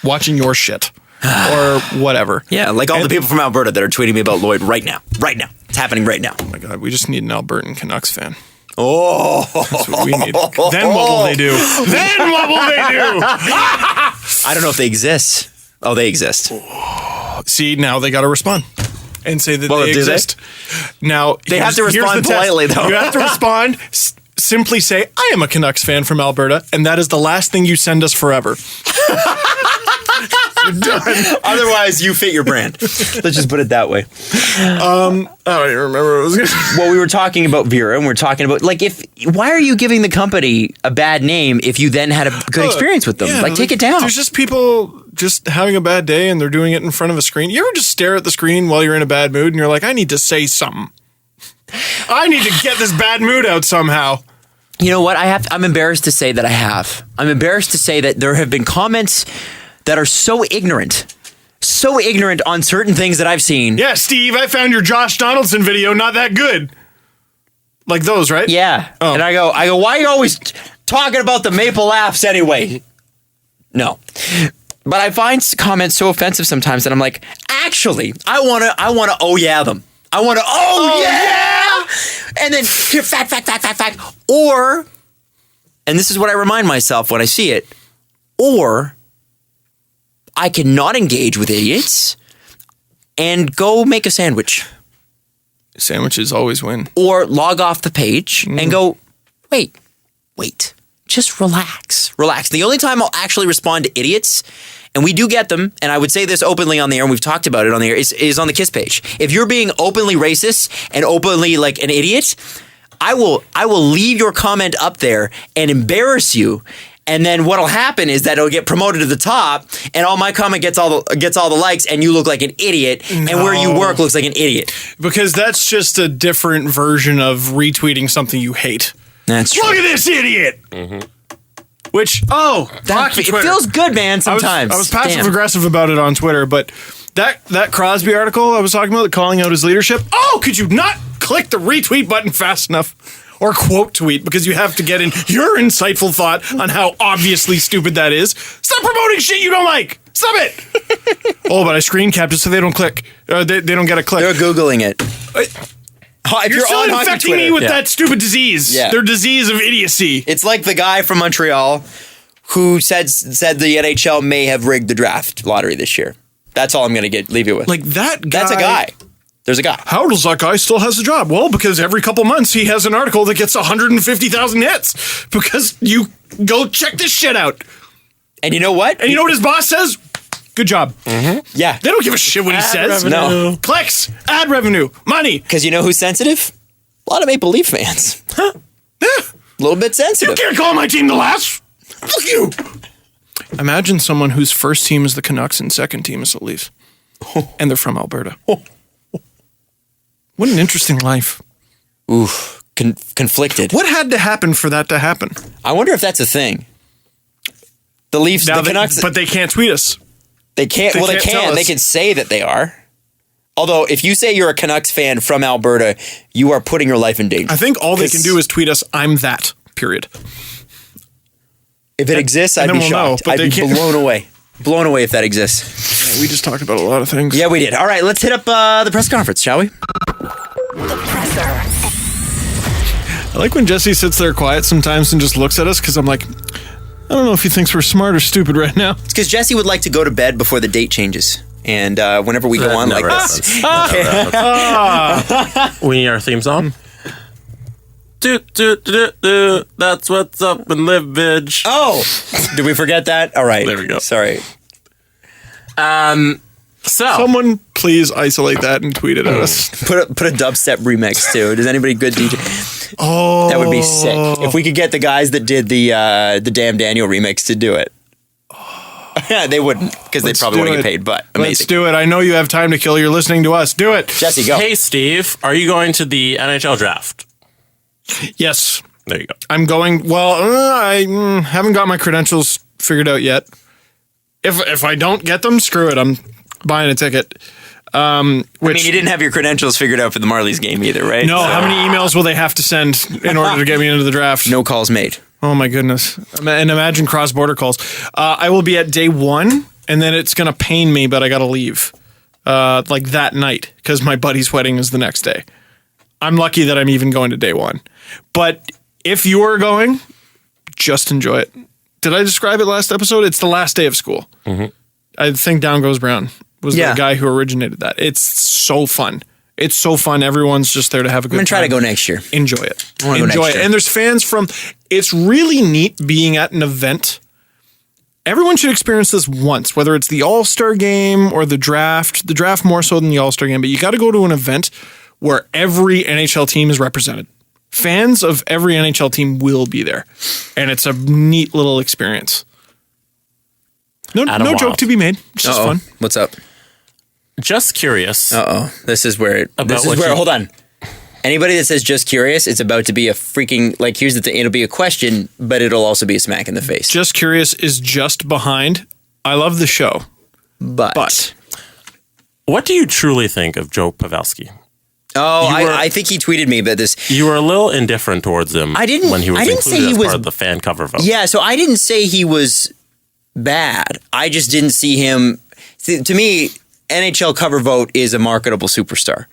watching your shit or whatever. Yeah, like all the people from Alberta that are tweeting me about Lloyd right now. Right now. It's happening right now. Oh my God, we just need an Albertan Canucks fan. Oh. That's what we need. Then what will they do? Then what will they do? I don't know if they exist. Oh, they exist. See, now they got to respond and say that Well, they do they? exist. Now They have to here's respond the test. politely, though. You have to respond. Simply say, I am a Canucks fan from Alberta, and that is the last thing you send us forever. You're done. Otherwise, you fit your brand. Let's just put it that way. I don't even remember what I was going to say. Well, we were talking about Vera, and we're talking about, like, why are you giving the company a bad name if you then had a good experience with them? Yeah, like, take it down. There's just people just having a bad day, and they're doing it in front of a screen. You ever just stare at the screen while you're in a bad mood, and you're like, I need to say something. I need to get this bad mood out somehow. You know what? I'm embarrassed to say that I have. I'm embarrassed to say that there have been comments that are so ignorant on certain things that I've seen. Yeah, Steve, I found your Josh Donaldson video not that good. Like those, right? Yeah. Oh. And I go, why are you always talking about the Maple Laughs anyway? No. But I find comments so offensive sometimes that I'm like, actually, I wanna oh yeah them. I wanna yeah! And then here, fact. Or, and this is what I remind myself when I see it, or I cannot engage with idiots and go make a sandwich. Sandwiches always win. Or log off the page and go, wait, just relax. The only time I'll actually respond to idiots, and we do get them, and I would say this openly on the air, and we've talked about it on the air, is on the KISS page. If you're being openly racist and openly like an idiot, I will leave your comment up there and embarrass you And then what'll happen is that it'll get promoted to the top, and all my comment gets all the likes, and you look like an idiot, and where you work looks like an idiot. Because that's just a different version of retweeting something you hate. That's true. Look at this idiot! Which, It feels good, man, sometimes. I was passive aggressive about it on Twitter, but that Crosby article I was talking about, calling out his leadership, could you not click the retweet button fast enough? Or quote tweet, because you have to get in your insightful thought on how obviously stupid that is. Stop promoting shit you don't like. Stop it. But I screen capped it so they don't click. They don't get a click. They're Googling it. You're still infecting me with that stupid disease. Yeah. Their disease of idiocy. It's like the guy from Montreal who said the NHL may have rigged the draft lottery this year. That's all I'm going to leave you with. Like that guy. That's a guy. There's a guy. How does that guy still has a job? Well, because every couple months he has an article that gets 150,000 hits. Because you go check this shit out. And you know what? And you know what his boss says? Good job. Mm-hmm. Yeah. They don't give a shit what he says. Revenue. No. Clicks, ad revenue, money. Because you know who's sensitive? A lot of Maple Leaf fans. Huh? Yeah. A little bit sensitive. You can't call my team the last. Fuck you. Imagine someone whose first team is the Canucks and second team is the Leafs. And they're from Alberta. What an interesting life. Oof. Conflicted. What had to happen for that to happen? I wonder if that's a thing. The Leafs, the Canucks. But they can't tweet us. They can't. Well, they can. They can say that they are. Although, if you say you're a Canucks fan from Alberta, you are putting your life in danger. I think all they can do is tweet us, I'm that, period. If it exists, I'd be shocked. I'd be blown away. Blown away if that exists. Yeah, we just talked about a lot of things. Yeah, we did. All right, let's hit up the press conference, shall we? The presser. I like when Jesse sits there quiet sometimes and just looks at us, because I'm like, I don't know if he thinks we're smart or stupid right now. It's because Jesse would like to go to bed before the date changes. And whenever we go on like this. We need our theme song. Do, that's what's up in Livage. Oh! Did we forget that? All right. There we go. Sorry. So Someone please isolate that and tweet it at us. Put a dubstep remix too. Does anybody good DJ? Oh. That would be sick. If we could get the guys that did the Damn Daniel remix to do it. Yeah, they wouldn't, because they probably wouldn't get paid, but amazing. Let's do it. I know you have time to kill. You're listening to us. Do it. Jesse, go. Hey, Steve, are you going to the NHL draft? Yes. There you go. I'm going. Well, I haven't got my credentials figured out yet. If I don't get them, screw it. I'm buying a ticket. I mean, you didn't have your credentials figured out for the Marlies game either, right? No. How many emails will they have to send in order to get me into the draft? No calls made. Oh my goodness. And imagine cross-border calls. I will be at day one, and then it's going to pain me, but I got to leave like that night because my buddy's wedding is the next day. I'm lucky that I'm even going to day one. But if you are going, just enjoy it. Did I describe it last episode? It's the last day of school. Mm-hmm. I think Down Goes Brown was the guy who originated that. It's so fun. It's so fun. Everyone's just there to have a good time. I'm going to try to go next year. Enjoy it. Enjoy it. And there's fans from... It's really neat being at an event. Everyone should experience this once, whether it's the All-Star game or the draft. The draft more so than the All-Star game. But you got to go to an event where every NHL team is represented. Fans of every NHL team will be there. And it's a neat little experience. No joke to be made. It's just fun. What's up? Just curious. This is where hold on. Anybody that says just curious, it's about to be a freaking, like, here's the thing, it'll be a question, but it'll also be a smack in the face. Just Curious is just behind. I love the show. But. What do you truly think of Joe Pavelski? I think he tweeted me about this. You were a little indifferent towards him when he was included as part of the fan cover vote. Yeah, so I didn't say he was bad. I just didn't see him. To me, NHL cover vote is a marketable superstar.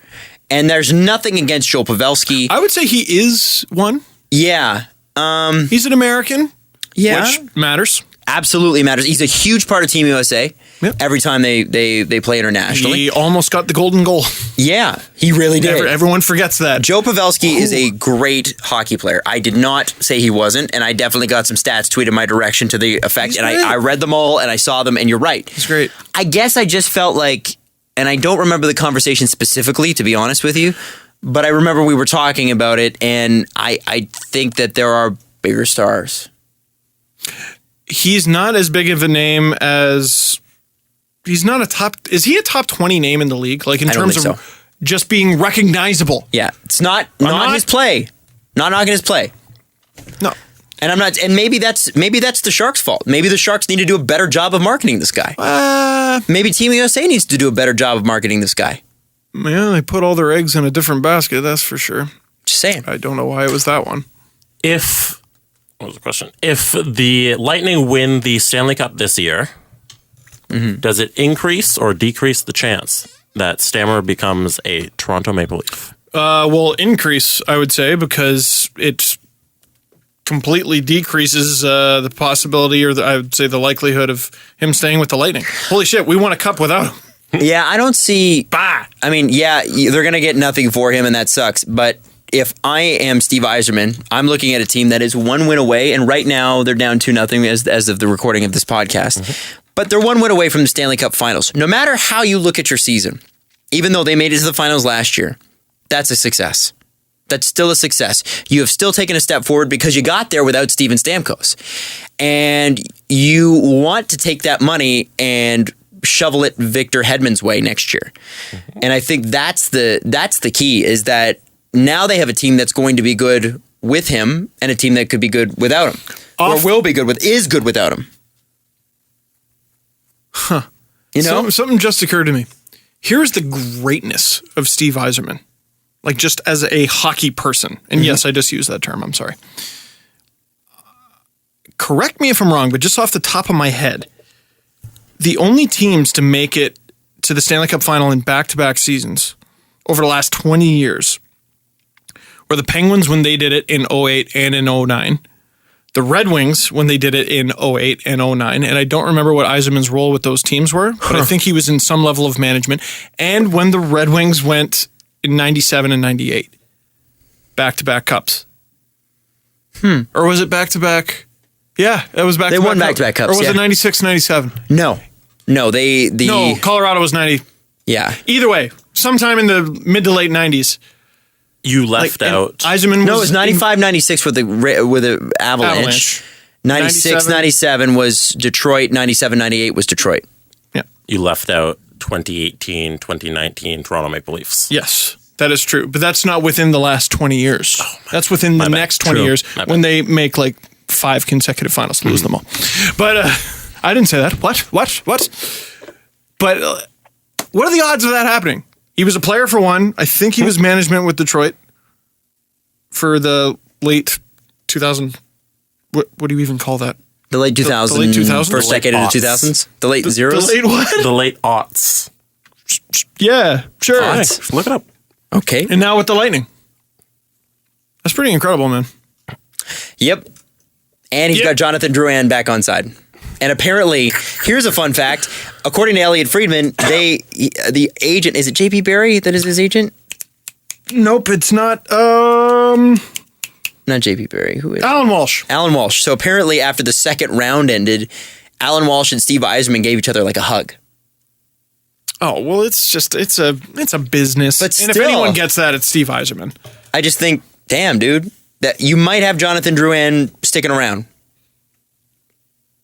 And there's nothing against Joe Pavelski. I would say he is one. Yeah. He's an American. Yeah. Which matters. Absolutely matters. He's a huge part of Team USA. Yep. Every time they play internationally. He almost got the golden goal. Yeah, he really did. Everyone forgets that. Joe Pavelski is a great hockey player. I did not say he wasn't, and I definitely got some stats tweeted my direction to the effect, and I read them all, and I saw them, and you're right. He's great. I guess I just felt like, and I don't remember the conversation specifically, to be honest with you, but I remember we were talking about it, and I think that there are bigger stars. he's not as big of a name as he's not a top. Is he a top 20 name in the league? Like in I don't terms think of so. just being recognizable. Yeah, it's not not- his play. Not knocking his play. No. And I'm not. And maybe that's the Sharks' fault. Maybe the Sharks need to do a better job of marketing this guy. Maybe Team USA needs to do a better job of marketing this guy. Yeah, they put all their eggs in a different basket. That's for sure. Just saying. I don't know why it was that one. What was the question? If the Lightning win the Stanley Cup this year, does it increase or decrease the chance that Stammer becomes a Toronto Maple Leaf? Well, increase, I would say, because it completely decreases the possibility, or I would say the likelihood of him staying with the Lightning. Holy shit, we won a cup without him. Yeah, I don't see. Bah! I mean, yeah, they're going to get nothing for him, and that sucks. But if I am Steve Yzerman, I'm looking at a team that is one win away, and right now they're down 2-0 as of the recording of this podcast. But they're one win away from the Stanley Cup Finals. No matter how you look at your season, even though they made it to the finals last year, that's a success. That's still a success. You have still taken a step forward because you got there without Steven Stamkos. And you want to take that money and shovel it Victor Hedman's way next year. And I think that's the key, is that now they have a team that's going to be good with him and a team that could be good without him. Or will be good is good without him. Huh. You know? Something just occurred to me. Here's the greatness of Steve Yzerman. Like just as a hockey person. And yes, I just used that term. I'm sorry. Correct me if I'm wrong, but just off the top of my head, the only teams to make it to the Stanley Cup Final in back-to-back seasons over the last 20 years were the Penguins when they did it in 08 and in 09, the Red Wings when they did it in 08 and 09, and I don't remember what Yzerman's role with those teams were, but I think he was in some level of management, and when the Red Wings went in 97 and 98, back-to-back cups. Or was it back-to-back? Yeah, it was back-to-back. They won back-to-back cups, Or was yeah. it 96, 97? No, No, Colorado was 90. Yeah. Either way, sometime in the mid to late 90s. You left out. Yzerman No, it was 95, 96 with the Avalanche. 96, 97 was Detroit. 97, 98 was Detroit. Yeah. You left out 2018, 2019 Toronto Maple Leafs. Yes, that is true. But that's not within the last 20 years. That's within the bad. next 20 True. years My when bad. they make like 5 consecutive finals, lose them all. But I didn't say that. What? But what are the odds of that happening? He was a player for one. I think he was management with Detroit for the late 2000. What do you even call that? The late 2000s. the late 2000s? First The late decade of the aughts. 2000s. The late zeros. The late what? The late aughts. Yeah, sure. Aughts. Look it up. Okay. And now with the Lightning. That's pretty incredible, man. Yep. And he's Yep. got Jonathan Drouin back on side. And apparently, here's a fun fact. According to Elliot Friedman, the agent, is it JP Barry that is his agent? Nope, it's not. Not JP Barry. Who is it? Alan Walsh. Alan Walsh. So apparently, after the second round ended, Alan Walsh and Steve Yzerman gave each other like a hug. Oh well, it's a business. But and if still- anyone gets that, it's Steve Yzerman. I just think, damn, dude, that you might have Jonathan Drouin sticking around,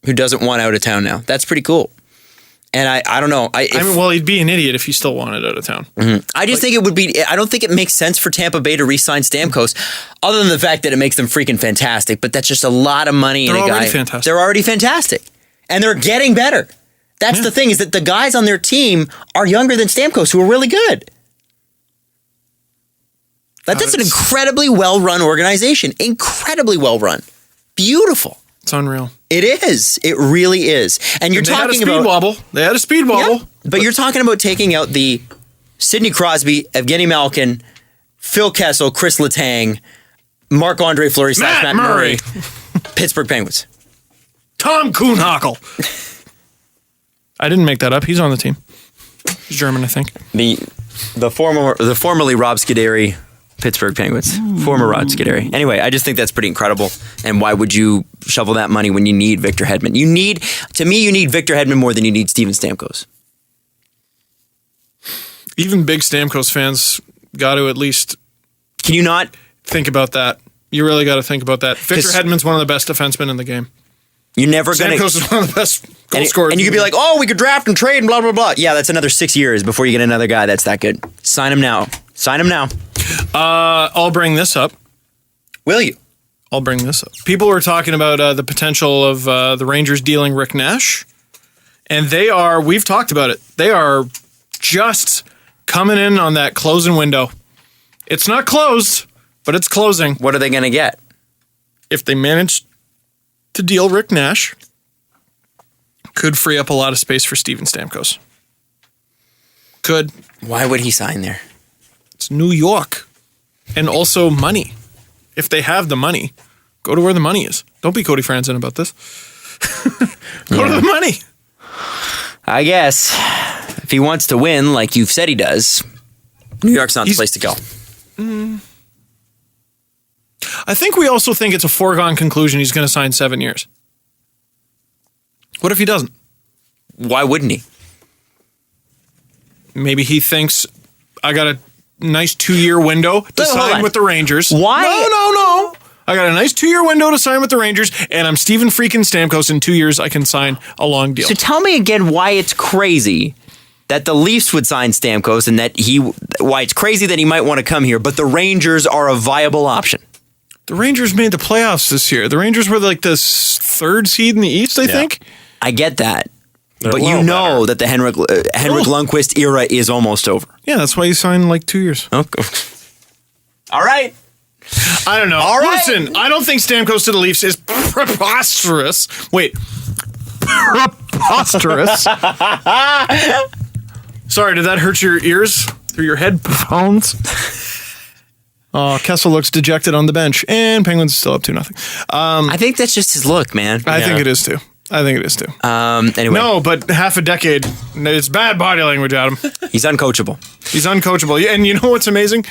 who doesn't want out of town now. That's pretty cool. And I don't know. I mean, well, he'd be an idiot if he still wanted out of town. I just think it would be. I don't think it makes sense for Tampa Bay to re-sign Stamkos, other than the fact that it makes them freaking fantastic. But that's just a lot of money in They're a guy. already fantastic. They're already fantastic, and they're getting better. That's the thing, is that the guys on their team are younger than Stamkos, who are really good. That's an incredibly well-run organization. Incredibly well-run. Beautiful. It's unreal. It is. It really is. And you're They had a talking speed about wobble. They had a speed wobble. Yeah, but you're talking about taking out the Sidney Crosby, Evgeny Malkin, Phil Kessel, Chris Letang, Marc-Andre Fleury / Matt Murray, Pittsburgh Penguins. Tom Kuhnhackl. I didn't make that up. He's on the team. He's German, I think. The formerly Rob Scuderi Pittsburgh Penguins. Former Rod Scuderi. Anyway, I just think that's pretty incredible. And why would you shovel that money when you need Victor Hedman? You need Victor Hedman more than you need Steven Stamkos. Even big Stamkos fans got to at least Can you not? think about that. You really got to think about that. Victor Hedman's one of the best defensemen in the game. You're never going to... Stamkos is one of the best goal scorers. And you could be like, oh, we could draft and trade and blah, blah, blah. Yeah, that's another 6 years before you get another guy that's that good. Sign him now. Sign him now. I'll bring this up. Will you? I'll bring this up. People were talking about the potential of the Rangers dealing Rick Nash. And we've talked about it, they are just coming in on that closing window. It's not closed, but it's closing. What are they going to get? If they manage to deal Rick Nash, could free up a lot of space for Steven Stamkos. Could. Why would he sign there? It's New York. And also money. If they have the money, go to where the money is. Don't be Cody Franzen about this. Go to the money. I guess. If he wants to win, like you've said he does, New York's not the place to go. I think we also think it's a foregone conclusion he's going to sign 7 years. What if he doesn't? Why wouldn't he? Maybe he thinks, I got a nice 2-year window to sign with the Rangers. Why? No. I got a nice 2-year window to sign with the Rangers, and I'm Steven freaking Stamkos. In 2 years, I can sign a long deal. So tell me again why it's crazy that the Leafs would sign Stamkos and why it's crazy that he might want to come here, but the Rangers are a viable option. The Rangers made the playoffs this year. The Rangers were like the 3rd seed in the East, I think. I get that. They're But a you little know better. that the Henrik Lundqvist era is almost over. Yeah, that's why he signed like 2 years. Okay. All right. I don't know. All right. Listen, I don't think Stamkos to the Leafs is preposterous. Wait. Preposterous. Sorry, did that hurt your ears through your headphones? Oh, Kessel looks dejected on the bench, and Penguins still up 2-0. I think that's just his look, man. I think it is too. Anyway. No, but half a decade. It's bad body language, Adam. He's uncoachable. He's uncoachable. And you know what's amazing?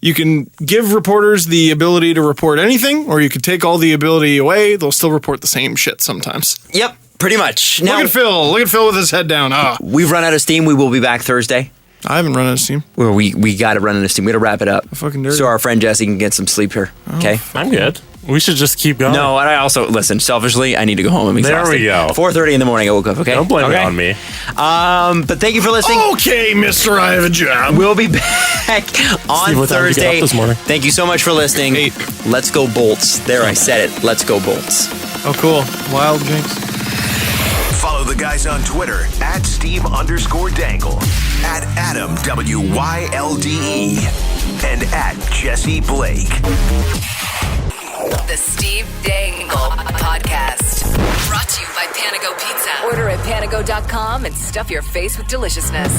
You can give reporters the ability to report anything, or you could take all the ability away. They'll still report the same shit sometimes. Yep, pretty much. Now, Look at Phil. Look at Phil with his head down. we've run out of steam. We will be back Thursday. I haven't run out of steam. Well, we got to run out of steam. We got to wrap it up. Fucking dirty. So our friend Jesse can get some sleep here. Okay? I'm good. We should just keep going. No, and I also, listen, selfishly, I need to go home. I'm exhausted. There we go. 4:30 in the morning I woke up, okay? Don't blame it on me. But thank you for listening. Okay, mister, I have a job. We'll be back on Steve, what time did you get Thursday. up this morning? Thank you so much for listening. 8. Let's go Bolts. There, I said it. Let's go Bolts. Oh, cool. Wild Jinx. Follow the guys on Twitter at Steve_Dangle, at Adam WYLDE, and at Jesse Blake. The Steve Dangle Podcast. Brought to you by Panago Pizza. Order at panago.com and stuff your face with deliciousness.